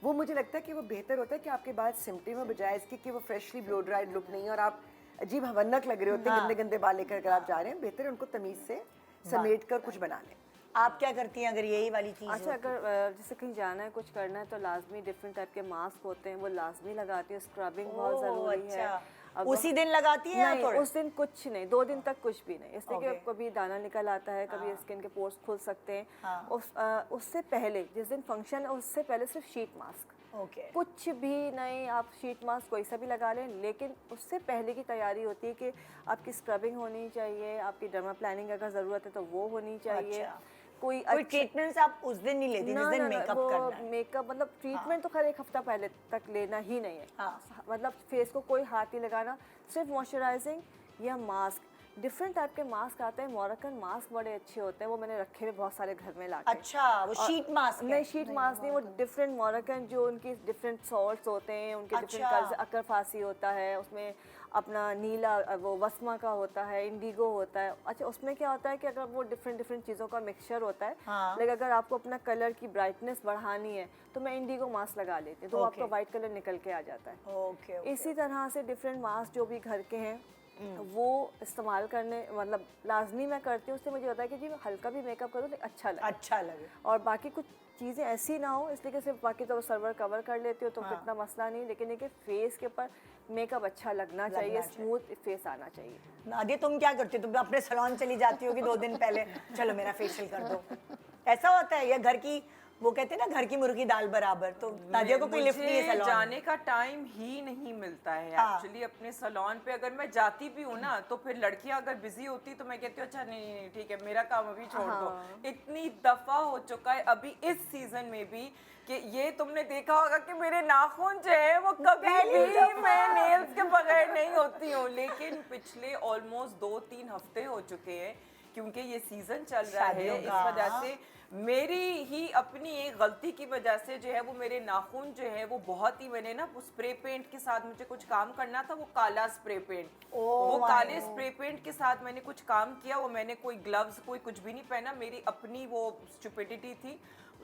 [SPEAKER 3] वो मुझे लगता है कि वो बेहतर होता है कि आपके बाल सिमटे में बजाय इसके कि वो फ्रेशली ब्लो ड्राइड लुक नहीं है और आप अजीब हवन्नक लग रहे होते हैं, गंदे गंदे बाल लेकर आप जा रहे हैं। बेहतर है उनको तमीज से समेट कर कुछ बना लें।
[SPEAKER 2] आप क्या करती हैं अगर यही वाली चीज़?
[SPEAKER 4] अच्छा, अगर जैसे कहीं जाना है, कुछ करना है, तो लाजमी डिफरेंट टाइप के मास्क होते हैं, वो लाजमी लगाती है। स्क्रबिंग बहुत ज़रूरी है।
[SPEAKER 2] उसी दिन लगाती है?
[SPEAKER 4] नहीं, उस दिन कुछ नहीं, 2 दिन तक कुछ भी नहीं, इसलिए कि कभी दाना निकल आता है, कभी स्किन के पोर्स खुल सकते हैं। उससे पहले जिस दिन फंक्शन है उससे पहले सिर्फ शीट मास्क, कुछ भी नहीं, आप शीट मास्क कोई सा भी लगा लें, लेकिन उससे पहले की तैयारी होती है कि आपकी स्क्रबिंग होनी चाहिए, आपकी डर्मा प्लानिंग अगर ज़रूरत है तो वो होनी चाहिए। कोई
[SPEAKER 2] ट्रीटमेंट आप उस दिन नहीं लेती जिस दिन मेकअप करना है?
[SPEAKER 4] मेकअप मतलब ट्रीटमेंट तो खैर 1 हफ्ता पहले तक लेना ही नहीं है। मतलब फेस को कोई हाथ नहीं लगाना, सिर्फ मॉइस्चराइजिंग या मास्क। डिफरेंट टाइप के मास्क आते हैं, मोरक्कन मास्क बड़े अच्छे होते हैं, वो मैंने रखे हुए बहुत सारे घर में लाके।
[SPEAKER 2] अच्छा, वो शीट मास्क?
[SPEAKER 4] नहीं, शीट मास्क नहीं, वो डिफरेंट मोरक्कन जो उनकी डिफरेंट सॉल्ट्स होते हैं, उनके डिफरेंट कलर्स, अकर फासी होता है उसमें, अपना नीला वो वस्मा का होता है, इंडिगो होता है। अच्छा, उसमें क्या होता है कि अगर वो डिफरेंट चीज़ों का मिक्सचर होता है, लेकिन अगर आपको अपना कलर की ब्राइटनेस बढ़ानी है तो मैं इंडिगो मास्क लगा लेती हूँ, तो आपका वाइट कलर निकल के आ जाता है। इसी तरह से डिफरेंट मास्क जो भी घर के हैं वो इस्तेमाल करने, मतलब लाजमी मैं करती हूँ। उससे मुझे होता है कि जी हल्का भी मेकअप करूँ तो अच्छा लगे और बाकी कुछ चीज़ें ऐसी ना हो, इसलिए कि सिर्फ बाकी तो सर्वर कवर कर लेती हूँ तो इतना मसला नहीं, लेकिन ये कि फेस के ऊपर मेकअप अच्छा लगना चाहिए, स्मूथ फेस आना चाहिए।
[SPEAKER 2] नादिया, तुम क्या करती हो? तुम अपने सैलून चली जाती होगी 2 दिन पहले, चलो मेरा फेशियल कर दो, ऐसा होता है? या घर की, वो कहते हैं ना घर की मुर्गी दाल बराबर, तो नादिया को कोई लिफ्ट नहीं है सैलून
[SPEAKER 7] जाने का टाइम ही नहीं मिलता है एक्चुअली अपने सैलून पे। अगर मैं जाती भी हूँ ना तो फिर लड़कियां अगर बिजी होती तो मैं कहती हूँ अच्छा नहीं ठीक है, मेरा काम अभी छोड़ दो। इतनी दफा हो चुका है अभी इस सीजन में भी कि ये तुमने देखा होगा कि मेरे नाखून जो है वो कभी भी मैं नेल्स के बगैर नहीं होती हूँ, लेकिन पिछले ऑलमोस्ट 2-3 हफ्ते हो चुके हैं क्योंकि ये सीजन चल रहा है। इस वजह से मेरी ही अपनी एक गलती की वजह से जो है वो मेरे नाखून जो है वो बहुत ही, मैंने ना स्प्रे पेंट के साथ मुझे कुछ काम करना था, वो काला स्प्रे पेंट, वो काले स्प्रे पेंट के साथ मैंने कुछ काम किया, वो मैंने कोई ग्लव्स कोई कुछ भी नहीं पहना, मेरी अपनी वो स्टुपिडिटी थी,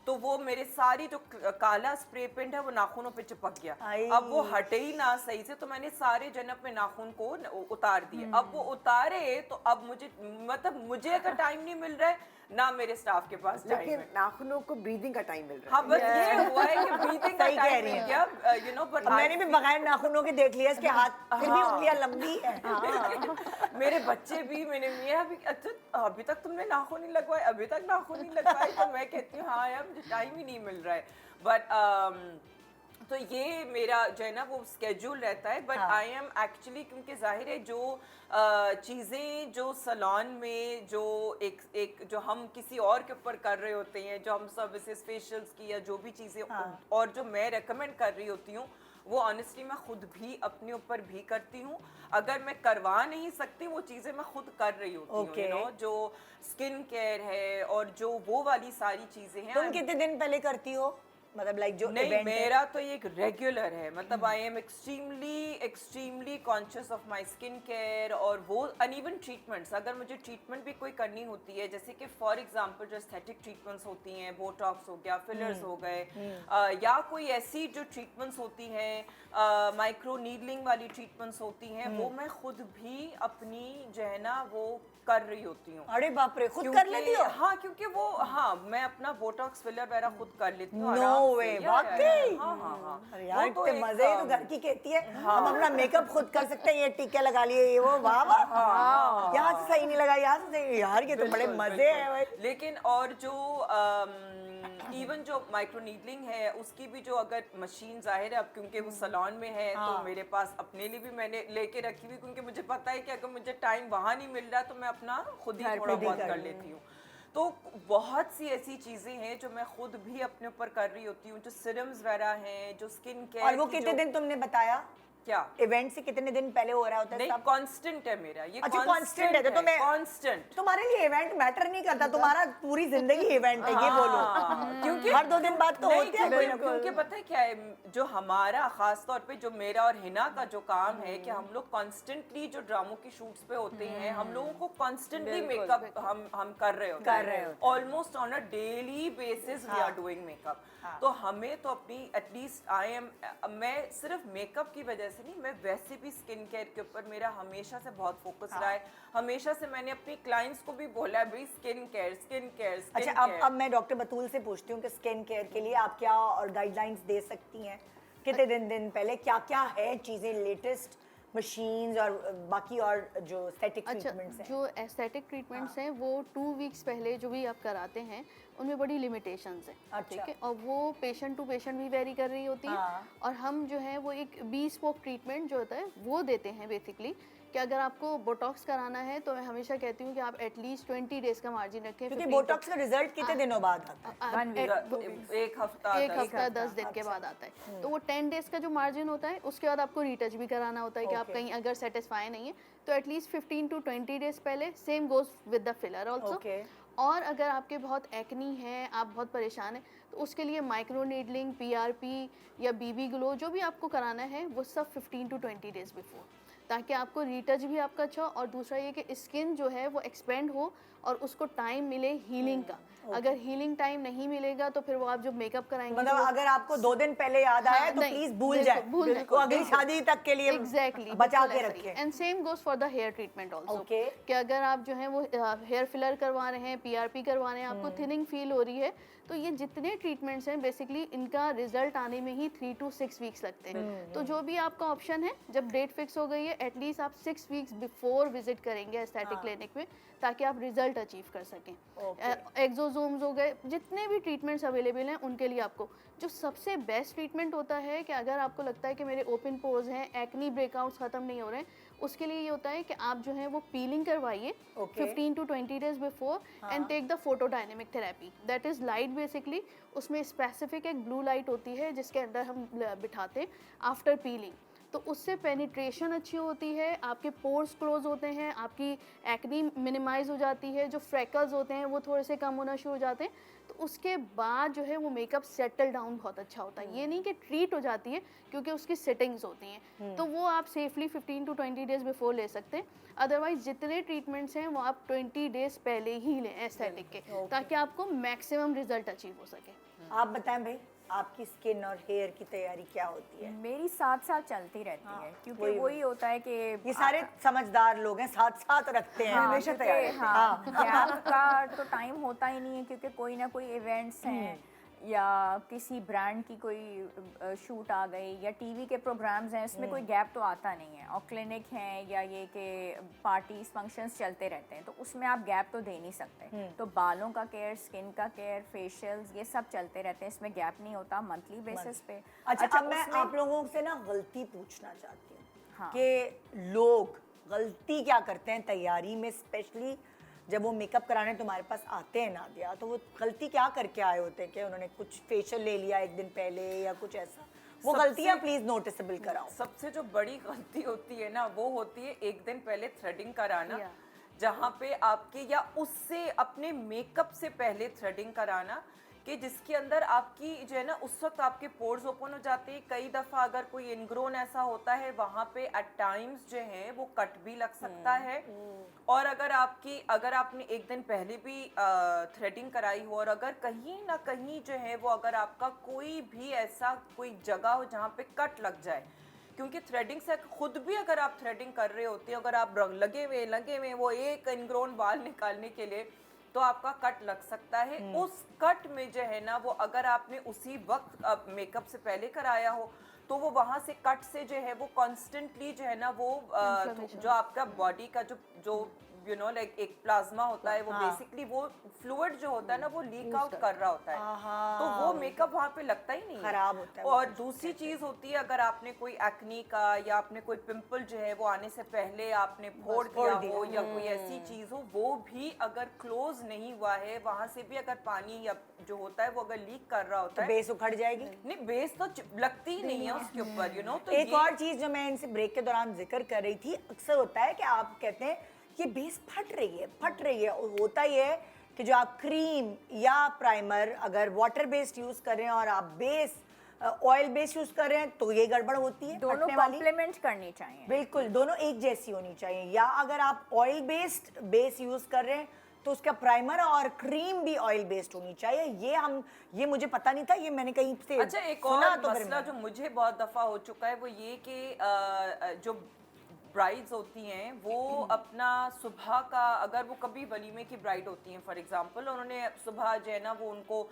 [SPEAKER 7] तो वो मेरे सारी जो काला स्प्रे पेंट है वो नाखूनों पे चिपक गया। अब वो हटे ही ना सही से, तो मैंने सारे जनप में नाखून को उतार दिए। अब वो उतारे तो अब मुझे मतलब मुझे अगर टाइम नहीं मिल रहा है ना मेरे स्टाफ के पास टाइम
[SPEAKER 3] लेकिन
[SPEAKER 7] है।
[SPEAKER 3] नाखूनों को ब्रीदिंग का टाइम मिल रहा
[SPEAKER 7] हाँ बस ये हुआ है कि ब्रीथिंग का
[SPEAKER 2] सही कह
[SPEAKER 7] टाइम
[SPEAKER 2] रही
[SPEAKER 7] मिल
[SPEAKER 2] हैं।
[SPEAKER 7] गया, यू नो। बट
[SPEAKER 2] मैंने भी बगैर नाखूनों के देख लिया, इसके हाथ फिर भी उंगलियां लंबी है।
[SPEAKER 7] मेरे बच्चे भी, मैंने मियाँ भी, अच्छा अभी तक तुमने नाखून नहीं लगवाए, अभी तक नाखून नहीं लगवाए। तो मैं कहती हूँ हाँ यार मुझे टाइम ही नहीं मिल रहा है। बट तो ये मेरा जो है ना वो स्केड्यूल रहता है। बट आई एम एक्चुअली, क्योंकि जाहिर है जो चीज़ें जो सलोन में जो एक जो हम किसी और के ऊपर कर रहे होते हैं, जो हम सर्विसेज फेशियल्स की या जो भी चीज़ें और जो मैं रेकमेंड कर रही होती हूँ, वो ऑनेस्टली मैं खुद भी अपने ऊपर भी करती हूँ। अगर मैं करवा नहीं सकती वो चीज़ें मैं खुद कर रही होती हूँ, यू नो, जो स्किन केयर है और जो वो वाली सारी चीज़ें हैं।
[SPEAKER 2] तुम कितने दिन पहले करती हो, मतलब लाइक जो
[SPEAKER 7] नहीं,
[SPEAKER 2] इवेंट
[SPEAKER 7] मेरा तो ये एक रेगुलर है, मतलब I am extremely conscious of my skin care और वो अनइवन ट्रीटमेंट्स। अगर मुझे ट्रीटमेंट भी कोई करनी होती है, जैसे कि फॉर एग्जांपल जो एस्थेटिक ट्रीटमेंट्स होती हैं, बोटॉक्स हो गया, फिलर्स हो गए, या कोई ऐसी जो ट्रीटमेंट्स होती हैं, माइक्रो नीडलिंग वाली ट्रीटमेंट्स होती हैं, वो मैं खुद भी अपनी जो है ना वो कर रही होती हूँ।
[SPEAKER 2] अरे बाप रे, खुद कर लेती हो?
[SPEAKER 7] हाँ, क्योंकि वो हाँ मैं अपना बोटॉक्स फिलर वगैरह खुद कर लेती हूँ।
[SPEAKER 2] नो वे, वाकई?
[SPEAKER 7] हाँ।
[SPEAKER 2] अरे यार इतने मजे हैं, तो घर की कहती है हम अपना मेकअप खुद कर सकते हैं, ये टीके लगा लिए, ये वो, वाह वाह, यहाँ से सही नहीं लगा, यहाँ से सही, यार ये तो बड़े मजे हैं भाई।
[SPEAKER 7] लेकिन और जो इवन जो माइक्रो नीडलिंग है उसकी भी जो अगर मशीन जाहिर है अब क्योंकि वो सलोन में है, तो मेरे पास अपने लिए भी मैंने लेके रखी हुई, क्योंकि मुझे पता है कि अगर मुझे टाइम वहाँ नहीं मिल रहा तो मैं अपना खुद ही थोड़ा बहुत कर लेती हूँ। तो बहुत सी ऐसी चीजें हैं जो मैं खुद भी अपने ऊपर कर रही होती हूँ, जो सीरम्स वगैरह हैं, जो स्किन केयर।
[SPEAKER 2] और वो कितने दिन तुमने बताया?
[SPEAKER 7] क्या
[SPEAKER 2] इवेंट से कितने दिन पहले हो रहा होता है?
[SPEAKER 7] नहीं, कांस्टेंट है मेरा ये।
[SPEAKER 2] अच्छा कांस्टेंट है, तो मैं
[SPEAKER 7] कांस्टेंट।
[SPEAKER 2] तुम्हारे लिए इवेंट मैटर नहीं करता, तुम्हारा पूरी जिंदगी इवेंट है, ये बोलो।
[SPEAKER 7] क्योंकि
[SPEAKER 2] हर 2 दिन बाद तो होती है कोई ना कोई।
[SPEAKER 7] क्योंकि पता है क्या है, जो हमारा खास तौर पे जो मेरा और हिना का जो काम है कि हम लोग कॉन्स्टेंटली जो ड्रामों की शूट्स पे होते हैं, हम लोगों को कॉन्स्टेंटली मेकअप हम कर रहे होते हैं, almost on a daily basis we are doing makeup. तो हमें तो अपनी एटलीस्ट मैं सिर्फ मेकअप की वजह से नहीं, मैं वैसे भी स्किन केयर के ऊपर मेरा हमेशा से बहुत फोकस रहा है। हमेशा से मैंने अपनी क्लाइंट्स को भी बोला है भाई स्किन केयर।
[SPEAKER 2] अच्छा, अब मैं डॉक्टर बतूल से पूछती हूँ कि स्किन केयर के लिए आप क्या और गाइडलाइंस दे सकती हैं? कितने दिन पहले क्या क्या है चीज़ें लेटेस्ट, मशीन्स और बाकी और जो एस्थेटिक ट्रीटमेंट्स हैं?
[SPEAKER 6] जो एस्थेटिक ट्रीटमेंट्स हैं वो 2 वीक्स पहले जो भी आप कराते हैं उनमें बड़ी लिमिटेशंस हैं, ठीक है, और वो पेशेंट टू पेशेंट भी वेरी कर रही होती है। और हम जो है वो एक बी-स्पोक ट्रीटमेंट जो होता है वो देते हैं बेसिकली, कि अगर आपको बोटॉक्स कराना है तो मैं हमेशा कहती हूँ कि आप एटलीस्ट 20 डेज का मार्जिन रखें,
[SPEAKER 2] क्योंकि बोटॉक्स का रिजल्ट कितने दिनों बाद आता है?
[SPEAKER 7] एक हफ्ता
[SPEAKER 6] 10 दिन के बाद आता है। तो वो 10 डेज का जो मार्जिन होता है उसके बाद आपको रीटच भी कराना होता है कि आप कहीं अगर सेटिस्फाई नहीं है तो एटलीस्ट 15 to 20 डेज पहले। Same goes with the filler also. और अगर आपके बहुत एक्नी है, आप बहुत परेशान हैं, तो उसके लिए माइक्रो नीडलिंग, PRP या BB ग्लो जो भी आपको कराना है वो सब 15 to 20 डेज बिफोर, ताकि आपको रीटच भी आपका अच्छा हो और दूसरा ये कि स्किन जो है वो एक्सपेंड हो और उसको टाइम मिले हीलिंग का। अगर हीलिंग टाइम नहीं मिलेगा तो फिर वो आप जो मेकअप कराएंगे,
[SPEAKER 2] मतलब अगर आपको 2 दिन पहले याद आया तो प्लीज भूल जाए, वो अगली शादी तक के लिए
[SPEAKER 6] एग्जैक्टली
[SPEAKER 2] बचा के रखें।
[SPEAKER 6] And same goes for the hair treatment also, कि अगर आप जो है वो हेयर फिलर करवा रहे हैं, PRP करवा रहे हैं, आपको थिनिंग फील हो रही है, तो ये जितने ट्रीटमेंट्स हैं बेसिकली इनका रिजल्ट आने में ही 3 to 6 वीक्स लगते हैं। तो जो भी आपका ऑप्शन है, जब डेट फिक्स हो गई है एटलीस्ट आप 6 वीक्स बिफोर विजिट करेंगे एस्थेटिक क्लिनिक में, ताकि आप रिजल्ट अचीव कर सकें। एक्सोसोम्स हो गए, जितने भी ट्रीटमेंट्स अवेलेबल हैं उनके लिए आपको जो सबसे बेस्ट ट्रीटमेंट होता है कि अगर आपको लगता है कि मेरे ओपन पोर्स हैं, एक्नी ब्रेकआउट्स ख़त्म नहीं हो रहे हैं, उसके लिए ये होता है कि आप जो है वो पीलिंग करवाइए 15 to 20 days before and take the photodynamic therapy, that is light basically. उसमें स्पेसिफिक एक ब्लू लाइट होती है जिसके अंदर हम बिठाते हैं आफ्टर पीलिंग, तो उससे पेनिट्रेशन अच्छी होती है, आपके पोर्स क्लोज होते हैं, आपकी एक्नी मिनिमाइज हो जाती है, जो फ्रेकल्स होते हैं वो थोड़े से कम होना शुरू हो जाते हैं। तो उसके बाद जो है वो मेकअप सेटल डाउन बहुत अच्छा होता है। ये नहीं कि ट्रीट हो जाती है, क्योंकि उसकी सेटिंग्स होती हैं, तो वो आप सेफली 15 to 20 डेज बिफोर ले सकते हैं। अदरवाइज जितने ट्रीटमेंट्स हैं वो आप 20 डेज पहले ही लें एस्थेटिक के, ताकि आपको मैक्सिमम रिजल्ट अचीव हो सके।
[SPEAKER 2] आप बताएं भाई, आपकी स्किन और हेयर की तैयारी क्या होती है?
[SPEAKER 5] मेरी साथ साथ चलती रहती है, क्योंकि वही होता है कि
[SPEAKER 2] ये सारे समझदार लोग हैं, साथ साथ रखते हैं
[SPEAKER 3] हमेशा तैयार रहते हैं।
[SPEAKER 5] हाँ, गैप का तो टाइम होता ही नहीं है, क्योंकि कोई ना कोई इवेंट्स हैं या किसी ब्रांड की कोई शूट आ गई या टीवी के प्रोग्राम्स हैं, इसमें कोई गैप तो आता नहीं है। और क्लिनिक हैं या ये कि पार्टीज फंक्शंस चलते रहते हैं, तो उसमें आप गैप तो दे नहीं सकते। तो बालों का केयर, स्किन का केयर, फेशियल्स, ये सब चलते रहते हैं, इसमें गैप नहीं होता मंथली बेसिस पे।
[SPEAKER 2] अच्छा, अब मैं आप लोगों से ना गलती पूछना चाहती हूँ
[SPEAKER 5] हाँ।
[SPEAKER 2] कि लोग गलती क्या करते हैं तैयारी में, स्पेशली जब वो मेकअप कराने तुम्हारे पास आते हैं नादिया, तो वो गलती क्या करके आए होते हैं कि उन्होंने कुछ फेशियल ले लिया एक दिन पहले या कुछ ऐसा? वो गलतियां प्लीज नोटिसेबल कराओ।
[SPEAKER 7] सबसे जो बड़ी गलती होती है ना, वो होती है एक दिन पहले थ्रेडिंग कराना, जहाँ पे आपके या उससे अपने मेकअप से पहले थ्रेडिंग कराना, कि जिसके अंदर आपकी जो है ना उस वक्त आपके पोर्स ओपन हो जाते हैं। कई दफ़ा अगर कोई इनग्रोन ऐसा होता है वहाँ पे एट टाइम्स जो है वो कट भी लग सकता है। और अगर आपने एक दिन पहले भी थ्रेडिंग कराई हो और अगर कहीं ना कहीं जो है वो अगर आपका कोई भी ऐसा कोई जगह हो जहाँ पे कट लग जाए, क्योंकि थ्रेडिंग से खुद भी अगर आप थ्रेडिंग कर रहे होते हैं, अगर आप लगे हुए वो एक इनग्रोन बाल निकालने के लिए, तो आपका कट लग सकता है। उस कट में जो है ना वो अगर आपने उसी वक्त मेकअप से पहले कराया हो, तो वो वहाँ से कट से जो है वो कॉन्स्टेंटली जो है ना वो जो आपका बॉडी का जो यू नो लाइक एक प्लाज्मा होता है, वो बेसिकली वो फ्लूइड जो होता है ना वो लीक आउट कर रहा होता है, तो वो मेकअप वहाँ पे लगता ही नहीं
[SPEAKER 2] खराब होता है।
[SPEAKER 7] और दूसरी चीज होती है, अगर आपने कोई एक्नी का या आपने कोई पिंपल जो है वो आने से पहले आपने फोड़ दिया हो या कोई ऐसी चीज हो, वो भी अगर क्लोज नहीं हुआ है, वहां से भी अगर पानी या जो होता है वो अगर लीक कर रहा होता है,
[SPEAKER 2] बेस उखड़ जाएगी।
[SPEAKER 7] नहीं, बेस तो लगती ही नहीं है उसके ऊपर, यू नो। तो
[SPEAKER 2] एक और चीज जो मैं इनसे ब्रेक के दौरान जिक्र कर रही थी, अक्सर होता है कि आप कहते हैं ये बेस फट रही है, और होता ही है कि जो आप क्रीम या प्राइमर अगर वाटर बेस्ड यूज कर रहे हैं और आप बेस ऑयल बेस्ड यूज कर रहे हैं, तो ये गड़बड़ होती है।
[SPEAKER 5] दोनों कॉम्प्लीमेंट करनी चाहिए,
[SPEAKER 2] बिल्कुल, दोनों एक जैसी होनी चाहिए। या अगर आप ऑयल बेस्ड बेस यूज कर रहे हैं तो उसका प्राइमर और क्रीम भी ऑयल बेस्ड होनी चाहिए। ये मुझे पता नहीं था, ये मैंने कहीं से
[SPEAKER 7] अच्छा, एक और मसला जो मुझे बहुत दफा हो चुका है वो ये कि जो ब्राइड्स होती हैं वो अपना सुबह का, अगर वो कभी वलीमे की ब्राइड होती हैं फॉर एग्जांपल, उन्होंने सुबह जो है ना वो उनको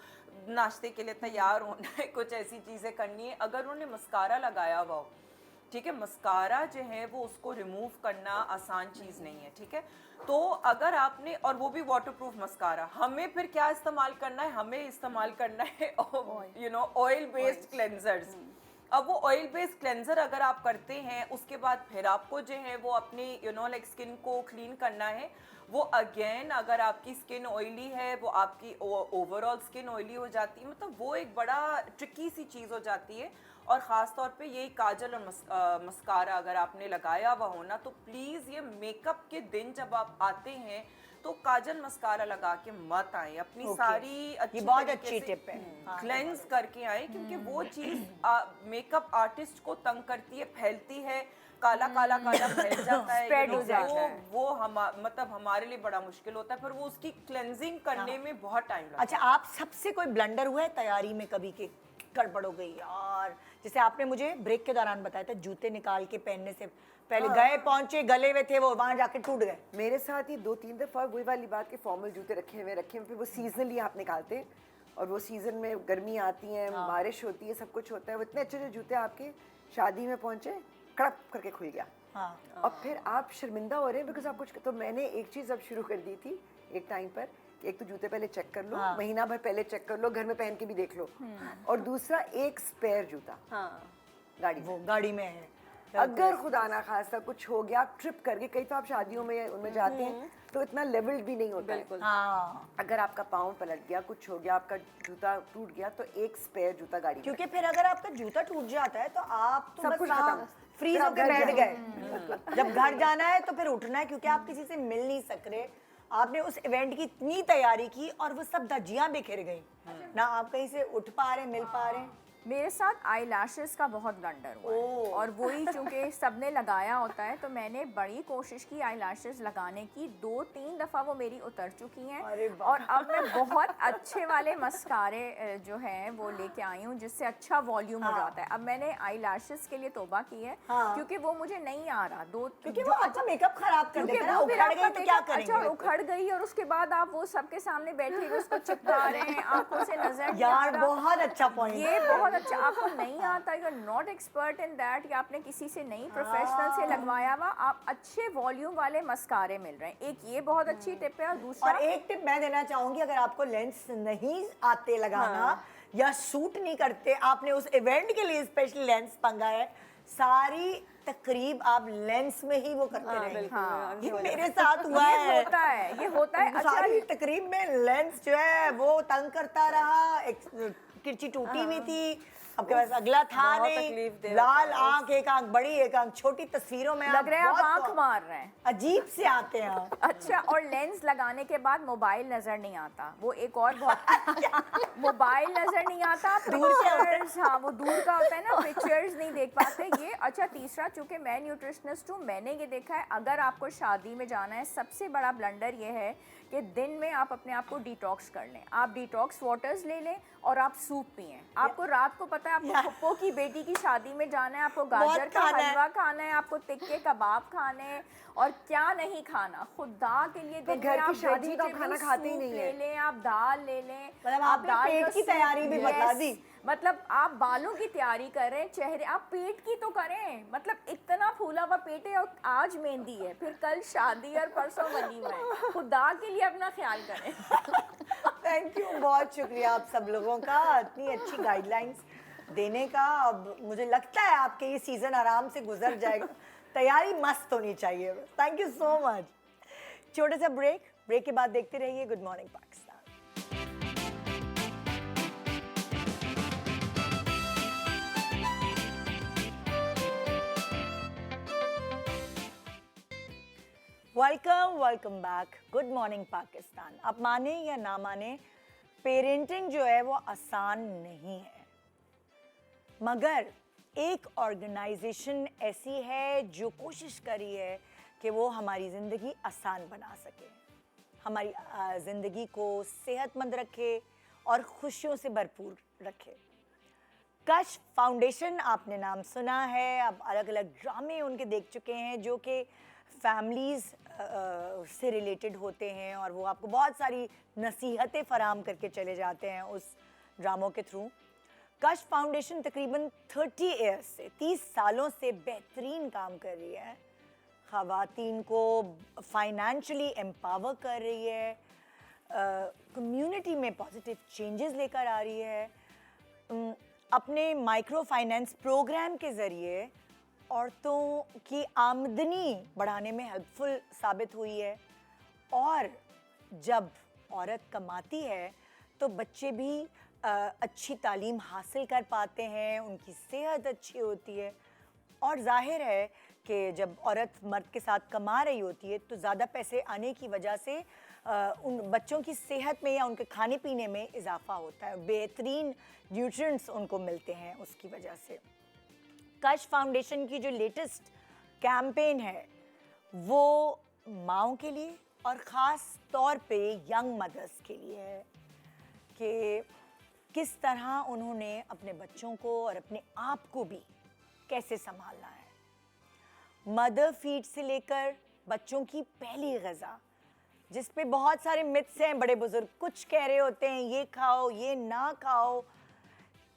[SPEAKER 7] नाश्ते के लिए तैयार होना है, कुछ ऐसी चीज़ें करनी है, अगर उन्होंने मस्कारा लगाया हुआ हो, ठीक है, मस्कारा जो है वो उसको रिमूव करना आसान चीज़ नहीं है, ठीक है। तो अगर आपने, और वो भी वाटरप्रूफ मस्कारा, हमें फिर क्या इस्तेमाल करना है, हमें इस्तेमाल करना है you know oil based cleansers. अब वो ऑयल बेस्ड क्लेंजर अगर आप करते हैं, उसके बाद फिर आपको जो है वो अपनी यू नो लाइक स्किन को क्लीन करना है, वो अगेन अगर आपकी स्किन ऑयली है वो आपकी ओवरऑल स्किन ऑयली हो जाती है, मतलब वो एक बड़ा ट्रिकी सी चीज़ हो जाती है। और ख़ास तौर पे यही काजल और मस्कारा अगर आपने लगाया हुआ हो ना, तो प्लीज़ ये मेकअप के दिन जब आप आते हैं तो काजल मस्कारा लगा के मत आए, अपनी सारी अच्छी,
[SPEAKER 2] बहुत अच्छी टिप है,
[SPEAKER 7] क्लेंस करके आए, क्योंकि वो चीज़ मेकअप आर्टिस्ट को तंग करती है, फैलती है, काला फैल जाता है,
[SPEAKER 5] स्प्रेड हो जाता है,
[SPEAKER 7] वो मतलब हमारे लिए बड़ा मुश्किल होता है, पर वो उसकी क्लेंजिंग करने में बहुत टाइम लगता है।
[SPEAKER 2] अच्छा, आप सबसे कोई ब्लंडर हुआ है तैयारी में कभी के गड़बड़ हो गई? और जैसे आपने मुझे ब्रेक के दौरान बताया था, जूते निकाल के पहनने से पहले गए पहुंचे गले हुए थे, वो वहां जाके टूट गए।
[SPEAKER 3] मेरे साथ ही 2-3 दफ़ा वही वाली बात के फॉर्मल जूते रखे हुए फिर वो सीजनली आप निकालते हैं, और वो सीजन में गर्मी आती है, बारिश होती है, सब कुछ होता है, वो इतने अच्छे जूते आपके शादी में पहुंचे, कड़क करके खुल गया। और फिर आप शर्मिंदा हो रहे हैं बिकॉज आप कुछ, तो मैंने एक चीज़ अब शुरू कर दी थी एक टाइम पर, एक तो जूते पहले चेक कर लो, महीना भर पहले चेक कर लो, घर में पहन के भी देख लो, और दूसरा एक स्पेयर जूता
[SPEAKER 2] गाड़ी में है,
[SPEAKER 3] अगर खुदा ना खास्ता कुछ हो गया, आप ट्रिप करके, कई तो आप शादियों में उनमें जाते हैं तो इतना लेवल्ड भी नहीं होता है। अगर आपका पाँव पलट गया, कुछ हो गया, आपका जूता टूट गया, तो एक स्पेयर जूता गाड़ी में,
[SPEAKER 2] क्योंकि फिर अगर आपका जूता टूट जाता है तो आप तो
[SPEAKER 3] सब कुछ
[SPEAKER 2] बस
[SPEAKER 3] खत्म,
[SPEAKER 2] फ्रीज होकर बैठ गए। जब घर जाना है तो फिर उठना है, क्योंकि आप किसी से मिल नहीं सक रहे, आपने उस इवेंट की इतनी तैयारी की और वो सब धज्जियां बिखर गई ना, आप कहीं से उठ पा रहे, मिल पा रहे।
[SPEAKER 5] मेरे साथ आई लैशेस का बहुत ब्लंडर हुआ है और वही चूंकि सबने लगाया होता है तो मैंने बड़ी कोशिश की आई लैशेस लगाने की, 2-3 दफ़ा वो मेरी उतर चुकी हैं और अब मैं बहुत अच्छे वाले मस्कारे जो हैं वो लेके आई हूँ जिससे अच्छा वॉल्यूम हो जाता है। अब मैंने आई लैशेस के लिए तौबा की है क्योंकि वो मुझे नहीं आ रहा,
[SPEAKER 2] क्योंकि वो अच्छा मेकअप खराब कर देता है ना, उखड़ गई तो क्या करेंगे?
[SPEAKER 5] अच्छा उखड़ गई और उसके बाद आप वो सबके सामने बैठे हुए उसको चिपका रहे हैं, आंखों से नजर नहीं आ रहा।
[SPEAKER 2] बहुत अच्छा पॉइंट,
[SPEAKER 5] ये बहुत अच्छा। आपको नहीं आता, you are not expert in that, या आपने किसी से नहीं प्रोफेशनल से लगवाया हुआ, आप अच्छे वॉल्यूम वाले मस्कारे मिल रहे हैं। एक ये बहुत अच्छी टिप है और दूसरा
[SPEAKER 2] और एक टिप मैं देना चाहूंगी, अगर आपको लेंस नहीं आते लगाना या सूट नहीं करते, आपने उस इवेंट के लिए स्पेशल लेंस मंगा है, सारी तकरीब आप लेंस में ही वो करते रहेंगे। ये मेरे साथ हुआ है,
[SPEAKER 5] ये होता है।
[SPEAKER 2] सारी तकरीब में लेंस जो है वो तंग करता रहा, किरची टूटी हुई थी, आपके पास अगला था नहीं, लाल आंख, एक आंख बड़ी एक आंख छोटी, तस्वीरों में
[SPEAKER 5] लग रहा है आप आंख मार रहे हैं,
[SPEAKER 2] अजीब से आते हैं।
[SPEAKER 5] अच्छा, और लेंस लगाने के बाद मोबाइल नजर नहीं आता, वो एक और बहुत मोबाइल नजर नहीं आता, पिक्चर्स, हाँ वो दूर का होता है ना, पिक्चर्स नहीं देख पाते ये। अच्छा तीसरा, चूंकि मैं न्यूट्रिशनिस्ट हूँ, मैंने ये देखा है अगर आपको शादी में जाना है, सबसे बड़ा ब्लंडर ये है कि दिन में आप अपने आप को डिटॉक्स कर लें, आप डिटॉक्स वाटर्स ले लें और आप सूप पिएं। आपको रात को पता है आपको फुप्पो की बेटी की शादी में जाना है, आपको गाजर का हलवा खाना है, आपको तिक्के कबाब खाने हैं और क्या नहीं खाना, खुदा के लिए दिन में आप शादी का खाना खाते ही नहीं ले लें, आप दाल ले लें,
[SPEAKER 2] मतलब आपने पेट की तैयारी भी बता दी।
[SPEAKER 5] मतलब आप बालों की तैयारी कर रहे हैं, चेहरे, आप पेट की तो करें, मतलब इतना फूला हुआ पेट है और आज मेहंदी है, फिर कल शादी और परसों वलीमा है, खुदा के लिए अपना ख्याल करें।
[SPEAKER 2] थैंक यू, बहुत शुक्रिया आप सब लोगों का इतनी अच्छी गाइडलाइंस देने का। अब मुझे लगता है आपके ये सीजन आराम से गुजर जाएगा, तैयारी मस्त होनी चाहिए। Thank you so much. छोटे सा ब्रेक के बाद देखते रहिए good morning Pakistan. Welcome back, good morning Pakistan. आप माने या ना माने, पेरेंटिंग जो है वो आसान नहीं है, मगर एक ऑर्गेनाइजेशन ऐसी है जो कोशिश करी है कि वो हमारी ज़िंदगी आसान बना सके, हमारी ज़िंदगी को सेहतमंद रखे और खुशियों से भरपूर रखे। कश फाउंडेशन, आपने नाम सुना है, अब अलग अलग ड्रामे उनके देख चुके हैं जो कि फैमिलीज़ से रिलेटेड होते हैं और वो आपको बहुत सारी नसीहतें फराहम करके चले जाते हैं उस ड्रामों के थ्रू। कश फाउंडेशन तकरीबन 30 ईयर्स से, 30 सालों से बेहतरीन काम कर रही है, ख़वातीन को फाइनेंशियली एम्पावर कर रही है, कम्युनिटी में पॉजिटिव चेंजेस लेकर आ रही है, अपने माइक्रो फाइनेंस प्रोग्राम के ज़रिए औरतों की आमदनी बढ़ाने में हेल्पफुल साबित हुई है। और जब औरत कमाती है तो बच्चे भी अच्छी तालीम हासिल कर पाते हैं, उनकी सेहत अच्छी होती है और जाहिर है कि जब औरत मर्द के साथ कमा रही होती है तो ज़्यादा पैसे आने की वजह से उन बच्चों की सेहत में या उनके खाने पीने में इजाफा होता है, बेहतरीन न्यूट्रिएंट्स उनको मिलते हैं उसकी वजह से। कश फाउंडेशन की जो लेटेस्ट कैंपेन है वो माँओं के लिए और ख़ास तौर पे यंग मदर्स के लिए है कि किस तरह उन्होंने अपने बच्चों को और अपने आप को भी कैसे संभालना है। मदर फीड से लेकर बच्चों की पहली ग़िज़ा, जिस पे बहुत सारे मिथ्स हैं, बड़े बुजुर्ग कुछ कह रहे होते हैं, ये खाओ ये ना खाओ।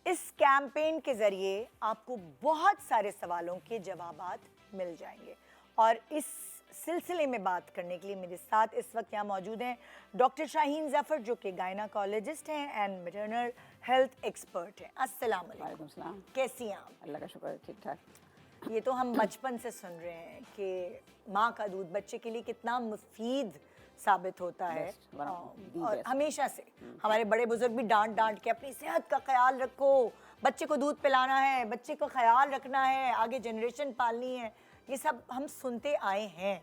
[SPEAKER 2] इस कैंपेन के ज़रिए आपको बहुत सारे सवालों के जवाबात मिल जाएंगे और इस सिलसिले में बात करने के लिए मेरे साथ इस वक्त यहाँ मौजूद हैं डॉक्टर शाहीन ज़फ़र, जो कि गायनाकोलॉजिस्ट हैं एंड मैटरनल हेल्थ एक्सपर्ट हैं। अस्सलाम वालेकुम, कैसी हैं आप?
[SPEAKER 11] अल्लाह का शुक्र, ठीक ठाक।
[SPEAKER 2] ये तो हम बचपन से सुन रहे हैं कि माँ का दूध बच्चे के लिए कितना मुफीद साबित होता है और हमेशा से हमारे बड़े बुजुर्ग भी डांट डांट के अपनी सेहत का ख्याल रखो, बच्चे को दूध पिलाना है, बच्चे को ख्याल रखना है, आगे जनरेशन पालनी है, ये सब हम सुनते आए हैं।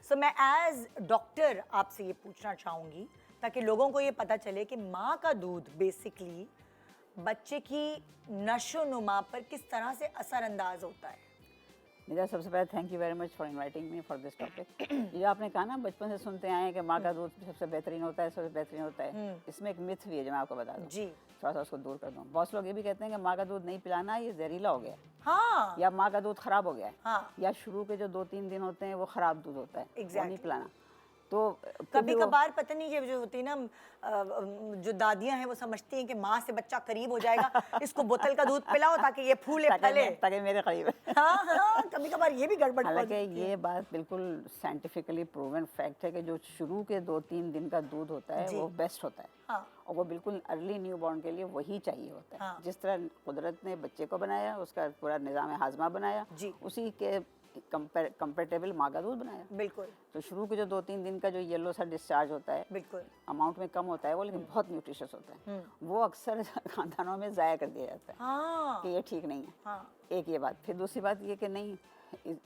[SPEAKER 2] सो मैं एज डॉक्टर आपसे ये पूछना चाहूँगी ताकि लोगों को ये पता चले कि माँ का दूध बेसिकली बच्चे की नशो नुमा पर किस तरह से असरअंदाज होता है?
[SPEAKER 11] मेरा सबसे पहले thank you very much for inviting me for this topic. ये आपने कहा ना, बचपन से सुनते आए हैं कि माँ का दूध सबसे बेहतरीन होता है, सबसे बेहतरीन होता है। इसमें एक मिथ भी है जो मैं आपको बता दूं,
[SPEAKER 2] जी।
[SPEAKER 11] थोड़ा सा उसको दूर कर दूं। बहुत लोग ये भी कहते हैं कि माँ का दूध नहीं पिलाना, ये जहरीला हो गया है,
[SPEAKER 2] हाँ
[SPEAKER 11] या माँ का दूध खराब हो गया है,
[SPEAKER 2] हाँ
[SPEAKER 11] या शुरू के जो 2-3 दिन होते हैं वो खराब दूध होता है, वो नहीं
[SPEAKER 2] Exactly.
[SPEAKER 11] पिलाना। तो
[SPEAKER 2] कभी कभार पता नहीं ये जो होती है ना, जो दादियां हैं वो समझती हैं कि माँ से बच्चा करीब हो जाएगा, इसको बोतल का दूध पिलाओ ताकि ये फूले फले।
[SPEAKER 11] ताकि मेरे करीब है।
[SPEAKER 2] हाँ हाँ, कभी कभार ये भी गड़बड़ हो
[SPEAKER 11] हालांकि
[SPEAKER 2] जाती है।
[SPEAKER 11] ये बात बिल्कुल साइंटिफिकली प्रूवन फैक्ट है कि जो शुरू के 2-3 दिन का दूध होता है
[SPEAKER 2] जी।
[SPEAKER 11] वो बेस्ट होता है,
[SPEAKER 2] हाँ
[SPEAKER 11] और वो बिल्कुल अर्ली न्यूबॉर्न के लिए वही चाहिए होता है।
[SPEAKER 2] हाँ।
[SPEAKER 11] जिस तरह कुदरत ने बच्चे को बनाया, उसका पूरा निज़ाम हाजमा बनाया,
[SPEAKER 2] जी।
[SPEAKER 11] उसी के कंपेटेबल माँ का दूध बनाया।
[SPEAKER 2] बिल्कुल
[SPEAKER 11] तो शुरू के जो 2-3 दिन का जो येलो सा डिस्चार्ज होता है,
[SPEAKER 2] बिल्कुल
[SPEAKER 11] अमाउंट में कम होता है वो, लेकिन बहुत न्यूट्रिशियस होता है, वो अक्सर खानदानों में ज़ाया कर दिया जाता है
[SPEAKER 2] हाँ
[SPEAKER 11] कि ये ठीक नहीं है।
[SPEAKER 2] हाँ
[SPEAKER 11] एक ये बात। फिर दूसरी बात ये कि नहीं,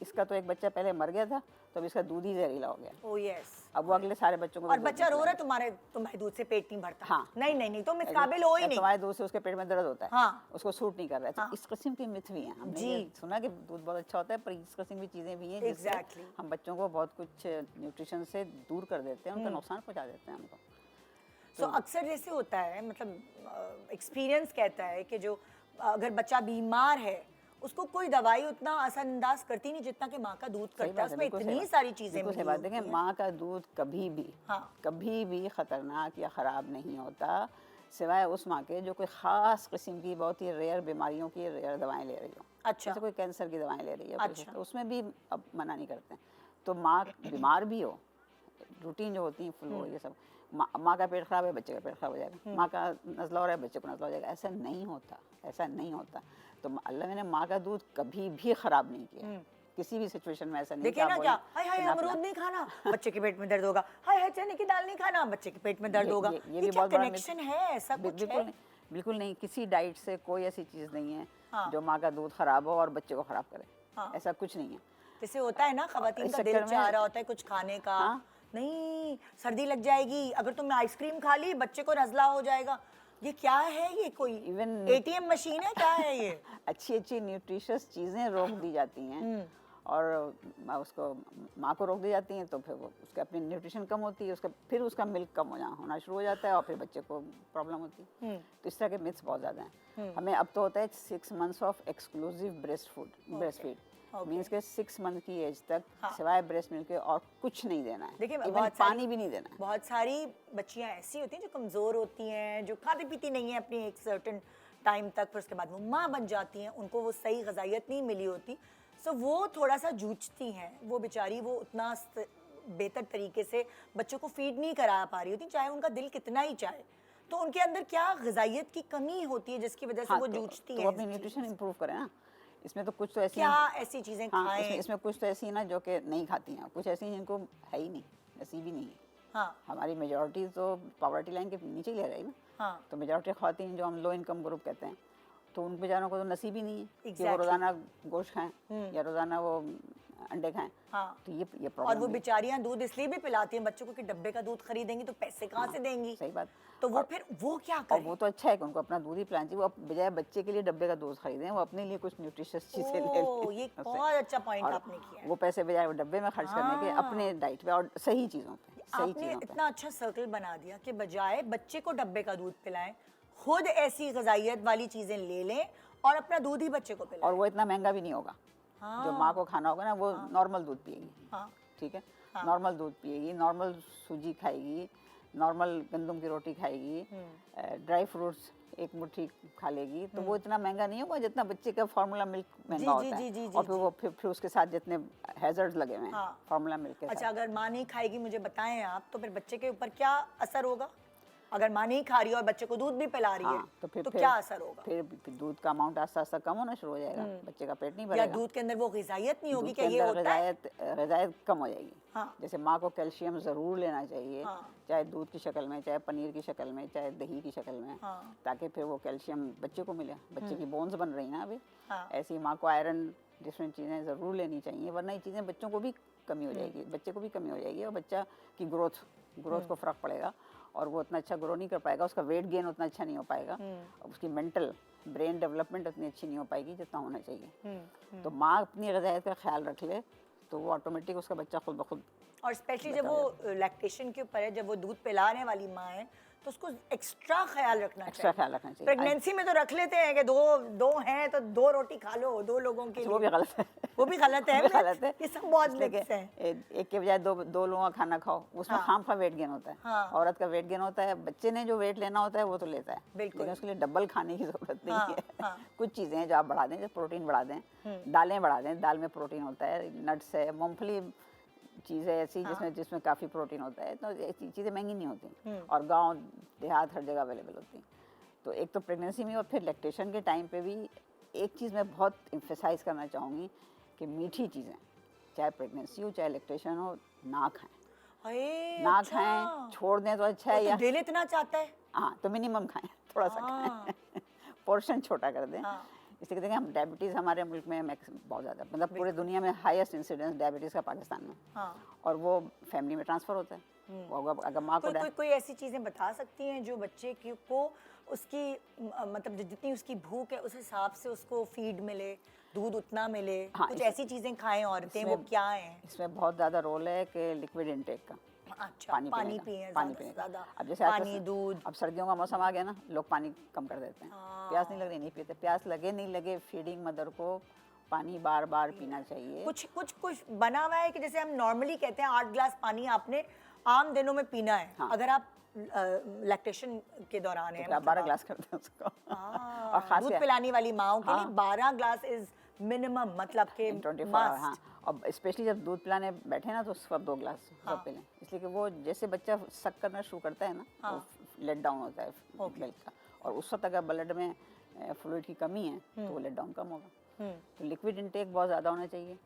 [SPEAKER 11] इसका तो एक बच्चा पहले मर गया था, तो अब इसका दूध ही जहरीला हो गया,
[SPEAKER 2] ओ यस।
[SPEAKER 11] अब वो अगले सारे बच्चों को
[SPEAKER 2] और
[SPEAKER 11] भी दूध
[SPEAKER 2] बच्चा रो
[SPEAKER 11] पिलाएगा।
[SPEAKER 2] रहा है, तुम्हारे दूध से पेट नहीं भरता।
[SPEAKER 11] हाँ।
[SPEAKER 2] नहीं नहीं नहीं, तुम इस काबिल हो ही
[SPEAKER 11] या
[SPEAKER 2] नहीं।
[SPEAKER 11] तुम्हारे दूध से उसके पेट में दर्द होता है,
[SPEAKER 2] हाँ।
[SPEAKER 11] उसको सूट नहीं कर रहा है।
[SPEAKER 2] हाँ।
[SPEAKER 11] तो इस किस्म की मिथ भी हैं। हमने
[SPEAKER 2] जी।
[SPEAKER 11] ये सुना कि दूध बहुत अच्छा होता है, पर इस किस्म की चीज़ें भी हैं जिससे
[SPEAKER 2] Exactly.
[SPEAKER 11] हम बच्चों को बहुत कुछ न्यूट्रिशन से दूर कर देते हैं, उनका नुकसान पहुंचा देते हैं हमको।
[SPEAKER 2] तो अक्सर जैसे होता है, मतलब एक्सपीरियंस कहता है कि जो अगर बच्चा बीमार है उसको कोई दवाई उतना असरअंदाज करती नहीं जितना कि माँ का दूध
[SPEAKER 11] सही
[SPEAKER 2] करता है।
[SPEAKER 11] बात है,
[SPEAKER 2] उसमें
[SPEAKER 11] बिल्कुल सही
[SPEAKER 2] इतनी
[SPEAKER 11] बात।
[SPEAKER 2] सारी चीजें
[SPEAKER 11] बिल्कुल सही
[SPEAKER 2] मिली
[SPEAKER 11] बात।
[SPEAKER 2] होती
[SPEAKER 11] देखें,
[SPEAKER 2] हैं।
[SPEAKER 11] माँ का दूध कभी भी खतरनाक या ख़राब नहीं होता, सिवाय उस माँ के जो कोई ख़ास किस्म की बहुत ही रेयर बीमारियों की रेयर दवाएं ले रही हो।
[SPEAKER 2] अच्छा।
[SPEAKER 11] जैसे कोई कैंसर की दवाएं ले रही है,
[SPEAKER 2] अच्छा।
[SPEAKER 11] तो उसमें भी अब मना नहीं करते हैं। तो माँ बीमार भी हो, रूटीन जो होती है फ्लू ये सब, माँ का पेट खराब है, बच्चे का पेट खराब हो जाएगा, माँ का नज़ला हो रहा है, बच्चे को नज़ला हो जाएगा। ऐसा नहीं होता, ऐसा नहीं होता। तो अल्लाह ने माँ का दूध कभी भी ख़राब नहीं किया, किसी भी सिचुएशन में ऐसा नहीं।
[SPEAKER 2] देखिए ना, क्या हाय हाय अमरूद नहीं खाना, बच्चे के पेट में दर्द होगा, हाय हाय चने की दाल नहीं खाना, बच्चे के पेट में दर्द होगा।
[SPEAKER 11] ये
[SPEAKER 2] ये
[SPEAKER 11] भी
[SPEAKER 2] क्या
[SPEAKER 11] बहुत बड़ा
[SPEAKER 2] कनेक्शन है? ऐसा कुछ
[SPEAKER 11] बिल्कुल
[SPEAKER 2] है?
[SPEAKER 11] नहीं, बिल्कुल नहीं। किसी डाइट से कोई ऐसी चीज़ नहीं है
[SPEAKER 2] हाँ।
[SPEAKER 11] जो माँ का दूध खराब हो और बच्चे को खराब करे।
[SPEAKER 2] हाँ।
[SPEAKER 11] ऐसा कुछ नहीं है।
[SPEAKER 2] जैसे होता है ना, खवातीन
[SPEAKER 11] इस
[SPEAKER 2] का दिल
[SPEAKER 11] चक्कर में-
[SPEAKER 2] चाह रहा होता है कुछ खाने का,
[SPEAKER 11] हाँ।
[SPEAKER 2] नहीं सर्दी लग जाएगी, अगर तुमने आइसक्रीम खा ली बच्चे को नज़ला हो जाएगा। ये क्या है? ये कोई
[SPEAKER 11] Even-
[SPEAKER 2] एटीएम मशीन है? क्या है ये?
[SPEAKER 11] अच्छी न्यूट्रिशियस चीज़ें रोक दी जाती हैं, और उसको माँ को रोक दी जाती हैं, तो फिर वो उसके अपनी न्यूट्रिशन कम होती है, उसका फिर उसका मिल्क कम होना शुरू हो जाता है, और फिर बच्चे को प्रॉब्लम होती है। तो इस तरह के मिथ्स बहुत ज़्यादा हैं। हमें अब तो होता है 6 months of exclusive breast feed, means के 6 month की एज तक सिवाय ब्रेस्ट मिल्क के और कुछ नहीं देना है।
[SPEAKER 2] देखिए,
[SPEAKER 11] Even
[SPEAKER 2] बहुत
[SPEAKER 11] पानी भी नहीं देना है।
[SPEAKER 2] बहुत सारी बच्चियां ऐसी होती हैं जो कमज़ोर होती हैं, जो खाती पीती नहीं है अपनी एक सर्टेन टाइम तक, फिर उसके बाद वो माँ बन जाती हैं, उनको वो सही ग़िज़ाइयत नहीं मिली होती, सो वो थोड़ा सा जूझती हैं। वो बेचारी वो उतना बेहतर तरीके से बच्चों को फीड नहीं करा पा रही होती, चाहे उनका दिल कितना ही चाहे। तो उनके अंदर क्या ग़िज़ाइयत की कमी होती है जिसकी वजह से
[SPEAKER 11] हाँ,
[SPEAKER 2] वो
[SPEAKER 11] तो
[SPEAKER 2] जूझती
[SPEAKER 11] वो
[SPEAKER 2] हैं?
[SPEAKER 11] अपनी न्यूट्रिशन इंप्रूव करें ना। इसमें तो कुछ तो ऐसी
[SPEAKER 2] क्या ऐसी चीज़ें
[SPEAKER 11] हाँ,
[SPEAKER 2] खाएं?
[SPEAKER 11] इसमें कुछ तो ऐसी ना जो कि नहीं खाती हैं, कुछ ऐसी जिनको है ही नहीं, नसीब ही नहीं है।
[SPEAKER 2] हाँ
[SPEAKER 11] हमारी मेजॉरिटी तो पॉवर्टी लाइन के नीचे ही रह रही है ना।
[SPEAKER 2] हाँ
[SPEAKER 11] तो मेजॉरिटी ख़वातीन जो हम लो इनकम ग्रुप कहते हैं, तो उन बेचारों को तो नसीब ही नहीं है कि वो
[SPEAKER 2] Exactly.
[SPEAKER 11] रोज़ाना गोश्त खाएं या रोज़ाना वो अंडे खाएं।
[SPEAKER 2] हाँ।
[SPEAKER 11] तो ये
[SPEAKER 2] और
[SPEAKER 11] प्रॉब्लम
[SPEAKER 2] वो बेचारियां दूध इसलिए भी पिलाती हैं बच्चों को कि डब्बे का दूध खरीदेंगी तो पैसे कहाँ से देंगी?
[SPEAKER 11] सही बात।
[SPEAKER 2] तो वो फिर वो क्या
[SPEAKER 11] और
[SPEAKER 2] करें?
[SPEAKER 11] वो तो अच्छा है कि उनको अपना दूध ही पिलाना चाहिए। वो बजाय बच्चे के लिए डब्बे का दूध खरीदें, वो अपने लिए कुछ न्यूट्रिशियस चीज़ें ले
[SPEAKER 2] ओह,
[SPEAKER 11] लें।
[SPEAKER 2] ये
[SPEAKER 11] उससे।
[SPEAKER 2] बहुत अच्छा पॉइंट
[SPEAKER 11] और
[SPEAKER 2] आपने किया है।
[SPEAKER 11] वो पैसे बजाय वो डब्बे में खर्च करने के
[SPEAKER 2] हाँ।
[SPEAKER 11] अपने डाइट पे और सही चीज़ों पे, सही
[SPEAKER 2] आपने
[SPEAKER 11] चीज़ों पे।
[SPEAKER 2] इतना अच्छा सर्कल बना दिया कि बजाय बच्चे को डब्बे का दूध पिलाएं, खुद ऐसी ग़िज़ाइयत वाली चीज़ें ले लें और अपना दूध ही बच्चे को पिलाएं।
[SPEAKER 11] और वो इतना महंगा भी नहीं होगा। जो माँ को खाना होगा ना, वो नॉर्मल दूध पिएगी।
[SPEAKER 2] हाँ
[SPEAKER 11] ठीक है, नॉर्मल दूध पिएगी, नॉर्मल सूजी खाएगी, नॉर्मल गंदम की रोटी खाएगी, ड्राई फ्रूट्स एक मुट्ठी खा लेगी, तो वो इतना महंगा नहीं होगा जितना बच्चे का फार्मूला मिल्क महंगा होता है। और फिर वो फिर उसके साथ जितने हैजर्ड्स लगे हुए हैं फार्मूला मिल्क के
[SPEAKER 2] अच्छा,
[SPEAKER 11] साथ।
[SPEAKER 2] अगर माँ नहीं खाएगी, मुझे बताएं आप, तो फिर बच्चे के ऊपर क्या असर होगा? अगर माँ नहीं खा रही है और बच्चे को दूध भी पिला रही है,
[SPEAKER 11] हाँ, तो फिर
[SPEAKER 2] क्या असर होगा?
[SPEAKER 11] फिर दूध का अमाउंट आस्ता आस्ता कम होना शुरू हो जाएगा, बच्चे का पेट नहीं
[SPEAKER 2] या
[SPEAKER 11] भरेगा।
[SPEAKER 2] दूध के अंदर वो ग़िज़ाइयत नहीं होगी?
[SPEAKER 11] दूध
[SPEAKER 2] क्या
[SPEAKER 11] के
[SPEAKER 2] ये
[SPEAKER 11] अंदर
[SPEAKER 2] होता है?
[SPEAKER 11] ग़िज़ाइयत कम हो जाएगी।
[SPEAKER 2] हाँ।
[SPEAKER 11] जैसे माँ को कैल्शियम ज़रूर लेना चाहिए,
[SPEAKER 2] हाँ।
[SPEAKER 11] चाहे दूध की शक्ल में, चाहे पनीर की शक्ल में, चाहे दही की शक्ल में,
[SPEAKER 2] हाँ।
[SPEAKER 11] ताकि फिर वो कैल्शियम बच्चे को मिले। बच्चे की बोन्स बन रही ना अभी,
[SPEAKER 2] हाँ।
[SPEAKER 11] ऐसी माँ को आयरन डिफरेंट चीज़ें ज़रूर लेनी चाहिए, वरना ये चीज़ें बच्चों को भी कमी हो जाएगी, बच्चे को भी कमी हो जाएगी और बच्चा की ग्रोथ को फ़र्क पड़ेगा। और वो उतना अच्छा ग्रो नहीं कर पाएगा, उसका वेट गेन उतना अच्छा नहीं हो पाएगा, और उसकी मेंटल ब्रेन डेवलपमेंट उतनी अच्छी नहीं हो पाएगी जितना होना चाहिए। तो माँ अपनी ग़िज़ायत का ख्याल रख ले तो वो ऑटोमेटिक उसका बच्चा खुद ब खुद।
[SPEAKER 2] और स्पेशली जब वो लैक्टेशन के ऊपर है, जब वो दूध पिलाने वाली माँ है तो उसको एक्स्ट्रा ख्याल रखना
[SPEAKER 11] एक्स्ट्रा ख्याल रखना चाहिए।
[SPEAKER 2] प्रेगनेंसी में तो रख लेते हैं कि दो हैं तो 2 रोटी खा लो 2 लोगों के लिए,
[SPEAKER 11] वो भी गलत है।
[SPEAKER 2] वो भी गलत है,
[SPEAKER 11] गलत है।
[SPEAKER 2] ये सब बहुत मिथ्स हैं।
[SPEAKER 11] एक के बजाय दो लोगों का खाना खाओ, उसमें खामखा वेट गेन होता है।
[SPEAKER 2] हाँ।
[SPEAKER 11] औरत का वेट गेन होता है, बच्चे ने जो वेट लेना होता है वो तो लेता है, लेकिन उसके लिए डबल खाने की जरूरत नहीं है। कुछ चीज़ें हैं जो आप बढ़ा दें, जैसे प्रोटीन बढ़ा दें, दालें बढ़ा दें, दाल में प्रोटीन होता है, नट्स है, मूंगफली चीज़ है ऐसी जिसमें काफ़ी प्रोटीन होता है, तो ऐसी चीज़ें महंगी नहीं होती और गांव देहात हर जगह अवेलेबल होती हैं। तो एक तो प्रेगनेंसी में और फिर लैक्टेशन के टाइम पे भी एक चीज़ मैं बहुत एम्फेसाइज करना चाहूँगी कि मीठी चीज़ें चाहे प्रेगनेंसी हो चाहे लैक्टेशन हो ना खाएं। ना खाएं, छोड़ दें तो अच्छा है, या
[SPEAKER 2] दिल इतना चाहता है
[SPEAKER 11] हाँ तो मिनिमम खाएं, थोड़ा सा खाएं, पोर्शन छोटा कर दें। इसलिए कहते हैं हम डायबिटीज़ हमारे मुल्क में बहुत ज़्यादा, मतलब पूरे दुनिया में हाईएस्ट इंसिडेंस डायबिटीज़ का पाकिस्तान में, और वो फैमिली में ट्रांसफ़र होता है। वो अगर माँ को
[SPEAKER 2] कोई ऐसी चीज़ें बता सकती हैं जो बच्चे को उसकी मतलब जितनी उसकी भूख है उस हिसाब से उसको फीड मिले, दूध उतना मिले, कुछ ऐसी चीज़ें खाएं औरतें, वो क्या हैं?
[SPEAKER 11] इसमें बहुत ज़्यादा रोल है कि लिक्विड इंटेक का।
[SPEAKER 2] अच्छा, पानी पिए ज़्यादा,
[SPEAKER 11] अब जैसे
[SPEAKER 2] पानी दूध।
[SPEAKER 11] अब सर्दियों का मौसम आ गया ना, लोग पानी कम कर देते हैं। प्यास नहीं लग रही नहीं पीते, प्यास लगे नहीं लगे फीडिंग मदर को पानी बार बार पीना चाहिए।
[SPEAKER 2] कुछ बना हुआ है कि जैसे हम नॉर्मली कहते हैं 8 ग्लास पानी आपने आम दिनों में पीना है। अगर आप लैक्टेशन के दौरान है
[SPEAKER 11] तो 12 ग्लास करते हैं उसको।
[SPEAKER 2] और खास दूध पिलाने वाली माओं के लिए 12 ग्लास इज मिनिमम, मतलब के
[SPEAKER 11] 24 हाँ। और स्पेशली जब दूध पिलाने बैठे ना तो उस वक्त 2 ग्लास सब पी लें, इसलिए कि वो जैसे बच्चा सक करना शुरू करता है ना तो लेट डाउन होता है मिल्क का, और उस वक्त अगर ब्लड में फ्लूइड की कमी है तो वो लेट डाउन कम होगा। तो लिक्विड इंटेक बहुत ज़्यादा होना चाहिए।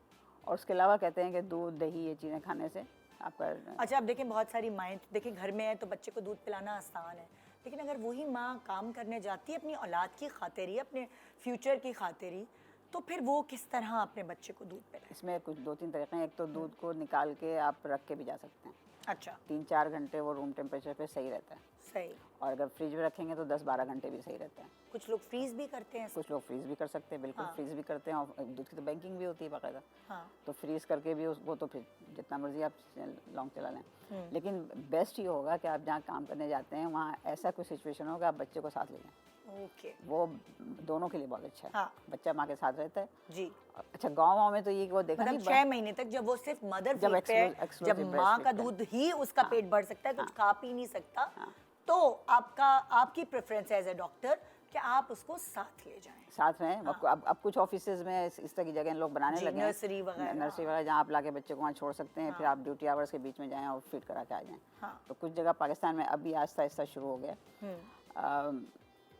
[SPEAKER 11] और उसके अलावा कहते हैं कि दूध दही ये चीज़ें खाने से आपका।
[SPEAKER 2] अच्छा, आप देखें बहुत सारी माएँ देखिए घर में है तो बच्चे को दूध पिलाना आसान है, लेकिन अगर वही माँ काम करने जाती है अपनी औलाद की खातिरी, अपने फ्यूचर की खातिरी, तो फिर वो किस तरह अपने बच्चे को दूध पिलाए?
[SPEAKER 11] इसमें कुछ 2-3 तरीके हैं। एक तो दूध को निकाल के आप रख के भी जा सकते हैं।
[SPEAKER 2] अच्छा,
[SPEAKER 11] 3-4 घंटे वो रूम टेम्परेचर पे सही रहता है।
[SPEAKER 2] सही।
[SPEAKER 11] और अगर फ्रिज में रखेंगे तो 10-12 घंटे भी सही रहता है।
[SPEAKER 2] कुछ लोग फ्रीज भी करते हैं,
[SPEAKER 11] कुछ लोग फ्रीज भी कर सकते हैं, बिल्कुल फ्रीज भी करते हैं। और दूध की तो बैंकिंग भी होती है बाकायदा, तो फ्रीज करके भी उसको तो फिर जितना मर्जी आप लॉन्ग चला लें। लेकिन बेस्ट ये होगा कि आप जहाँ काम करने जाते हैं वहाँ ऐसा कोई सिचुएशन होगा आप बच्चे को साथ ले जाएं। वो दोनों के लिए बहुत अच्छा है। बच्चा माँ के साथ रहता है जी। अच्छा, गाँव में तो ये वो देखा
[SPEAKER 2] मतलब 6 महीने तक जब वो सिर्फ मदर फीड पे है, जब माँ का दूध ही उसका पेट भर सकता है, कुछ खा पी नहीं सकता, तो आपकी प्रेफरेंस एज ए डॉक्टर कि आप उसको साथ ले जाएं।
[SPEAKER 11] साथ में अब कुछ ऑफिसेज में इस तरह की जगह लोग बनाने लगे हैं,
[SPEAKER 2] नर्सरी वगैरह
[SPEAKER 11] जहाँ आप लाके बच्चे को वहाँ छोड़ सकते हैं। फिर आप ड्यूटी आवर्स के बीच में जाएं और फीड करा के आ जाएं। तो कुछ जगह पाकिस्तान में अभी आहिस्ता आहिस्ता शुरू हो गया,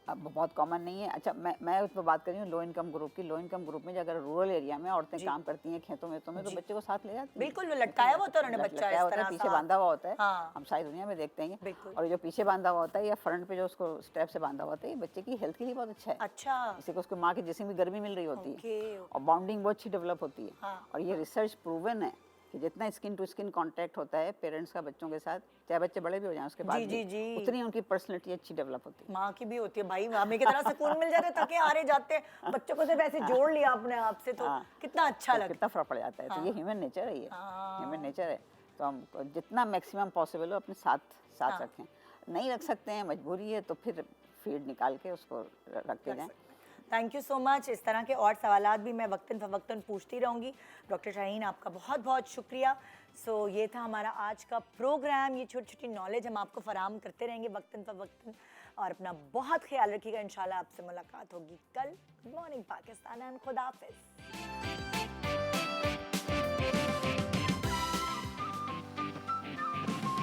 [SPEAKER 11] अब बहुत कॉमन नहीं है। अच्छा, मैं उस पर बात कर रही हूँ लो इनकम ग्रुप की। लो इनकम ग्रुप में अगर रूरल एरिया में औरतें काम करती हैं खेतों में तो बच्चे को साथ ले जाती हैं।
[SPEAKER 2] बिल्कुल, वो लटकाया हुआ होता है, बच्चा इस तरह
[SPEAKER 11] पीछे बांधा हुआ होता है। हम सारी दुनिया में देखते हैं। और जो पीछे बांधा हुआ होता है या फ्रंट पे जो उसको स्टेप से बांधा हुआ होता है, ये बच्चे की हेल्थ के लिए बहुत अच्छा है।
[SPEAKER 2] अच्छा,
[SPEAKER 11] इसी को उसको माँ के जिस्म में गर्मी मिल रही होती है और बॉन्डिंग बहुत अच्छी डेवलप होती है। और ये रिसर्च प्रूवन है कि जितना स्किन टू स्किन कांटेक्ट होता है पेरेंट्स का बच्चों के साथ, चाहे बच्चे बड़े भी हो जाएं उसके बाद भी, उतनी उनकी पर्सनैलिटी अच्छी डेवलप होती है।
[SPEAKER 2] माँ की भी होती है भाई, हमें की तरह सुकून मिल जाता है, थके हारे जाते हैं, बच्चों को सिर्फ ऐसे जोड़ लिया अपने आप से तो कितना अच्छा लगता है,
[SPEAKER 11] कितना फर्क पड़ जाता है। तो ये ह्यूमन नेचर है, ये ह्यूमन नेचर है। तो हम जितना मैक्सिमम पॉसिबल हो अपने साथ रखें। नहीं रख सकते हैं, मजबूरी है, तो फिर फीड निकाल के उसको रख के जाएं।
[SPEAKER 2] Thank you so much. इस तरह के और सवालात भी मैं वक्तन फ़वक्तन पूछती रहूँगी। डॉक्टर शाहीन, आपका बहुत बहुत शुक्रिया। ये था हमारा आज का प्रोग्राम। ये छोटी छोटी नॉलेज हम आपको फराहम करते रहेंगे वक्तन फ़वक्तन, और अपना बहुत ख्याल रखिएगा। इंशाल्लाह आपसे मुलाकात होगी कल। गुड मॉर्निंग पाकिस्तान एंड खुदा हाफिज़।